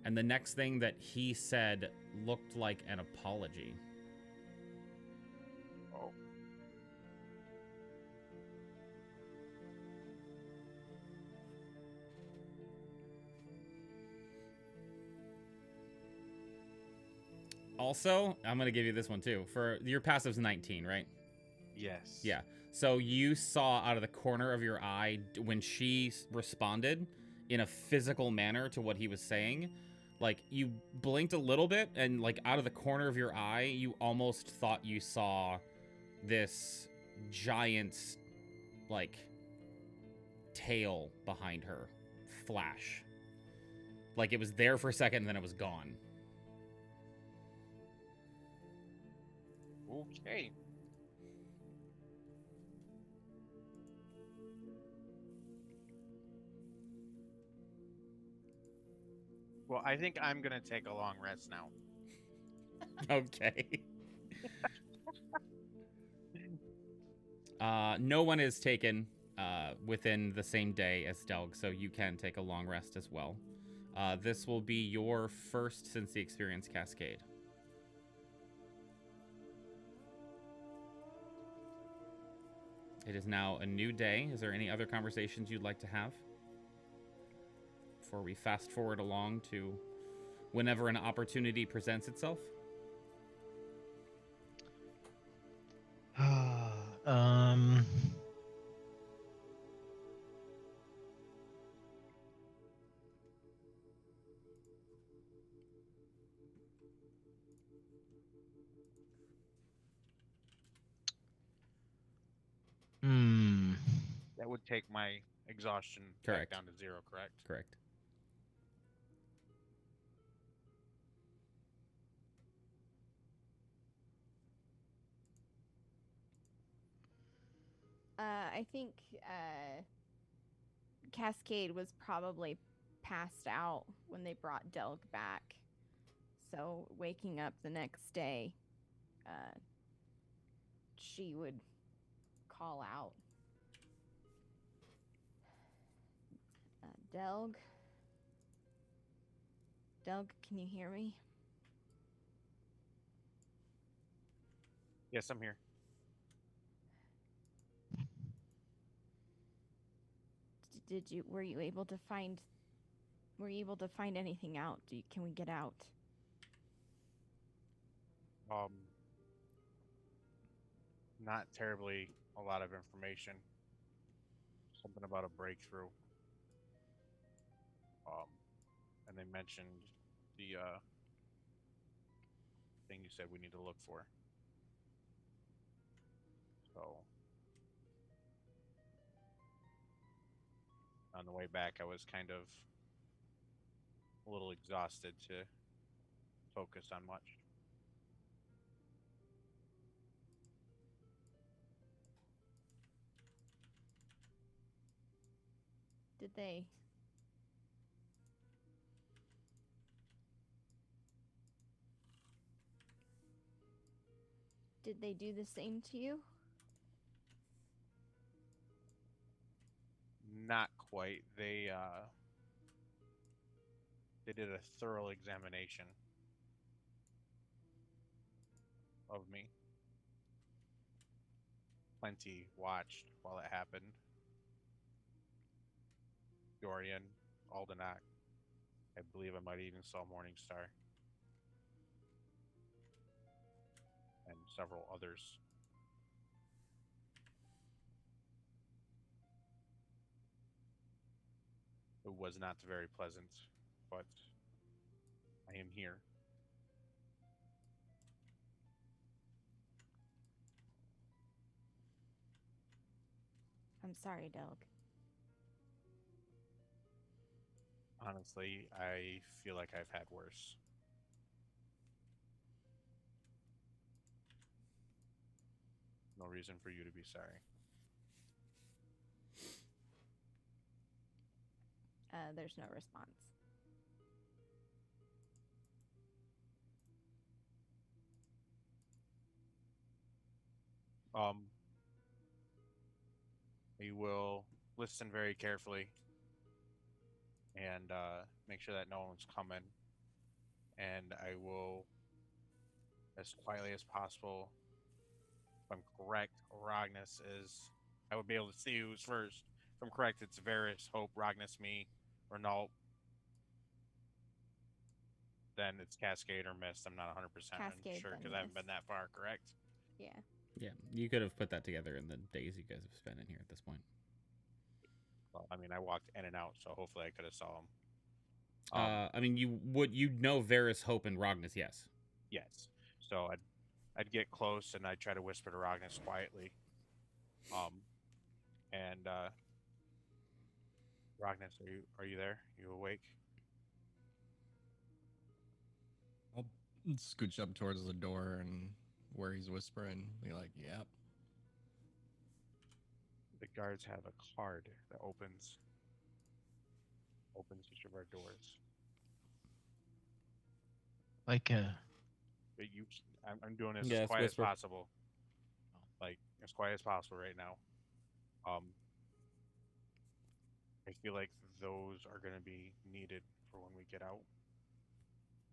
And the next thing that he said looked like an apology. Oh. Also, I'm going to give you this one too. For your passive's 19, right? Yes. Yeah. So you saw out of the corner of your eye when she responded in a physical manner to what he was saying. Like, you blinked a little bit, and like out of the corner of your eye, you almost thought you saw this giant, like, tail behind her flash. Like, it was there for a second, and then it was gone. Okay. Well, I think I'm gonna take a long rest now. Okay. No one is taken within the same day as Delg, so you can take a long rest as well. This will be your first since the experience cascade. It is now a new day. Is there any other conversations you'd like to have before we fast forward along to whenever an opportunity presents itself? um. Hmm. That would take my exhaustion Correct. back down to 0, correct? Correct. I think Cascade was probably passed out when they brought Delg back. So waking up the next day, she would call out, Delg? Delg, can you hear me? Yes, I'm here. Were you able to find anything out? Can we get out? Not terribly a lot of information. Something about a breakthrough. And they mentioned the thing you said we need to look for. So on the way back, I was kind of a little exhausted to focus on much. Did they do the same to you? Not quite. They did a thorough examination of me. Plenty watched while it happened. Dorian, Aldenak, I believe I might even saw Morningstar and several others. It was not very pleasant, but I am here. I'm sorry, Delg. Honestly, I feel like I've had worse. No reason for you to be sorry. There's no response. Um, we will listen very carefully and make sure that no one's coming. And I will, as quietly as possible, if I'm correct, Ragnas is. I would be able to see who's first. If I'm correct, it's Varys, Hope, Ragnas, me, Renault. Then it's Cascade or Mist. I'm not 100% Cascade, sure then because I haven't Mist. been that far, correct? Yeah. Yeah, you could have put that together in the days you guys have spent in here at this point. Well, I mean, I walked in and out, so hopefully I could have saw him. I mean, you'd know Varys, Hope, and Ragnas, yes. Yes. So I'd get close and I'd try to whisper to Ragnas quietly. And Ragnas, are you there? You awake? I'll scooch up towards the door and where he's whispering, be like, "Yep." The guards have a card that opens each of our doors. Like But I'm doing this Yes, as quiet whisper. as possible. Like as quiet as possible right now. I feel like those are going to be needed for when we get out.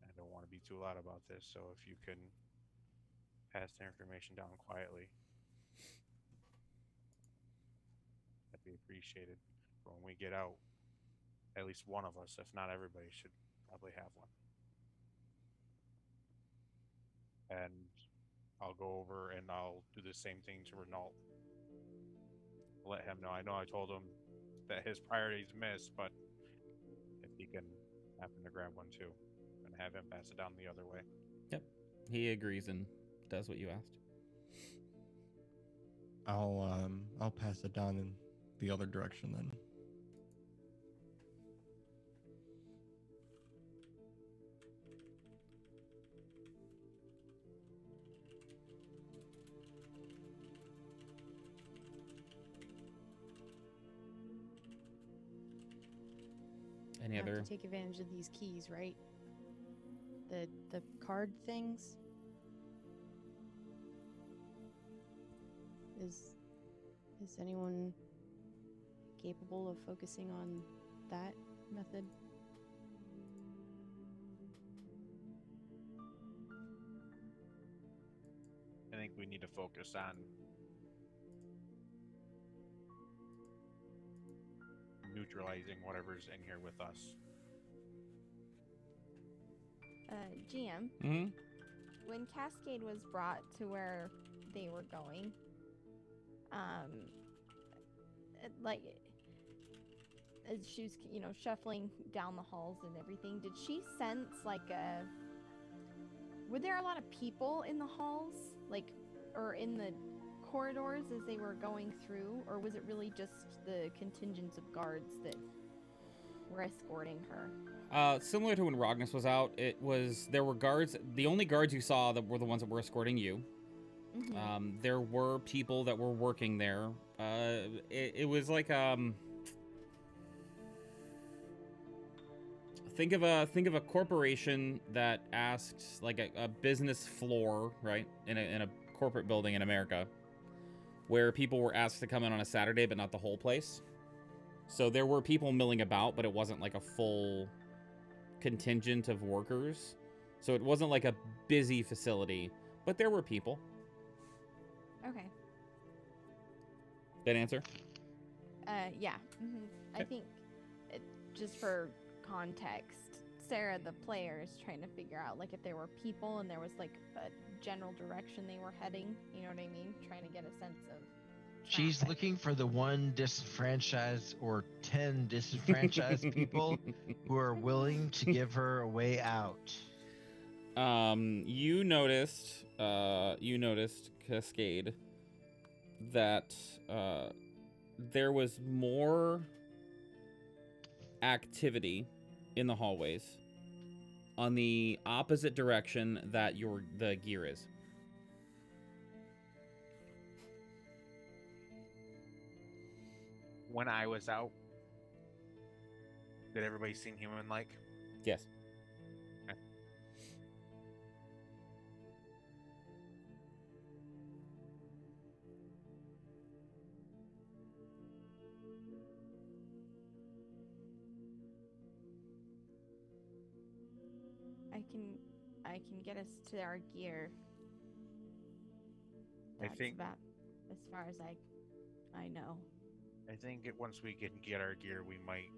I don't want to be too loud about this, so if you can pass the information down quietly, that'd be appreciated. For when we get out, at least one of us, if not everybody, should probably have one. And I'll go over and I'll do the same thing to Renault. Let him know. I know I told him that his priorities missed, but if he can happen to grab one too, and have him pass it down the other way. Yep, he agrees and does what you asked. I'll pass it down in the other direction then. Any Have other? to take advantage of these keys, right? The card things. Is anyone capable of focusing on that method? I think we need to focus on neutralizing whatever's in here with us. GM, Mm-hmm. when Cascade was brought to where they were going, like as she was, shuffling down the halls and everything, did she sense were there a lot of people in the halls, or in the corridors as they were going through, or was it really just the contingents of guards that were escorting her? Similar to when Ragnas was out, there were guards. The only guards you saw that were the ones that were escorting you. Mm-hmm. There were people that were working there. It was like think of a corporation that asked, like a business floor, right, in a corporate building in America, where people were asked to come in on a Saturday, but not the whole place. So there were people milling about, but it wasn't like a full contingent of workers. So it wasn't like a busy facility, but there were people. Okay. That answer? Yeah. Mm-hmm. I think, just for context, Sarah, the player, is trying to figure out like if there were people and there was like a general direction they were heading. You know what I mean? Trying to get a sense of. She's traffic. looking for the one disenfranchised or 10 disenfranchised people who are willing to give her a way out. You noticed, Cascade, that there was more activity in the hallways on the opposite direction that the gear is. When I was out, did everybody seem human-like? Yes. I can get us to our gear. I That's think- about as far as I know. I think once we can get our gear, we might,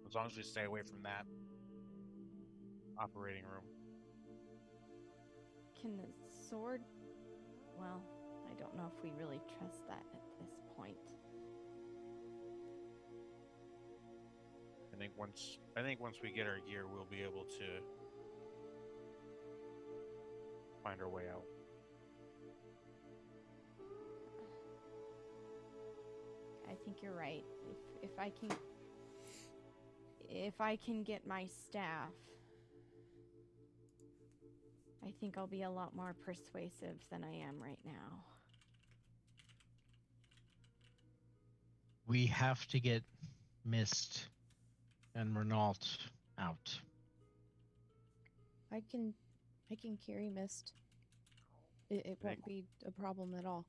as long as we stay away from that operating room. Can the sword? Well, I don't know if we really trust that at this point. I think once we get our gear, we'll be able to find our way out. I think you're right. If I can get my staff, I think I'll be a lot more persuasive than I am right now. We have to get Mist and Renault out. I can carry Mist. It Right. won't be a problem at all.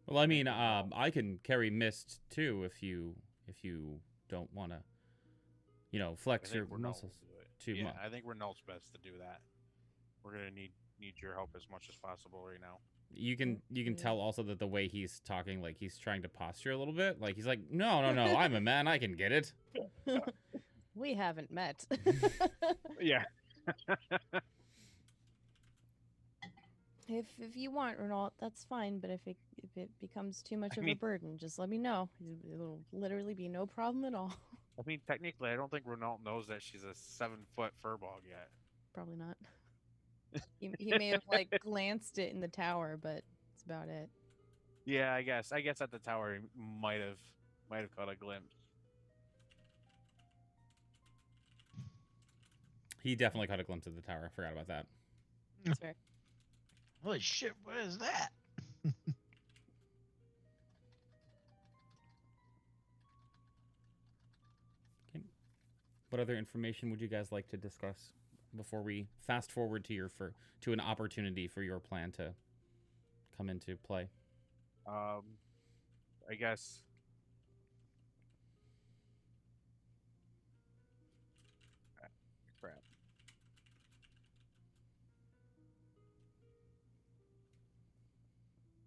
Well, I mean, I can carry Mist too if you don't want to, flex your muscles too much. I think Renault's best to do that. We're gonna need your help as much as possible right now. You can Yeah. tell also that the way he's talking, like he's trying to posture a little bit. Like he's like, no, I'm a man, I can get it. We haven't met. Yeah. If you want Renault, that's fine. But if it becomes too much I of mean- a burden, just let me know. It'll literally be no problem at all. I mean, technically, I don't think Renault knows that she's a 7-foot furball yet. Probably not. He may have like glanced it in the tower, but that's about it. Yeah, I guess at the tower he might have caught a glimpse. He definitely caught a glimpse of the tower. I forgot about that. That's fair. Holy shit, what is that? What other information would you guys like to discuss before we fast forward to an opportunity for your plan to come into play? I guess. Crap.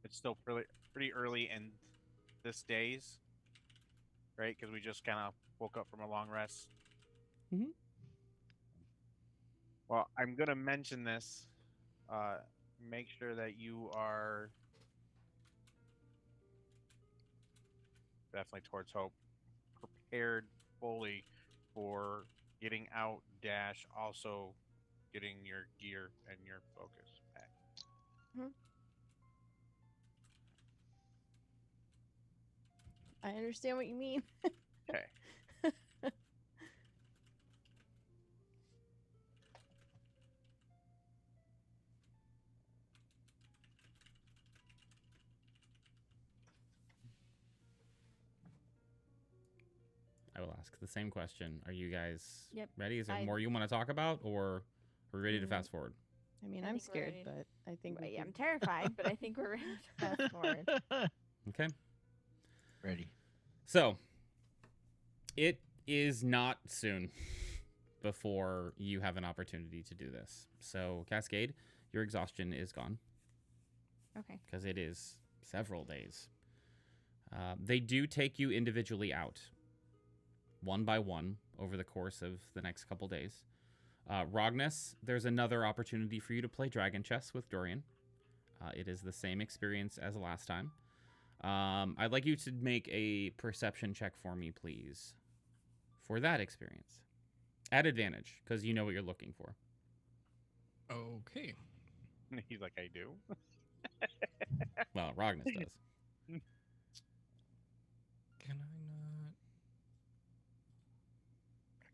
It's still pretty early in this days, right? Because we just kind of woke up from a long rest. Mhm. Well, I'm gonna mention this. Make sure that you are definitely towards hope prepared fully for getting out dash, also getting your gear and your focus back. I understand what you mean. Okay. I will ask the same question. Are you guys Yep, ready? Is there I- more you want to talk about, or are we ready to Mm. fast forward? I mean, I I'm think we're scared, ready. but I think we Yeah, I'm can- terrified, but I think we're ready to fast forward. Okay. Ready. So, it is not soon before you have an opportunity to do this. So, Cascade, your exhaustion is gone Okay. because it is several days. They do take you individually out, one by one, over the course of the next couple days. Rognus, there's another opportunity for you to play Dragon Chess with Dorian. It is the same experience as last time. I'd like you to make a perception check for me, please, for that experience. At advantage, because you know what you're looking for. Okay. He's like, I do. Well, Rognus does. Can I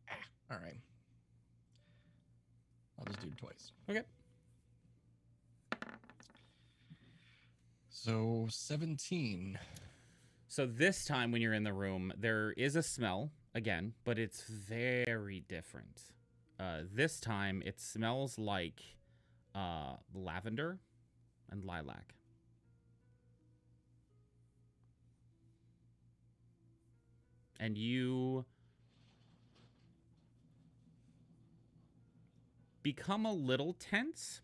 not? All right. I'll just do it twice. Okay. So 17. So this time when you're in the room, there is a smell again, but it's very different. This time it smells like lavender and lilac. And you become a little tense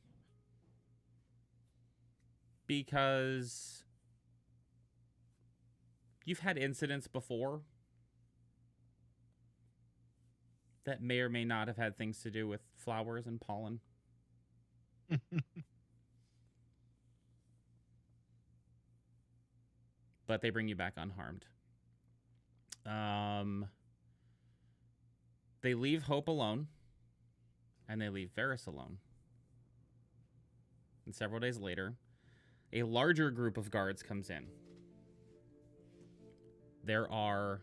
because you've had incidents before that may or may not have had things to do with flowers and pollen. But they bring you back unharmed. They leave Hope alone, and they leave Varys alone. And several days later, a larger group of guards comes in. There are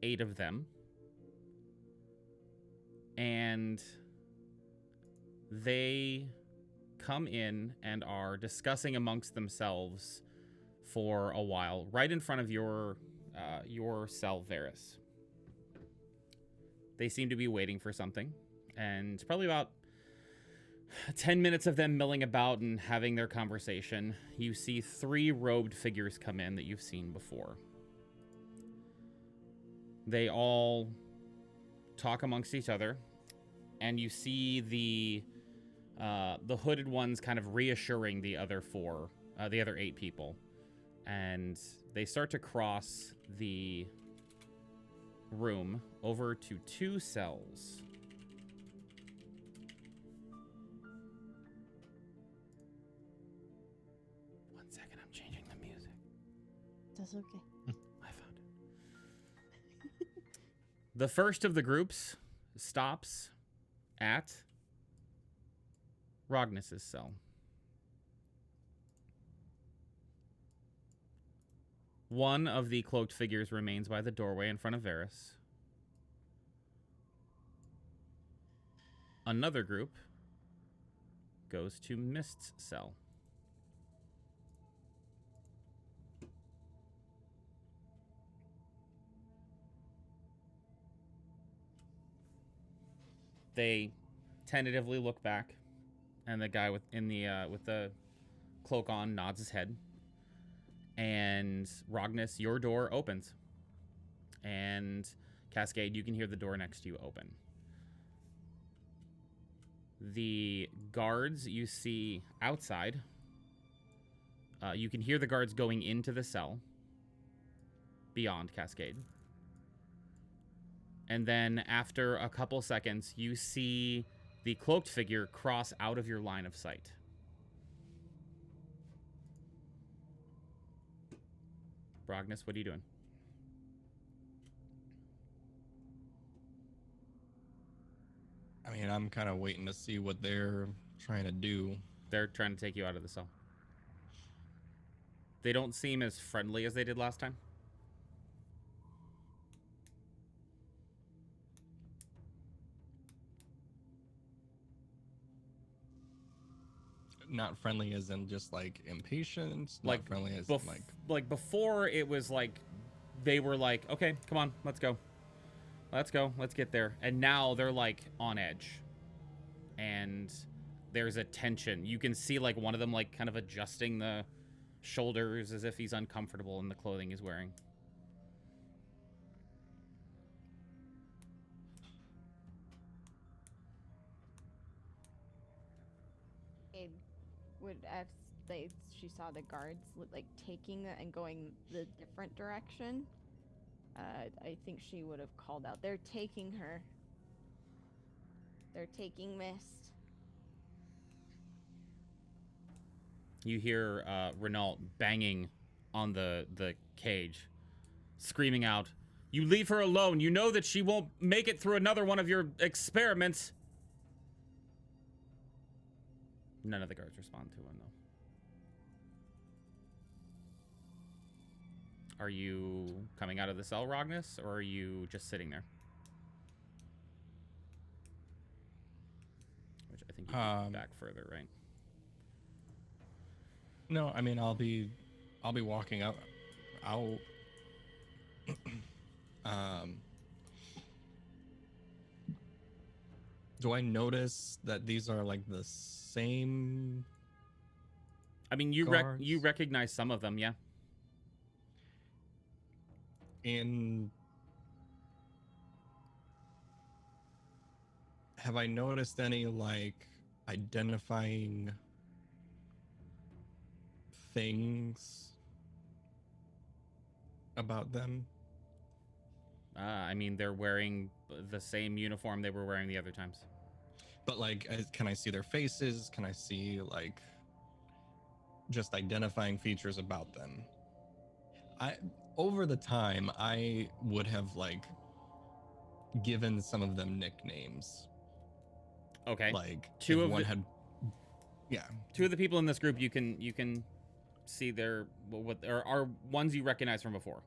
8 of them. And they come in and are discussing amongst themselves for a while, right in front of your cell, Varys. They seem to be waiting for something, and it's probably about 10 minutes of them milling about and having their conversation. You see 3 robed figures come in that you've seen before. They all talk amongst each other, and you see the hooded ones kind of reassuring the other 8 people, and they start to cross the room over to 2 cells. One second, I'm changing the music. That's okay. I found it. The first of the groups stops at Rognus's cell. One of the cloaked figures remains by the doorway in front of Varys. Another group goes to Mist's cell. They tentatively look back, and the guy with the cloak on nods his head. And Rognus, your door opens. And Cascade, you can hear the door next to you open. The guards you see outside, you can hear the guards going into the cell beyond Cascade. And then after a couple seconds, you see the cloaked figure cross out of your line of sight. Rognus, what are you doing? I mean, I'm kind of waiting to see what they're trying to do. They're trying to take you out of the cell. They don't seem as friendly as they did last time. Not friendly as in just like impatient. Like, not friendly as like before, it was like they were like, okay, come on, let's go, let's get there. And now they're like on edge, and there's a tension. You can see like one of them like kind of adjusting the shoulders as if he's uncomfortable in the clothing he's wearing. It would have she saw the guards like taking and going the different direction. I think she would have called out. They're taking her. They're taking Mist. You hear Renault banging on the cage, screaming out, "You leave her alone. You know that she won't make it through another one of your experiments." None of the guards respond to him, though. Are you coming out of the cell, Rognus, or are you just sitting there? Which I think you can back further, right? No, I mean I'll be walking up. I'll do I notice that these are like the same? I mean, you recognize some of them, yeah. Have I noticed any like identifying things about them? I mean, they're wearing the same uniform they were wearing the other times. But like, can I see their faces? Can I see like just identifying features about them? Over the time, I would have like given some of them nicknames. Okay. Like two if of one the, had, yeah. Two of the people in this group you can see their what are ones you recognize from before.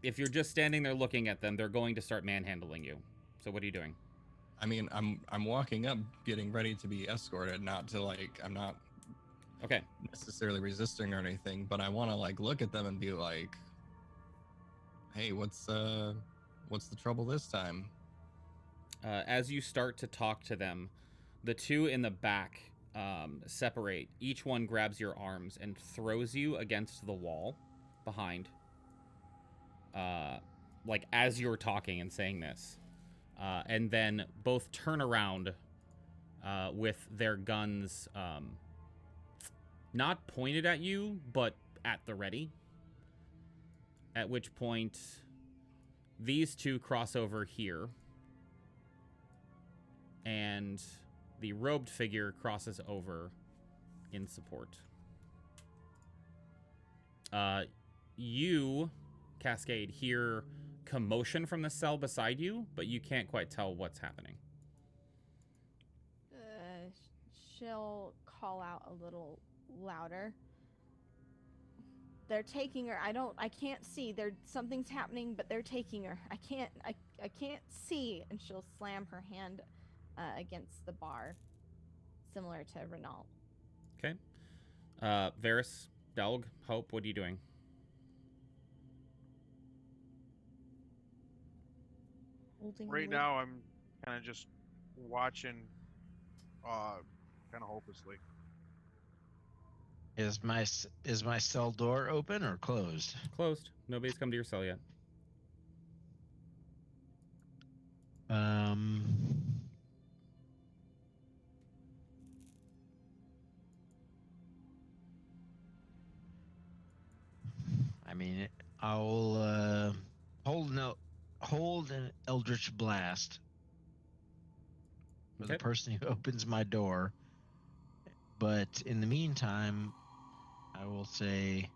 If you're just standing there looking at them, they're going to start manhandling you. So what are you doing? I mean, I'm walking up, getting ready to be escorted, not to like, I'm not okay necessarily resisting or anything, but I want to like look at them and be like, hey, what's the trouble this time? As you start to talk to them, the two in the back separate. Each one grabs your arms and throws you against the wall behind. Like as you're talking and saying this, and then both turn around with their guns not pointed at you, but at the ready. At which point, these two cross over here, and the robed figure crosses over in support. You, Cascade, hear commotion from the cell beside you, but you can't quite tell what's happening. She'll call out a little louder. They're taking her. I can't see. Something's happening, but they're taking her. I can't see. And she'll slam her hand against the bar, similar to Renault. Okay. Varys, Delg, Hope, what are you doing? Right now, I'm kind of just watching, kind of hopelessly. Is my cell door open or closed? Closed. Nobody's come to your cell yet. I mean, I'll hold an Eldritch Blast for the person who opens my door. But in the meantime, I will say,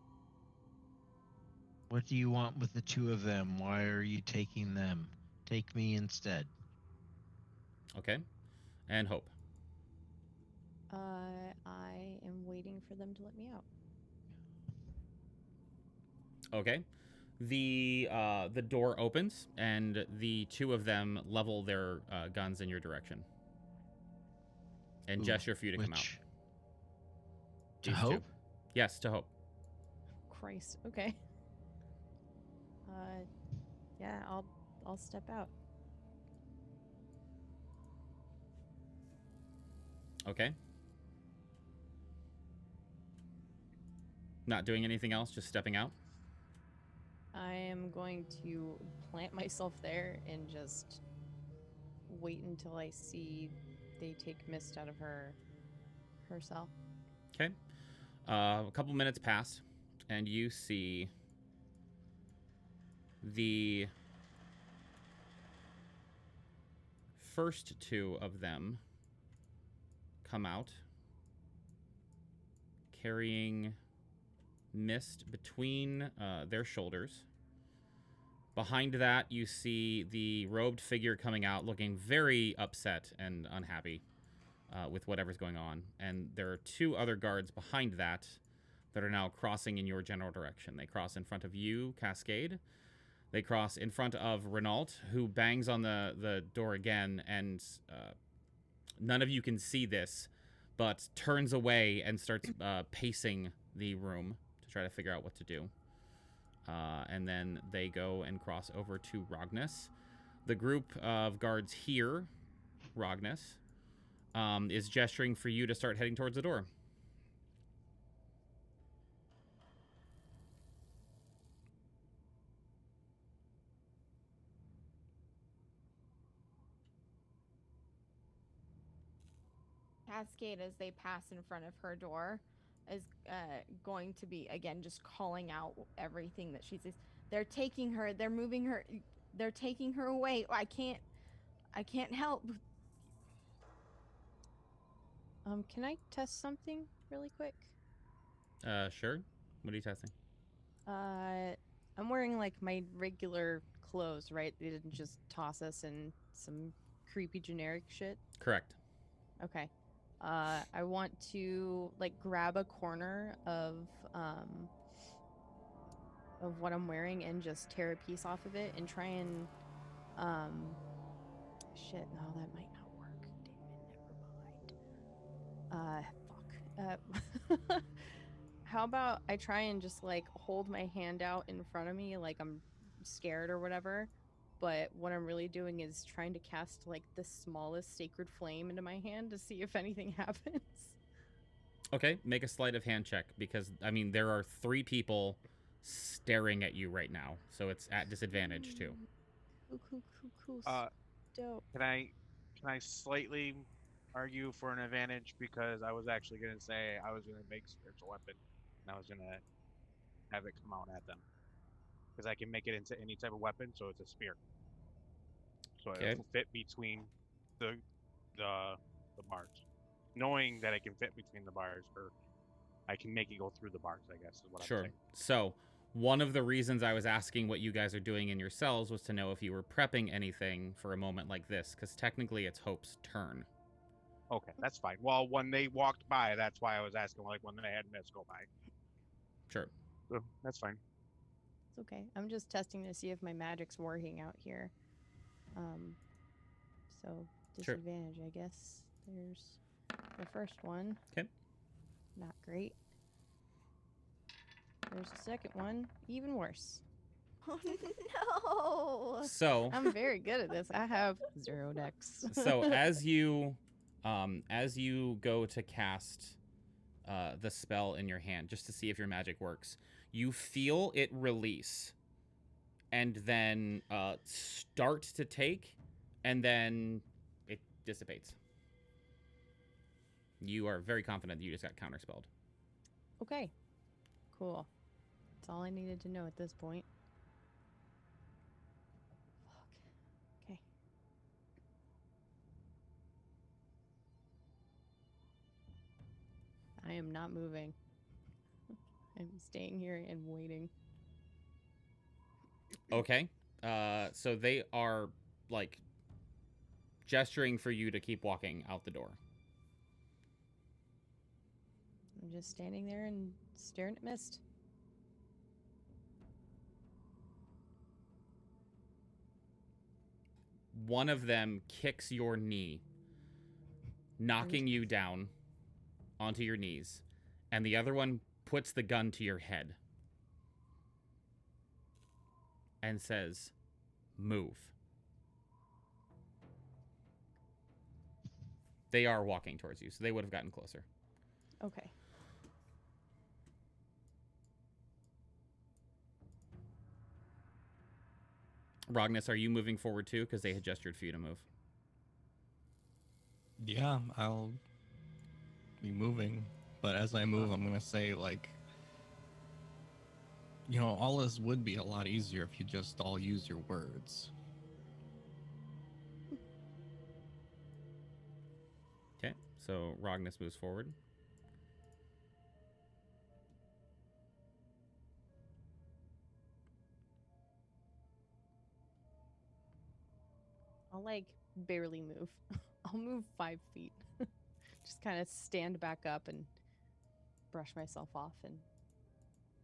what do you want with the two of them? Why are you taking them? Take me instead. Okay. And Hope. I am waiting for them to let me out. Okay. The door opens, and the two of them level their guns in your direction. And gesture for you to come out. To Hope? Yes, to Hope. Christ. Okay. Yeah, I'll step out. Okay. Not doing anything else, just stepping out? I am going to plant myself there and just wait until I see they take mist out of her cell. Okay. A couple minutes pass, and you see the first two of them come out carrying mist between their shoulders. Behind that, you see the robed figure coming out looking very upset and unhappy with whatever's going on. And there are two other guards behind that are now crossing in your general direction. They cross in front of you, Cascade. They cross in front of Renault, who bangs on the door again, and none of you can see this, but turns away and starts pacing the room to try to figure out what to do. And then they go and cross over to Rognus. The group of guards here, Rognus, is gesturing for you to start heading towards the door. Cascade, as they pass in front of her door, is going to be again just calling out everything that she sees. They're taking her. They're moving her. They're taking her away. I can't help. Can I test something really quick? Sure. What are you testing? I'm wearing like my regular clothes, right? They didn't just toss us in some creepy generic shit. Correct. Okay. I want to like grab a corner of what I'm wearing and just tear a piece off of it and try and shit, no, that might not work. Damn it, never mind. Fuck. How about I try and just like hold my hand out in front of me like I'm scared or whatever, but what I'm really doing is trying to cast like the smallest sacred flame into my hand to see if anything happens. Okay, make a sleight of hand check, because, I mean, there are 3 people staring at you right now, so it's at disadvantage, too. Cool. Dope. Can I slightly argue for an advantage, because I was actually gonna say I was gonna make spiritual weapon, and I was gonna have it come out at them, because I can make it into any type of weapon, so it's a spear. So Okay. it will fit between the bars, knowing that it can fit between the bars, or I can make it go through the bars, I guess is what I'm Sure. saying. So, one of the reasons I was asking what you guys are doing in your cells was to know if you were prepping anything for a moment like this, because technically it's Hope's turn. Okay, that's fine. Well, when they walked by, that's why I was asking, like, when they had Mist go by. Sure. So, that's fine. It's okay. I'm just testing to see if my magic's working out here. So Sure. disadvantage, I guess. There's the first one. Okay. Not great. There's the second one. Even worse. Oh no! So, I'm very good at this. I have 0 decks. so as you go to cast the spell in your hand, just to see if your magic works, you feel it release and then start to take, and then it dissipates. You are very confident that you just got counterspelled. Okay. Cool. That's all I needed to know at this point. Fuck. Okay. I am not moving. I'm staying here and waiting. Okay. So they are, like, gesturing for you to keep walking out the door. I'm just standing there and staring at Mist. One of them kicks your knee, knocking you down onto your knees, and the other one puts the gun to your head and says, "Move." They are walking towards you, so they would have gotten closer. Okay. Rognus, are you moving forward too? Because they had gestured for you to move. Yeah, I'll be moving. But as I move, I'm going to say, like, all this would be a lot easier if you just all use your words. Okay, so Rognus moves forward. I'll like barely move. I'll move 5 feet. Just kind of stand back up and brush myself off and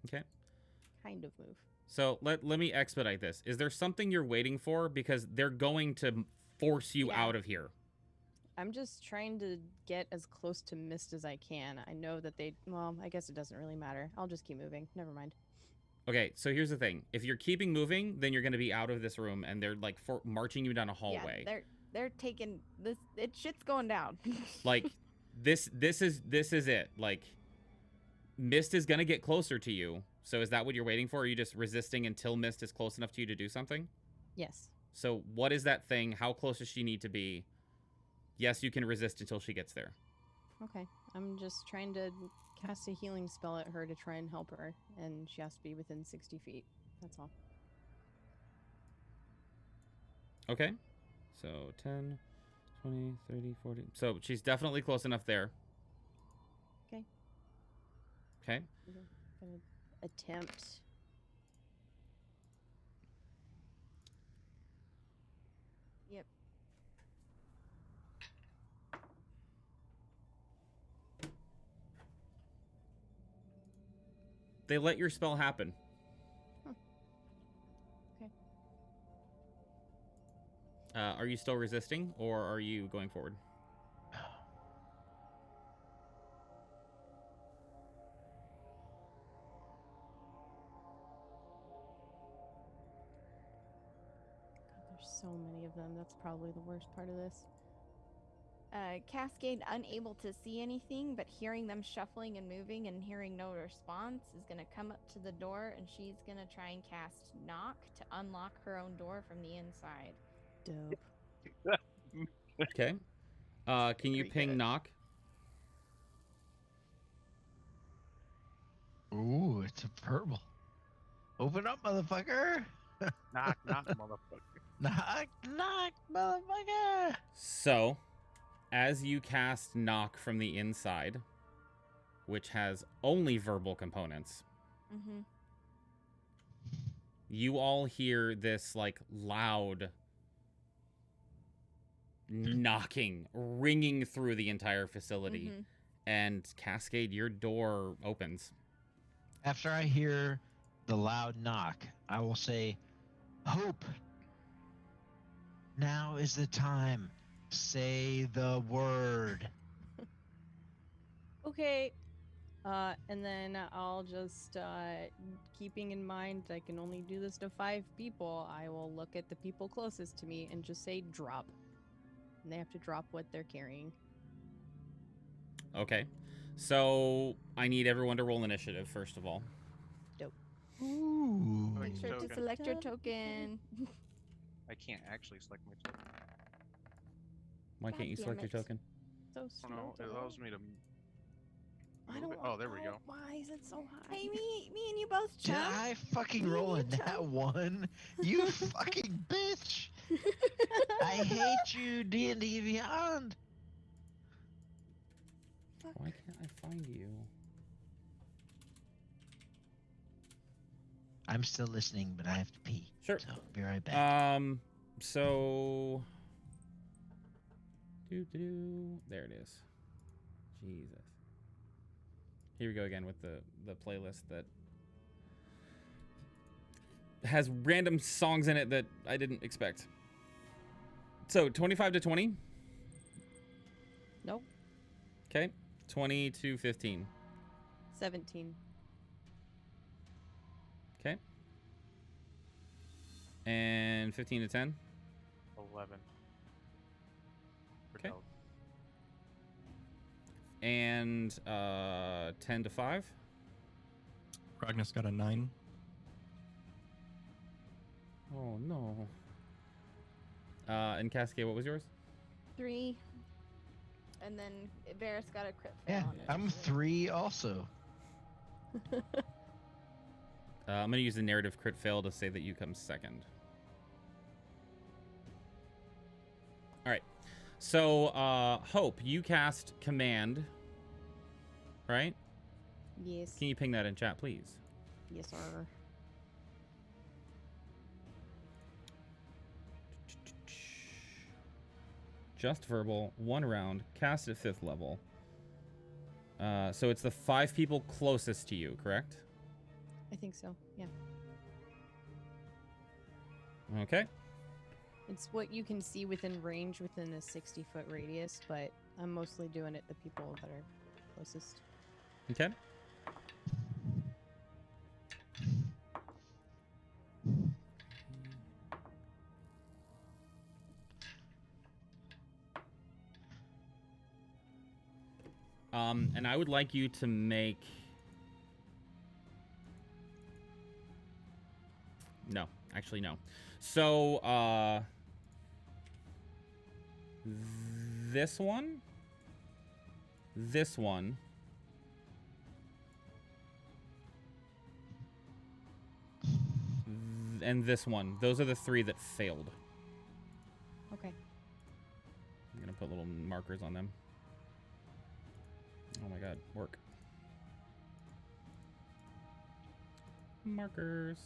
Okay. kind of move. So let me expedite this. Is there something you're waiting for? Because they're going to force you Yeah. out of here. I'm just trying to get as close to Mist as I can. I know that well, I guess it doesn't really matter. I'll just keep moving. Never mind. Okay, so here's the thing. If you're keeping moving, then you're going to be out of this room, and they're like marching you down a hallway. Yeah, they're taking this. Shit's going down. Like this is it. Like Mist is going to get closer to you. So is that what you're waiting for? Or are you just resisting until Mist is close enough to you to do something? Yes. So what is that thing? How close does she need to be? Yes, you can resist until she gets there. Okay. I'm just trying to cast a healing spell at her to try and help her, and she has to be within 60 feet. That's all. Okay. So 10, 20, 30, 40. So she's definitely close enough there. Okay. Okay. I'm gonna attempt. Yep. They let your spell happen. Okay. Are you still resisting, or are you going forward? God, there's so many of them. That's probably the worst part of this. Cascade, unable to see anything, but hearing them shuffling and moving and hearing no response, is going to come up to the door and she's going to try and cast Knock to unlock her own door from the inside. Dope. Okay. Can you Very ping good. knock? Ooh, it's a purple. Open up, motherfucker. Knock, knock, motherfucker. Knock, knock, motherfucker. So, as you cast knock from the inside, which has only verbal components, Mm-hmm. you all hear this like loud knocking, ringing through the entire facility. Mm-hmm. And Cascade, your door opens. After I hear the loud knock, I will say, Hope. Now is the time. Say the word. Okay. And then I'll just, keeping in mind I can only do this to 5 people, I will look at the people closest to me and just say drop. And they have to drop what they're carrying. Okay. So I need everyone to roll initiative, first of all. Ooh. Like Make sure to token. select your token. I can't actually select my token. Why can't you God select damn your it. token? So Oh slow. no, to it load. allows me to. I move don't it. want Oh, there we to. go. Why is it so high? Hey, me and you both Did chum. I fucking Me roll a and you, nat chum. 1? You fucking bitch. I hate you, D&D Beyond. Why can't I find you? I'm still listening, but I have to pee. Sure. So, be right back. So there it is. Jesus. Here we go again with the playlist that has random songs in it that I didn't expect. So 25 to 20. Nope. Okay. 20 to 15. 17. Okay. And 15 to 10. 11. For Okay. Doug. And 10 to 5. Rognus got a 9. Oh no. And Cascade, what was yours? 3. and then Varys got a crit fail Yeah, on it. I'm 3 also. I'm going to use the narrative crit fail to say that you come second. All right. So, Hope, you cast Command, right? Yes. Can you ping that in chat, please? Yes, sir. Just verbal, 1 round, cast at 5th level. So it's the 5 people closest to you, correct? I think so. Yeah. Okay. It's what you can see within range within a 60-foot radius, but I'm mostly doing it the people that are closest. Okay. And I would like you to make... No, actually no. So, this one, and this one. Those are the 3 that failed. Okay. I'm gonna put little markers on them. Oh my god, work. Markers.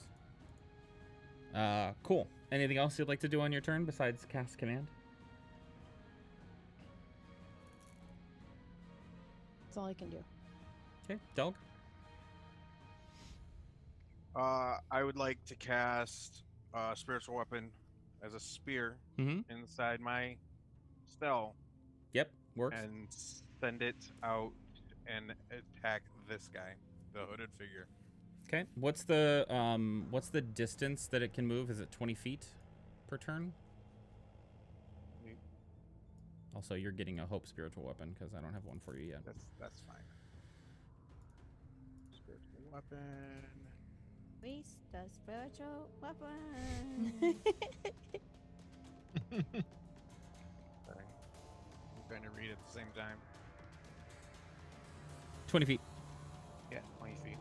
Cool. Anything else you'd like to do on your turn besides cast command? That's all I can do. Okay, Delg. I would like to cast spiritual weapon as a spear inside my spell Yep, works. and send it out and attack this guy, the hooded figure. Okay, what's the distance that it can move? Is it 20 feet per turn? Also, you're getting a hope spiritual weapon because I don't have one for you yet. That's fine. Spiritual weapon. Waste the spiritual weapon. Sorry. I'm trying to read at the same time. 20 feet. Yeah, 20 feet.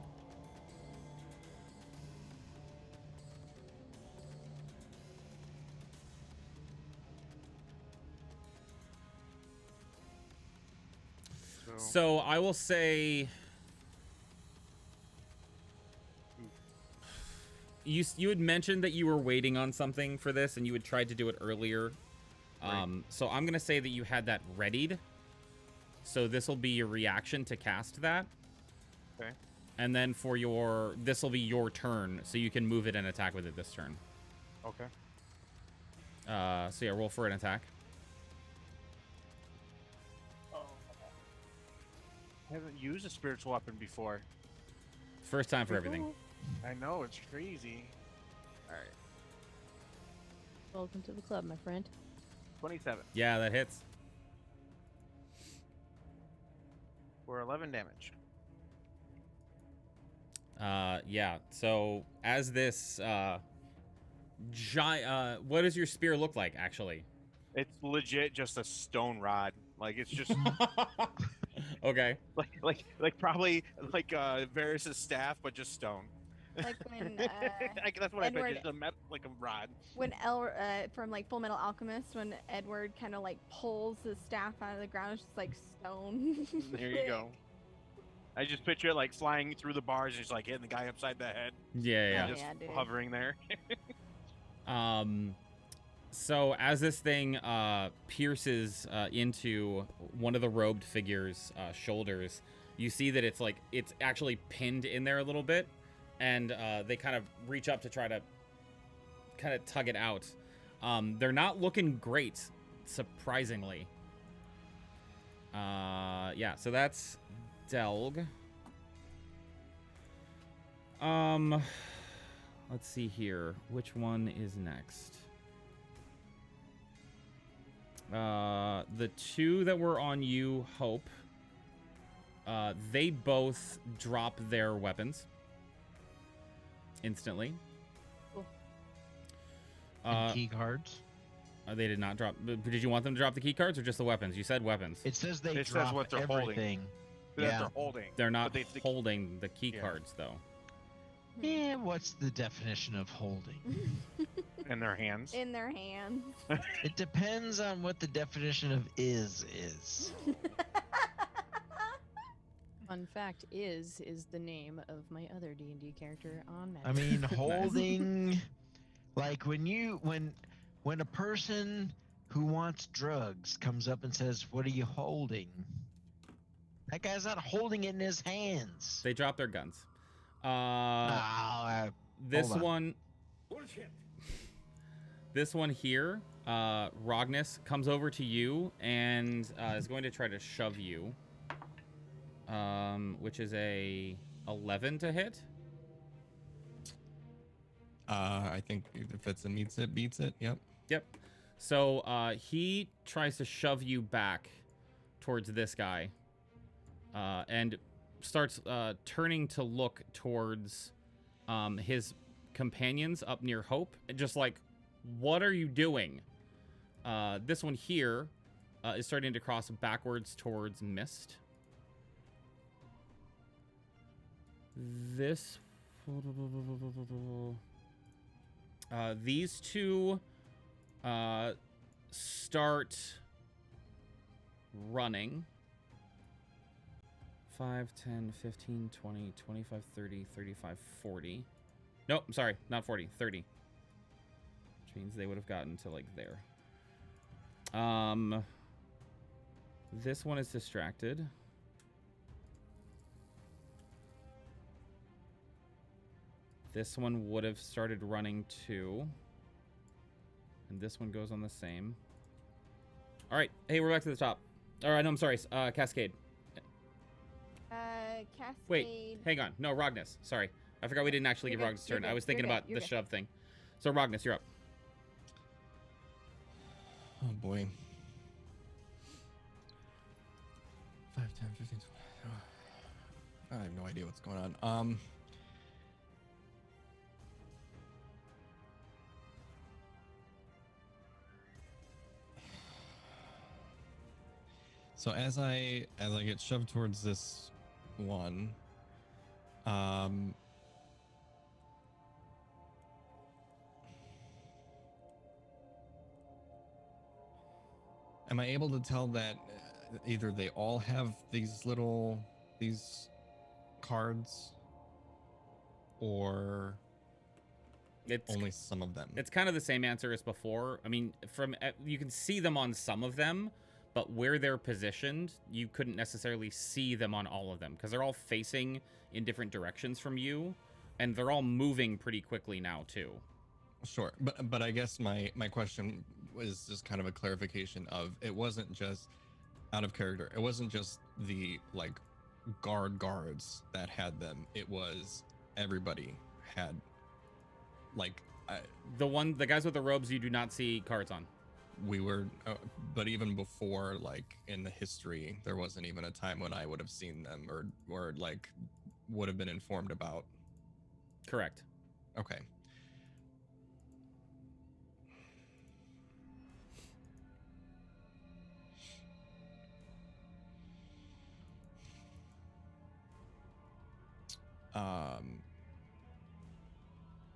So I will say you had mentioned that you were waiting on something for this and you had tried to do it earlier. Right. So I'm going to say that you had that readied. So this will be your reaction to cast that. Okay. And then this will be your turn, so you can move it and attack with it this turn. Okay. So yeah, roll for an attack. I haven't used a spiritual weapon before. First time for everything. I know, it's crazy. Alright. Welcome to the club, my friend. 27 Yeah, that hits. for 11 damage. Yeah. So as this giant, what does your spear look like actually? It's legit just a stone rod. Like it's just Okay. like probably like Varys' staff, but just stone. Like when That's what I Edward- pictured. Like a rod. when from like Full Metal Alchemist, when Edward kind of like pulls his staff out of the ground, it's just like stone. There you go. I just picture it like flying through the bars and just like hitting the guy upside the head. Yeah. Just yeah, dude. hovering there. So as this thing pierces into one of the robed figure's shoulders, you see that it's actually pinned in there a little bit, and they kind of reach up to try to kind of tug it out. They're not looking great, surprisingly. Yeah, so that's Delg. Let's see here. Which one is next? The two that were on you, Hope, they both drop their weapons instantly. Cool. And key cards. They did not drop. Did you want them to drop the key cards or just the weapons? You said weapons. It says they It says drop what they're holding. everything. That Yeah. they're holding. They're not but holding the key Yeah. cards, though. Yeah, what's the definition of holding? in their hands. In their hands. It depends on what the definition of is. Fun fact is the name of my other D&D character on Magic. I mean, holding, like when a person who wants drugs comes up and says, "What are you holding?" That guy's not holding it in his hands. They drop their guns. This hold on. one. This one here, Rognus comes over to you and is going to try to shove you, which is a 11 to hit. I think if it's a meets it, beats it. Yep. Yep. So he tries to shove you back towards this guy, and starts turning to look towards his companions up near Hope, just like, what are you doing? This one here is starting to cross backwards towards Mist. This... these two start running. 5, 10, 15, 20, 25, 30, 35, 40. Nope, I'm sorry, not 40, 30. Which means they would have gotten to, like, there. This one is distracted. This one would have started running too. And this one goes on the same. All right, hey, we're back to the top. All right, no, I'm sorry, Cascade. Cascade. Wait, hang on. No, Rognus. Sorry. I forgot we didn't actually You're give good, Rognus' you're turn. I good, was thinking you're good, about the you're good. shove thing. So, Rognus, you're up. Oh boy. 5, 10, 15, 20. I have no idea what's going on. So as I get shoved towards this one, am I able to tell that either they all have these cards, or It's only some of them? It's kind of the same answer as before. I mean, you can see them on some of them, but where they're positioned, you couldn't necessarily see them on all of them because they're all facing in different directions from you, and they're all moving pretty quickly now too. Sure, but I guess my question was just kind of a clarification of, it wasn't just out of character. It wasn't just the like guards that had them. It was everybody had, like, The guys with the robes you do not see cards on. we were, but even before, like in the history, there wasn't even a time when I would have seen them or like would have been informed about. Correct. Okay.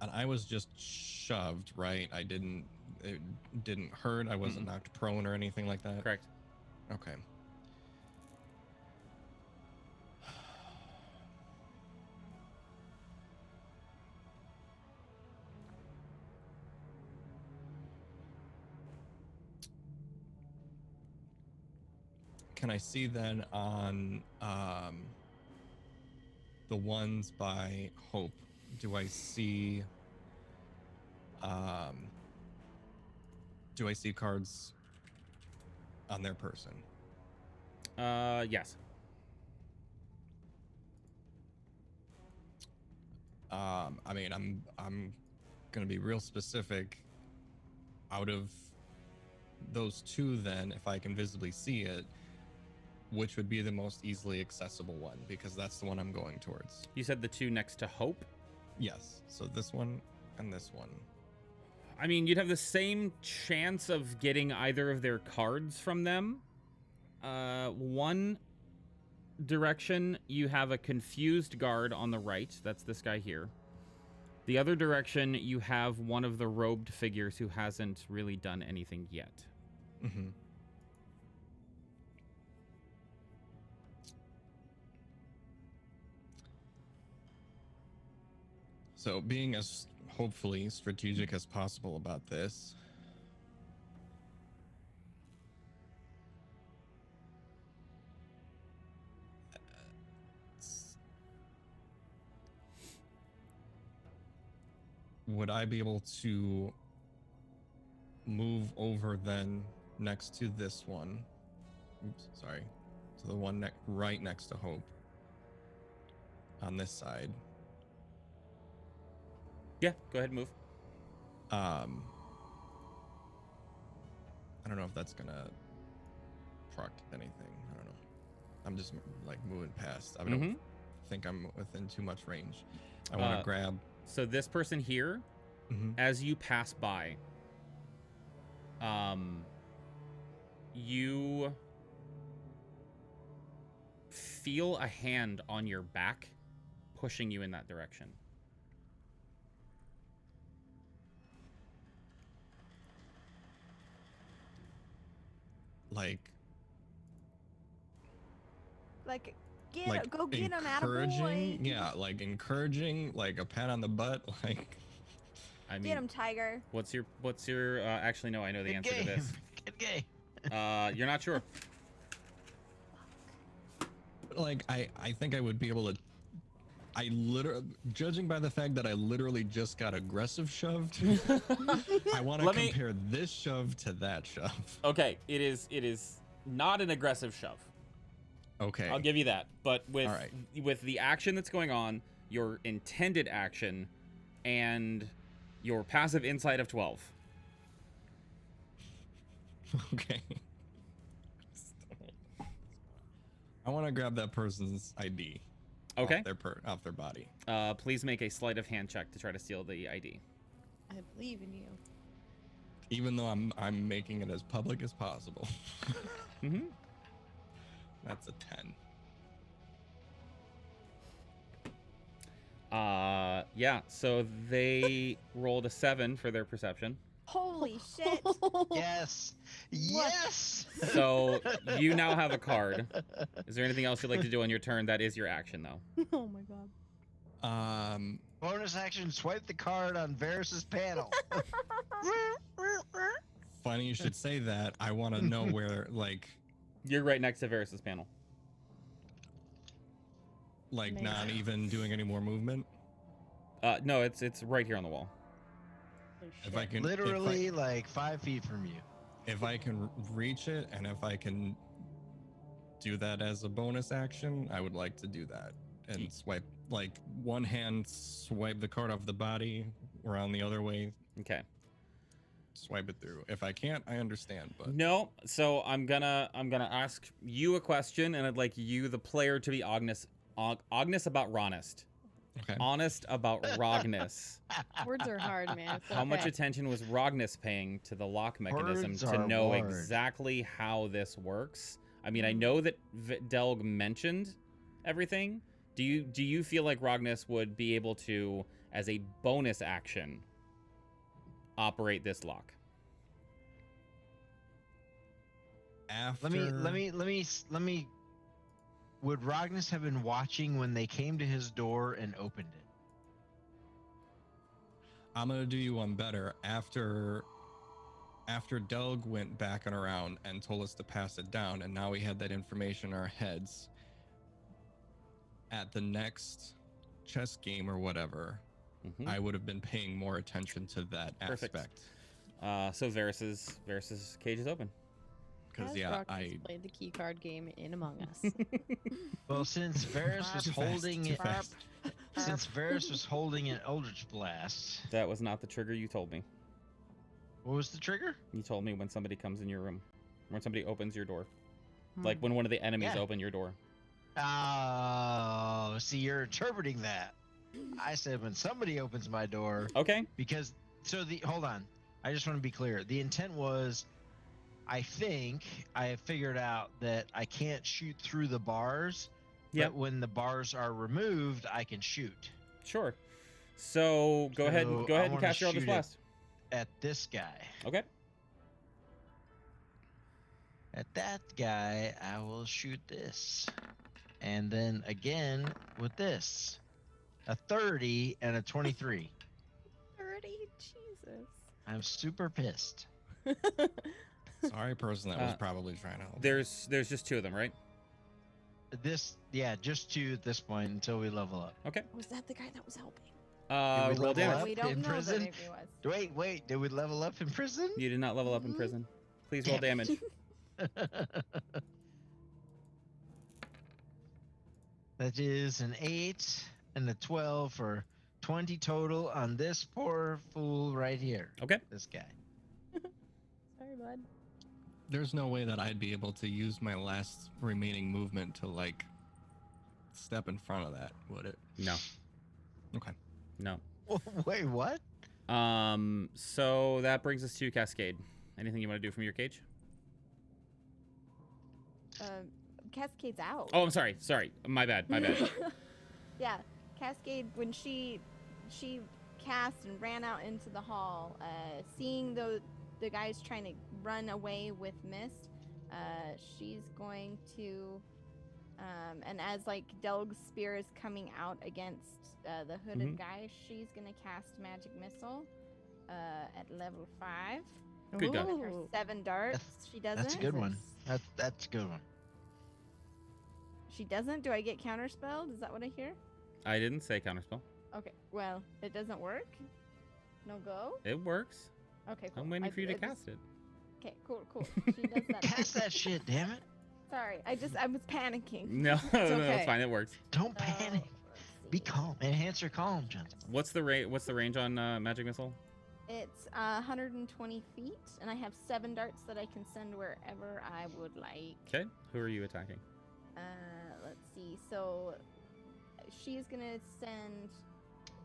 And I was just shoved, right? It didn't hurt. I wasn't knocked prone or anything like that. Correct. Okay. Can I see then on the ones by Hope? Do I see cards on their person? Yes. I mean, I'm gonna be real specific. Out of those two, then, if I can visibly see it, which would be the most easily accessible one? Because that's the one I'm going towards. You said the two next to Hope? Yes. So this one and this one. I mean, you'd have the same chance of getting either of their cards from them. One direction, you have a confused guard on the right. That's this guy here. The other direction, you have one of the robed figures who hasn't really done anything yet. Mm-hmm. So being as hopefully strategic as possible about this, would I be able to move over then next to this one? Oops, sorry. To the one right next to Hope on this side. Yeah, go ahead and move. I don't know if that's gonna proc anything. I don't know. I'm just like moving past. I don't think I'm within too much range. I want to grab. So this person here, as you pass by, you feel a hand on your back pushing you in that direction. Like go get him, encouraging, attaboy. yeah, like encouraging, like a pat on the butt, like. I mean, Get him, tiger. What's your? Actually, no, I know the answer to this. Good game. You're not sure. Like I think I would be able to. I literally, judging by the fact that I literally just got aggressive shoved, I want to compare this shove to that shove. Okay, it is not an aggressive shove. Okay, I'll give you that. But with the action that's going on, your intended action, and your passive insight of 12. Okay. I want to grab that person's ID. Okay. Off their body. Please make a sleight of hand check to try to steal the ID. I believe in you. Even though I'm making it as public as possible. That's a 10. Yeah, so they rolled a 7 for their perception. Holy shit. Yes. Yes. So you now have a card. Is there anything else you'd like to do on your turn? That is your action, though. Oh my god. Bonus action, swipe the card on Varys's panel. Funny you should say that. I want to know where, like... You're right next to Varys's panel. Like, Amazing. not even doing any more movement? No, it's right here on the wall. If I can... Literally, like 5 feet from you. If I can reach it, and if I can do that as a bonus action, I would like to do that. And swipe, like, one hand, swipe the card off the body, around the other way. Okay. Swipe it through. If I can't, I understand, but... No, so I'm gonna ask you a question, and I'd like you, the player, to be honest about Ronest. Okay. Honest about Rognus. Words are hard, man. It's How much okay. attention was Rognus paying to the lock mechanism Words to are know hard. exactly how this works? I mean, I know that Delg mentioned everything. Do you feel like Rognus would be able to, as a bonus action, operate this lock? After... Let me. Would Rognus have been watching when they came to his door and opened it? I'm gonna do you one better. After Delg went back and around and told us to pass it down, and now we had that information in our heads, at the next chess game or whatever, I would have been paying more attention to that Perfect. aspect. So Varys's cage is open. Because Has yeah, Rockets I played the key card game in Among Us. Well, since Varys was Too fast, holding too it, fast. since Varys was holding an Eldritch Blast, That was not the trigger you told me. what was the trigger? You told me when somebody comes in your room, when somebody opens your door, like when one of the enemies Yeah. open your door. Oh, see, you're interpreting that. I said when somebody opens my door, Okay. because hold on. I just want to be clear. The intent was, I think I have figured out that I can't shoot through the bars, Yep. but when the bars are removed, I can shoot. Sure. So go ahead So and I wanna cast your Eldritch shoot it. Blast. At this guy. Okay. At that guy, I will shoot this. And then again with this. A 30 and a 23. 30? Jesus. I'm super pissed. Sorry, person that was Uh, probably trying to help. There's just 2 of them, right? Just 2 at this point until we level up. Okay. Was that the guy that was helping? we Roll level damage. up? We don't in know prison? that if he was. Wait, did we level up in prison? You did not level up in prison. Please roll Damn it. damage. That is an 8 and a 12 for 20 total on this poor fool right here. Okay. This guy. Sorry, bud. There's no way that I'd be able to use my last remaining movement to like step in front of that, would it? No. Okay. No. Wait, what? So that brings us to Cascade. Anything you want to do from your cage? Cascade's out. Oh, I'm sorry. Sorry. My bad. Yeah, Cascade, when she cast and ran out into the hall, seeing the guys trying to run away with mist, she's going to and as like Delg's spear is coming out against the hooded guy, she's gonna cast magic missile at level 5. Good With job. her 7 darts. She doesn't. That's a good one. That's a good one. She doesn't. Do I get counterspelled? Is that what I hear? I didn't say counterspell. Okay. Well, it doesn't work. No go. It works. Okay. Cool. I'm waiting for you to I just- cast it. Okay. Cool. She does that. Cast that shit, damn it. Sorry. I was panicking. No, no, okay. it's fine. It works. Don't panic. Let's Be see. calm. Enhance your calm, gentlemen. What's the range on magic missile? It's 120 feet, and I have 7 darts that I can send wherever I would like. Okay. Who are you attacking? Let's see. So she's gonna send.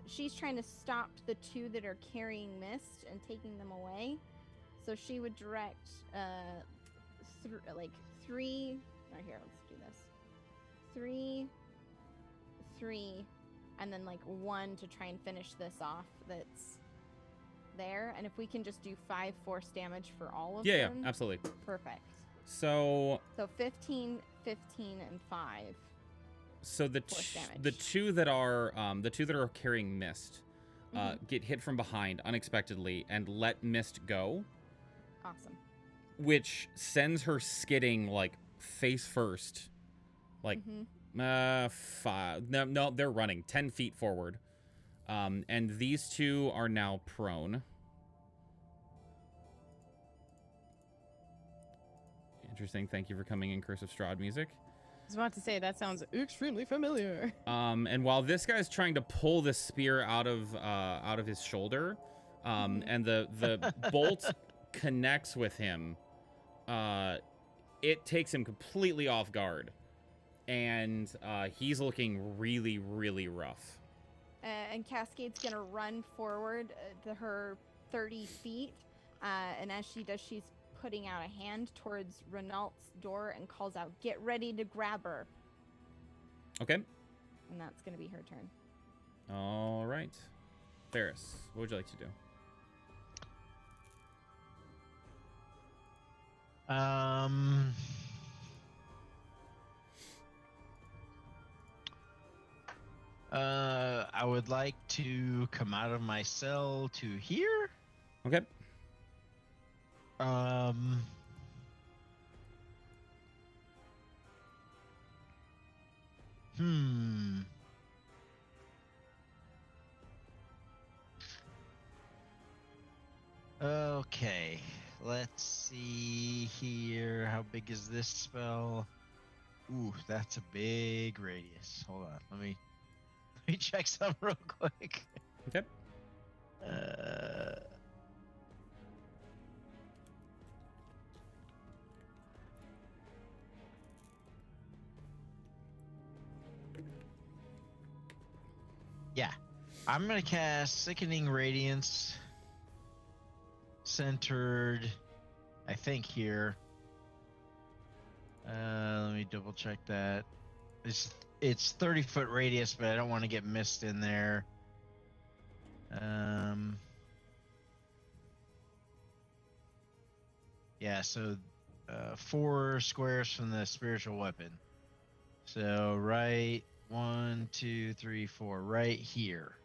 She's trying to stop the 2 that are carrying mist and taking them away. So she would direct like 3. Oh, here, let's do this. 3, 3, and then like 1 to try and finish this off. That's there, and if we can just do 5 force damage for all of Yeah, them. absolutely. Perfect. So 15, 15, and 5. So the Force damage. the 2 that are carrying mist get hit from behind unexpectedly and let mist go, Awesome. which sends her skidding like face first, like 5. No, they're running 10 feet forward, and these 2 are now prone. Interesting. Thank you for coming in, Curse of Strahd music. I was about to say that sounds extremely familiar. And while this guy's trying to pull the spear out of his shoulder, and the bolt connects with him, it takes him completely off guard, and he's looking really, really rough. And Cascade's gonna run forward to her 30 feet, and as she does, she's putting out a hand towards Renault's door and calls out, "Get ready to grab her." Okay. And that's gonna be her turn. All right. Ferris, what would you like to do? I would like to come out of my cell to here. Okay. Okay, let's see here. How big is this spell? Ooh, that's a big radius. Hold on, let me check some real quick. Okay. Yeah, I'm gonna cast Sickening Radiance centered, I think, here. Let me double check that. It's 30-foot radius, but I don't want to get mist in there. Yeah, so 4 squares from the spiritual weapon. So right, 1, 2, 3, 4, right here.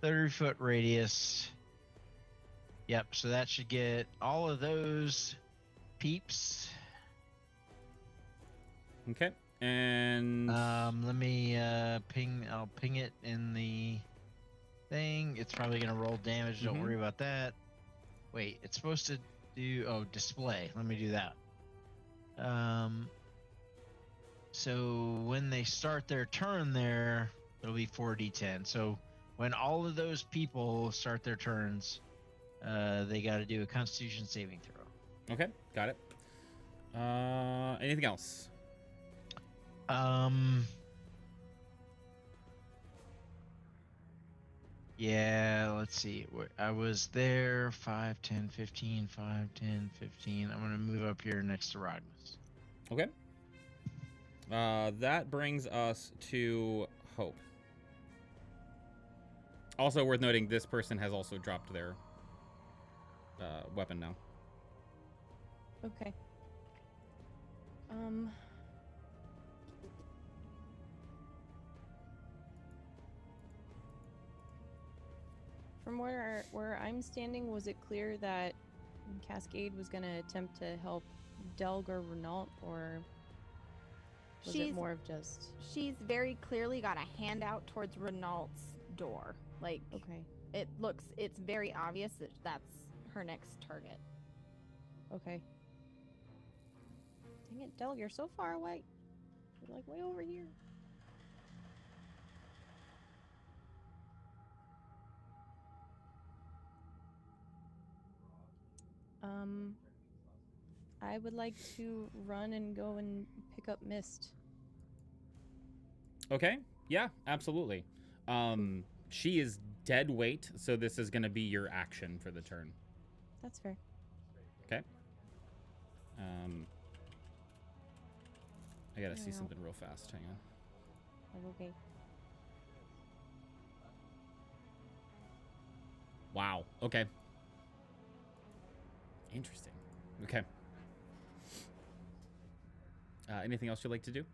30-foot radius. Yep, so that should get all of those peeps. Okay. And Let me ping. I'll ping it in the thing. It's probably gonna roll damage. Don't worry about that. Wait, it's supposed to do display. Let me do that. So when they start their turn there, it'll be 4d10. So when all of those people start their turns, they got to do a Constitution saving throw. Okay, got it. Anything else? Yeah, let's see. I was there 5, 10, 15, 5, 10, 15. I'm going to move up here next to Rogmus. Okay. That brings us to Hope. Also worth noting, this person has also dropped their weapon now. Okay. From where I'm standing, was it clear that Cascade was going to attempt to help Delg or Renault, or was it more of just... She's very clearly got a hand out towards Renault's door. Like, Okay. It's very obvious that that's her next target. Okay. Dang it, Delg, you're so far away. You're like way over here. I would like to run and go and pick up Mist. Okay. Yeah, absolutely. She is dead weight, so this is going to be your action for the turn. That's fair. Okay. I gotta see something real fast. Hang on. Okay. Wow. Okay. Interesting. Okay. Anything else you'd like to do?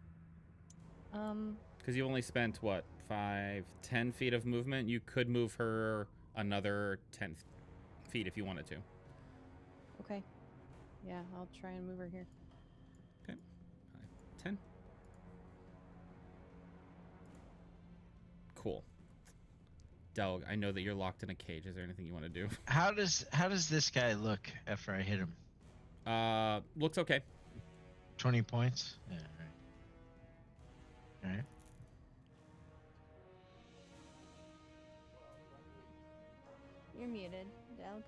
Because you only spent, what, 5, 10 feet of movement? You could move her another 10 feet if you wanted to. Okay. Yeah, I'll try and move her here. Okay. 5, 10. Cool. Delg, I know that you're locked in a cage. Is there anything you want to do? How does this guy look after I hit him? Looks okay. 20 points? Yeah, all right. You're muted, Delg.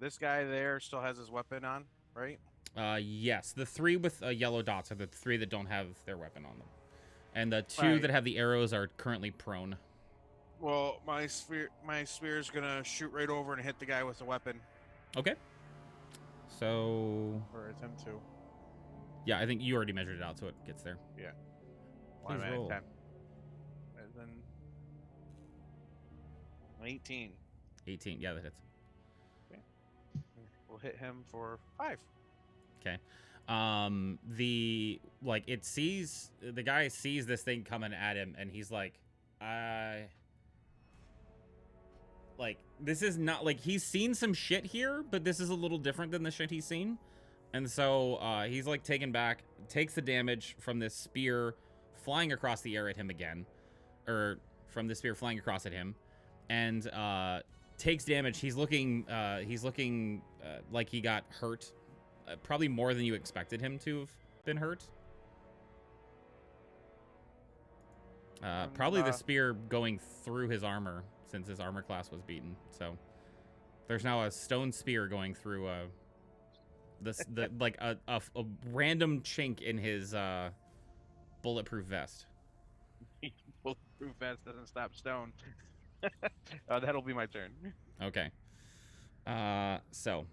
This guy there still has his weapon on, right? Yes. The 3 with yellow dots are the 3 that don't have their weapon on them. And the 2 Right. that have the arrows are currently prone. Well, my spear's gonna shoot right over and hit the guy with the weapon. Okay. So... Or attempt to. Yeah, I think you already measured it out, so it gets there. Yeah. Please roll. 10. And then 18. 18. Yeah, that hits. Okay. We'll hit him for 5. Okay. The guy sees this thing coming at him, and he's like, this is not, like, he's seen some shit here, but this is a little different than the shit he's seen. And so, he's, like, taken back, takes the damage from this spear flying across the air at him again, or from the spear flying across at him, and, takes damage. He's looking like he got hurt, probably more than you expected him to have been hurt. Probably the spear going through his armor, since his armor class was beaten. So there's now a stone spear going through a random chink in his bulletproof vest. Proof fast doesn't stop stone. That'll be my turn. Okay. So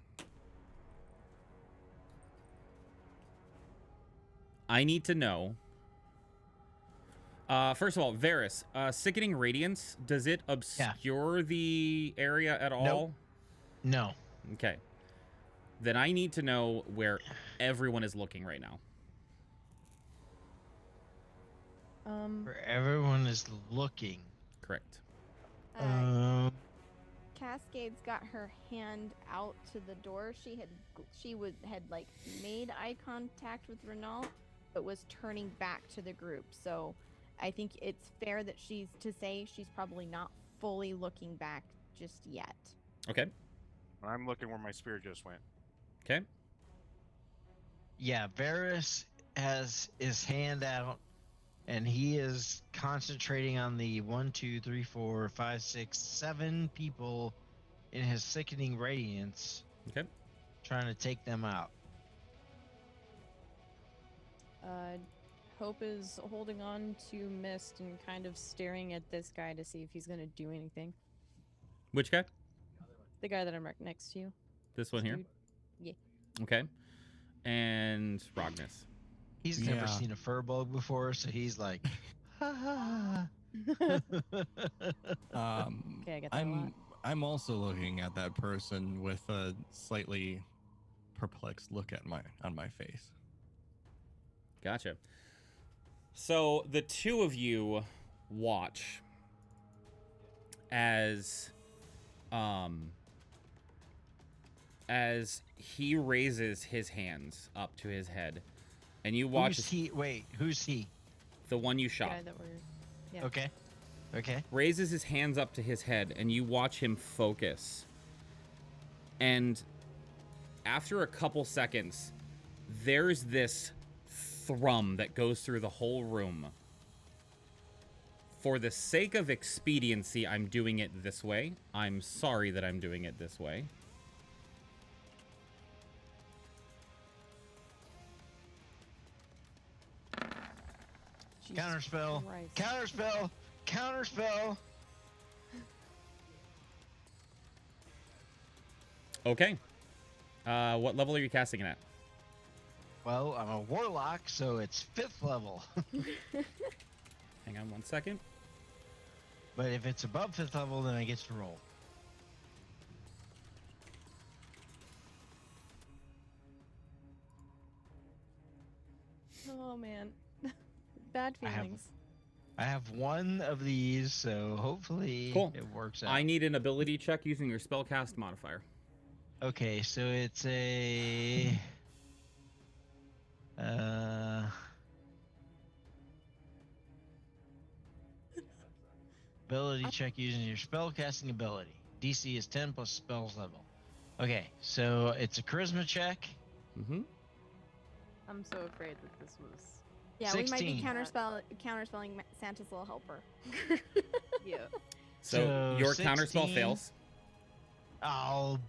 I need to know. First of all, Varys, Sickening Radiance, does it obscure the area at all? No. Okay. Then I need to know where everyone is looking right now. Where everyone is looking. Correct. Cascade's got her hand out to the door. She had like made eye contact with Renault, but was turning back to the group. So I think it's fair that she's probably not fully looking back just yet. Okay. I'm looking where my spear just went. Okay. Yeah, Varys has his hand out, and he is concentrating on the 1, 2, 3, 4, 5, 6, 7 people in his sickening radiance. Okay. Trying to take them out. Hope is holding on to Mist and kind of staring at this guy to see if he's going to do anything. Which guy? The guy that I'm right next to you. This one here? Dude. Yeah. Okay. And Rognus. He's never seen a furbug before, so he's like, ha ha. Okay, I got that a lot. I'm also looking at that person with a slightly perplexed look on my face. Gotcha. So the two of you watch as he raises his hands up to his head, and you watch. Who's he? Wait, who's he? The one you shot. Guy that we're, yeah. Okay. Raises his hands up to his head, and you watch him focus. And after a couple seconds, there's this thrum that goes through the whole room. For the sake of expediency, I'm doing it this way. I'm sorry that I'm doing it this way. Jesus Counterspell. Christ. Counterspell. Counterspell. Okay. What level are you casting it at? Well, I'm a warlock, so it's 5th level. Hang on 1 second. But if it's above 5th level, then I get to roll. Oh man. Bad feelings. I have one of these, so hopefully Cool. it works out. I need an ability check using your spellcast modifier. Okay, so it's a ability check using your spellcasting ability. DC is 10 plus spells level. Okay, so it's a charisma check. Mm-hmm. I'm so afraid that this was. Yeah, we might be 16. counterspelling Santa's little helper. Yeah. So your 16. counterspell fails. Oh,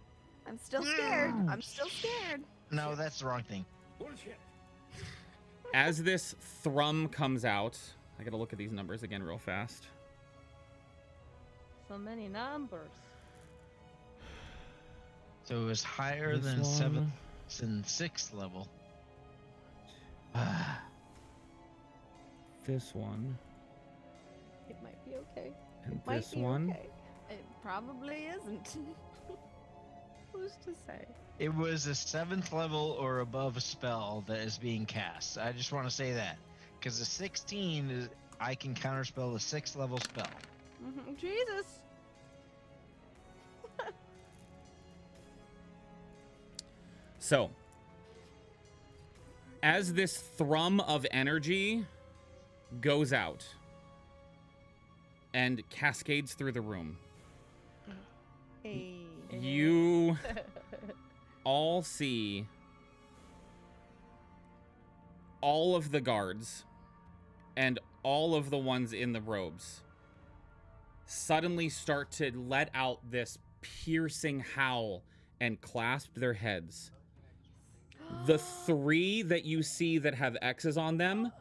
I'm still scared. I'm still scared. no, that's the wrong thing. As this thrum comes out, I gotta look at these numbers again real fast. So many numbers. So it was higher This than one. 7th and 6th level. This one It might be okay. and Might this be one. okay. It probably isn't. Who's to say? It was a 7th level or above spell that is being cast. I just want to say that. Because the 16 is, I can counterspell a 6th level spell. Jesus. So, as this thrum of energy goes out and cascades through the room, Hey. you all see all of the guards and all of the ones in the robes suddenly start to let out this piercing howl and clasp their heads. The 3 that you see that have X's on them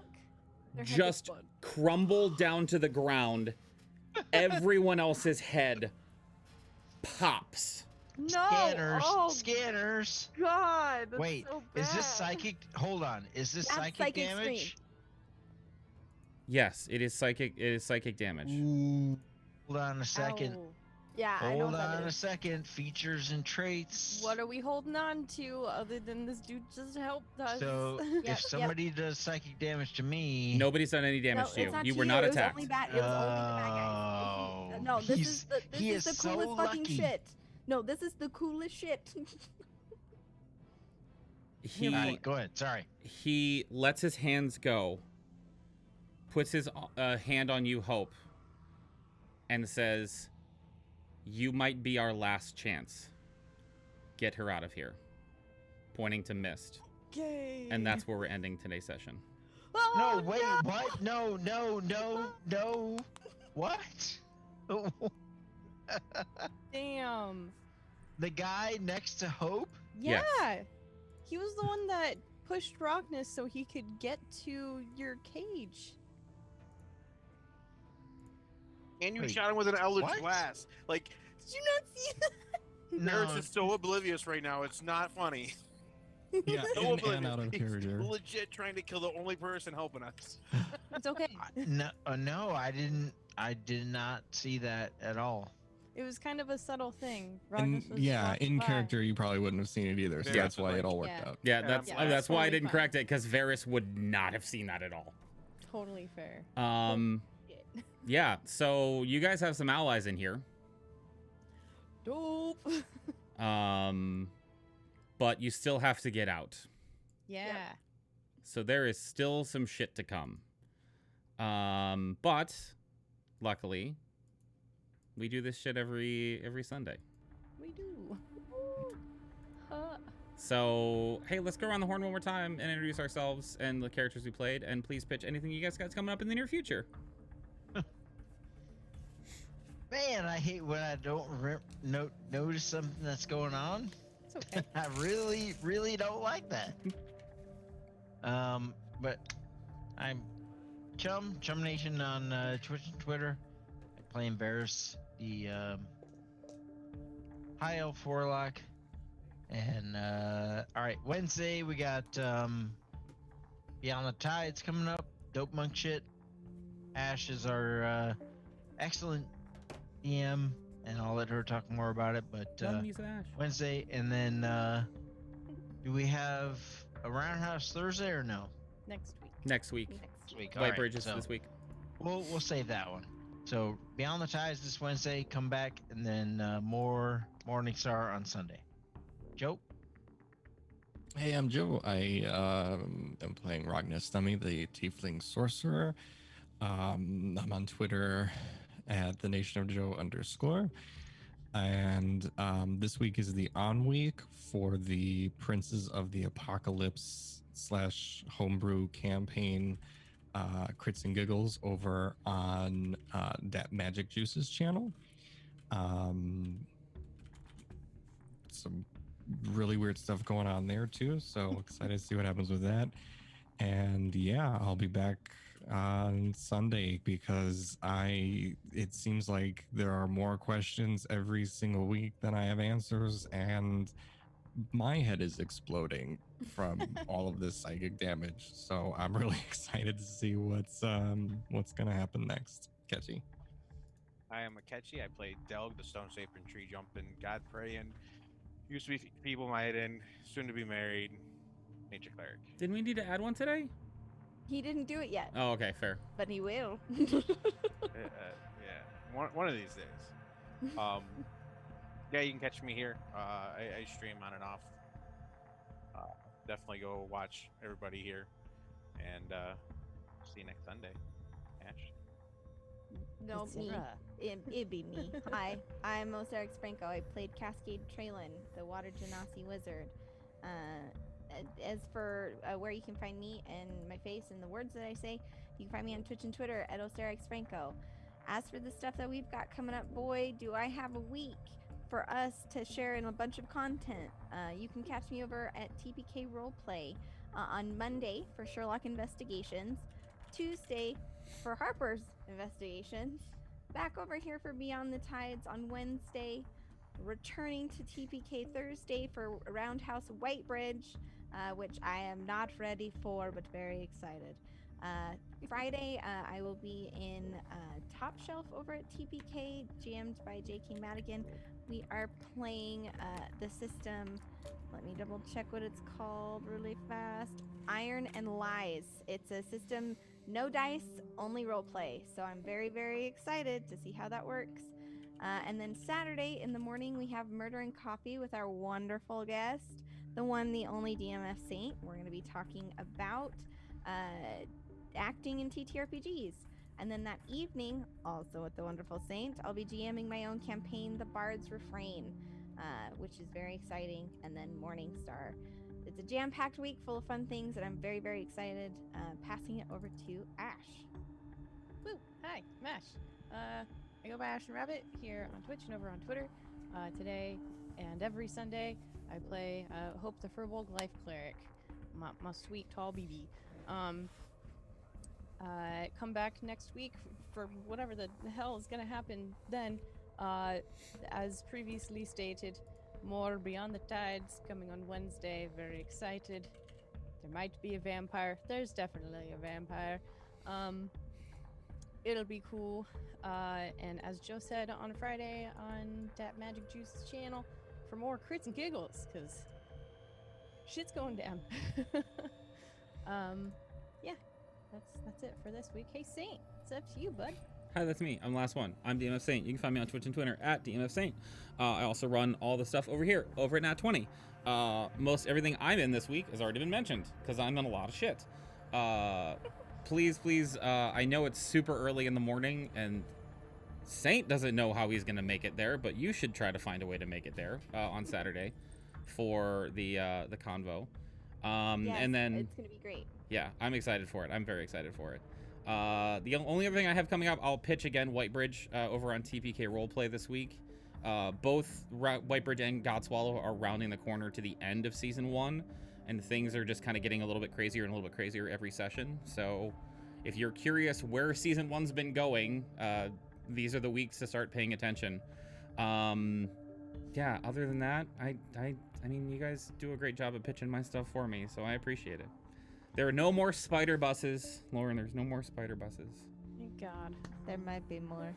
Their head just explode. crumble down to the ground. Everyone else's head pops. No. Scanners. Oh Scanners. God. That's Wait, so bad. is this psychic? Hold on. Is this That's psychic psychic damage? Yes, it is psychic. It is psychic damage. Ooh. Hold on a second. Ow. Yeah, I know Hold what that on a is. second. Features and traits. What are we holding on to other than this dude just helped us? So Yep, if somebody does psychic damage to me, Nobody's done any damage No, to you. it's not You to were not It was attacked. only bad. It was only the bad guys. Oh, No, this he's- is the he this is is the so coolest fucking lucky. shit. No, this is the coolest shit. He Alright, go ahead. Sorry. he lets his hands go, puts his hand on you, Hope, and says, "You might be our last chance. Get her out of here." Pointing to Mist. Yay. And that's where we're ending today's session. Oh, No, wait, what? No. What? Damn. The guy next to Hope? Yeah. Yes. He was the one that pushed Rockness so he could get to your cage. And you Wait, shot him with an Eldritch what? Blast. Like, Did you not see that? Nerds No. is so oblivious right now. It's not funny. Yeah, So in and oblivious. out of He's character. legit trying to kill the only person helping us. It's okay. No, I didn't. I did not see that at all. It was kind of a subtle thing. And Rockness was yeah, walking in by. character, you probably wouldn't have seen it either. So Yeah, that's why it all worked yeah. out. Yeah, Yeah, that's yeah, that's why I totally didn't fine. correct it, because Varys would not have seen that at all. Totally fair. Shit. Yeah. So you guys have some allies in here. Dope. But you still have to get out. Yeah. So there is still some shit to come. But luckily, we do this shit every Sunday. We do. Huh. So hey, let's go around the horn one more time and introduce ourselves and the characters we played, and please pitch anything you guys got coming up in the near future. Man, I hate when I don't notice something that's going on. It's okay. I really don't like that. But I'm Chum Nation on Twitch and Twitter. I'm playing Varys, the High Elf Warlock. And all right, Wednesday we got Beyond the Tides coming up. Dope monk shit. Ash is our excellent DM, and I'll let her talk more about it. But Wednesday, and then do we have a Roundhouse Thursday or no? Next week. Next week. This week. White Alright, Bridges so this week. We'll save that one. So Beyond the Tides this Wednesday, come back, and then more Morningstar on Sunday. Joe. Hey, I'm Joe. I am playing Rognus Stummy, the Tiefling Sorcerer. I'm on Twitter at the Nation of Joe _. And this week is the on week for the Princes of the Apocalypse / homebrew campaign Crits and Giggles over on that Magic Juices channel. Some really weird stuff going on there too, so excited to see what happens with that. And yeah, I'll be back on Sunday because it seems like there are more questions every single week than I have answers, and my head is exploding from all of this psychic damage. So I'm really excited to see what's gonna happen next. Catchy. I am Akechi. I play Delg, the stone shaping, tree jumping, god praying, used to be people maiden, soon to be married, nature cleric. Didn't we need to add one today? He didn't do it yet, Oh, okay, fair. but he will. Yeah, one of these days. Yeah, you can catch me here. I stream on and off. Definitely go watch everybody here, and see you next Sunday. Ash. No, It's me. Sarah. It'd be me. Hi, I'm Osarix Franco. I played Cascade Traylon, the Water Genasi Wizard. As for where you can find me and my face and the words that I say, you can find me on Twitch and Twitter at Osarix Franco. As for the stuff that we've got coming up, boy, do I have a week for us to share in a bunch of content. You can catch me over at TPK Roleplay on Monday for Sherlock Investigations. Tuesday for Harper's investigations. Back over here for Beyond the Tides on Wednesday. Returning to TPK Thursday for Roundhouse Whitebridge, which I am not ready for, but very excited. Friday, I will be in Top Shelf over at TPK, jammed by JK Madigan. We are playing the system. Let me double check what it's called really fast. Iron and Lies. It's a system, no dice, only roleplay. So I'm very, very excited to see how that works. And then Saturday in the morning, we have Murder and Coffee with our wonderful guest, the one, the only DMF Saint. We're going to be talking about acting in TTRPGs. And then that evening, also with the wonderful Saint, I'll be GMing my own campaign, The Bard's Refrain, which is very exciting. And then Morningstar. It's a jam-packed week full of fun things, and I'm very, very excited. Passing it over to Ash. Woo! Hi, Mash. I go by Ash and Rabbit here on Twitch and over on Twitter. Today and every Sunday, I play Hope the Furbolg Life Cleric, my sweet tall BB. Come back next week for whatever the hell is gonna happen then. As previously stated, more Beyond the Tides coming on Wednesday. Very excited. There might be a vampire. There's definitely a vampire. It'll be cool. And as Joe said on Friday on that Magic Juice channel, for more crits and giggles, because shit's going down. Yeah, that's it for this week. Hey, Saint, it's up to you, bud. Hi, that's me. I'm the last one. I'm DMF Saint. You can find me on Twitch and Twitter at DMF Saint. I also run all the stuff over here, over at Nat 20. Most everything I'm in this week has already been mentioned, because I'm in a lot of shit. Please, I know it's super early in the morning, and Saint doesn't know how he's going to make it there, but you should try to find a way to make it there on Saturday for the convo. Yes, and then it's going to be great. Yeah, I'm excited for it. I'm very excited for it. The only other thing I have coming up, I'll pitch again Whitebridge over on TPK Roleplay this week. Both Whitebridge and Godswallow are rounding the corner to the end of Season 1, and things are just kind of getting a little bit crazier and a little bit crazier every session. So if you're curious where Season 1's been going, these are the weeks to start paying attention. Yeah, other than that, I mean, you guys do a great job of pitching my stuff for me, so I appreciate it. There are no more spider buses. Lauren, there's no more spider buses. Thank God. There might be more.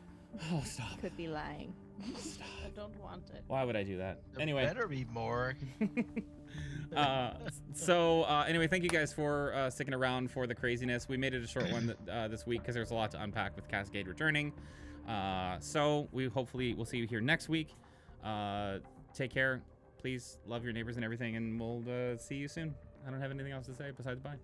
Oh, stop. Could be lying. Stop. I don't want it. Why would I do that? There Anyway. better be more. Anyway, thank you guys for sticking around for the craziness. We made it a short one this week because there's a lot to unpack with Cascade returning. So we'll see you here next week. Take care. Please love your neighbors and everything, and we'll see you soon. I don't have anything else to say besides bye.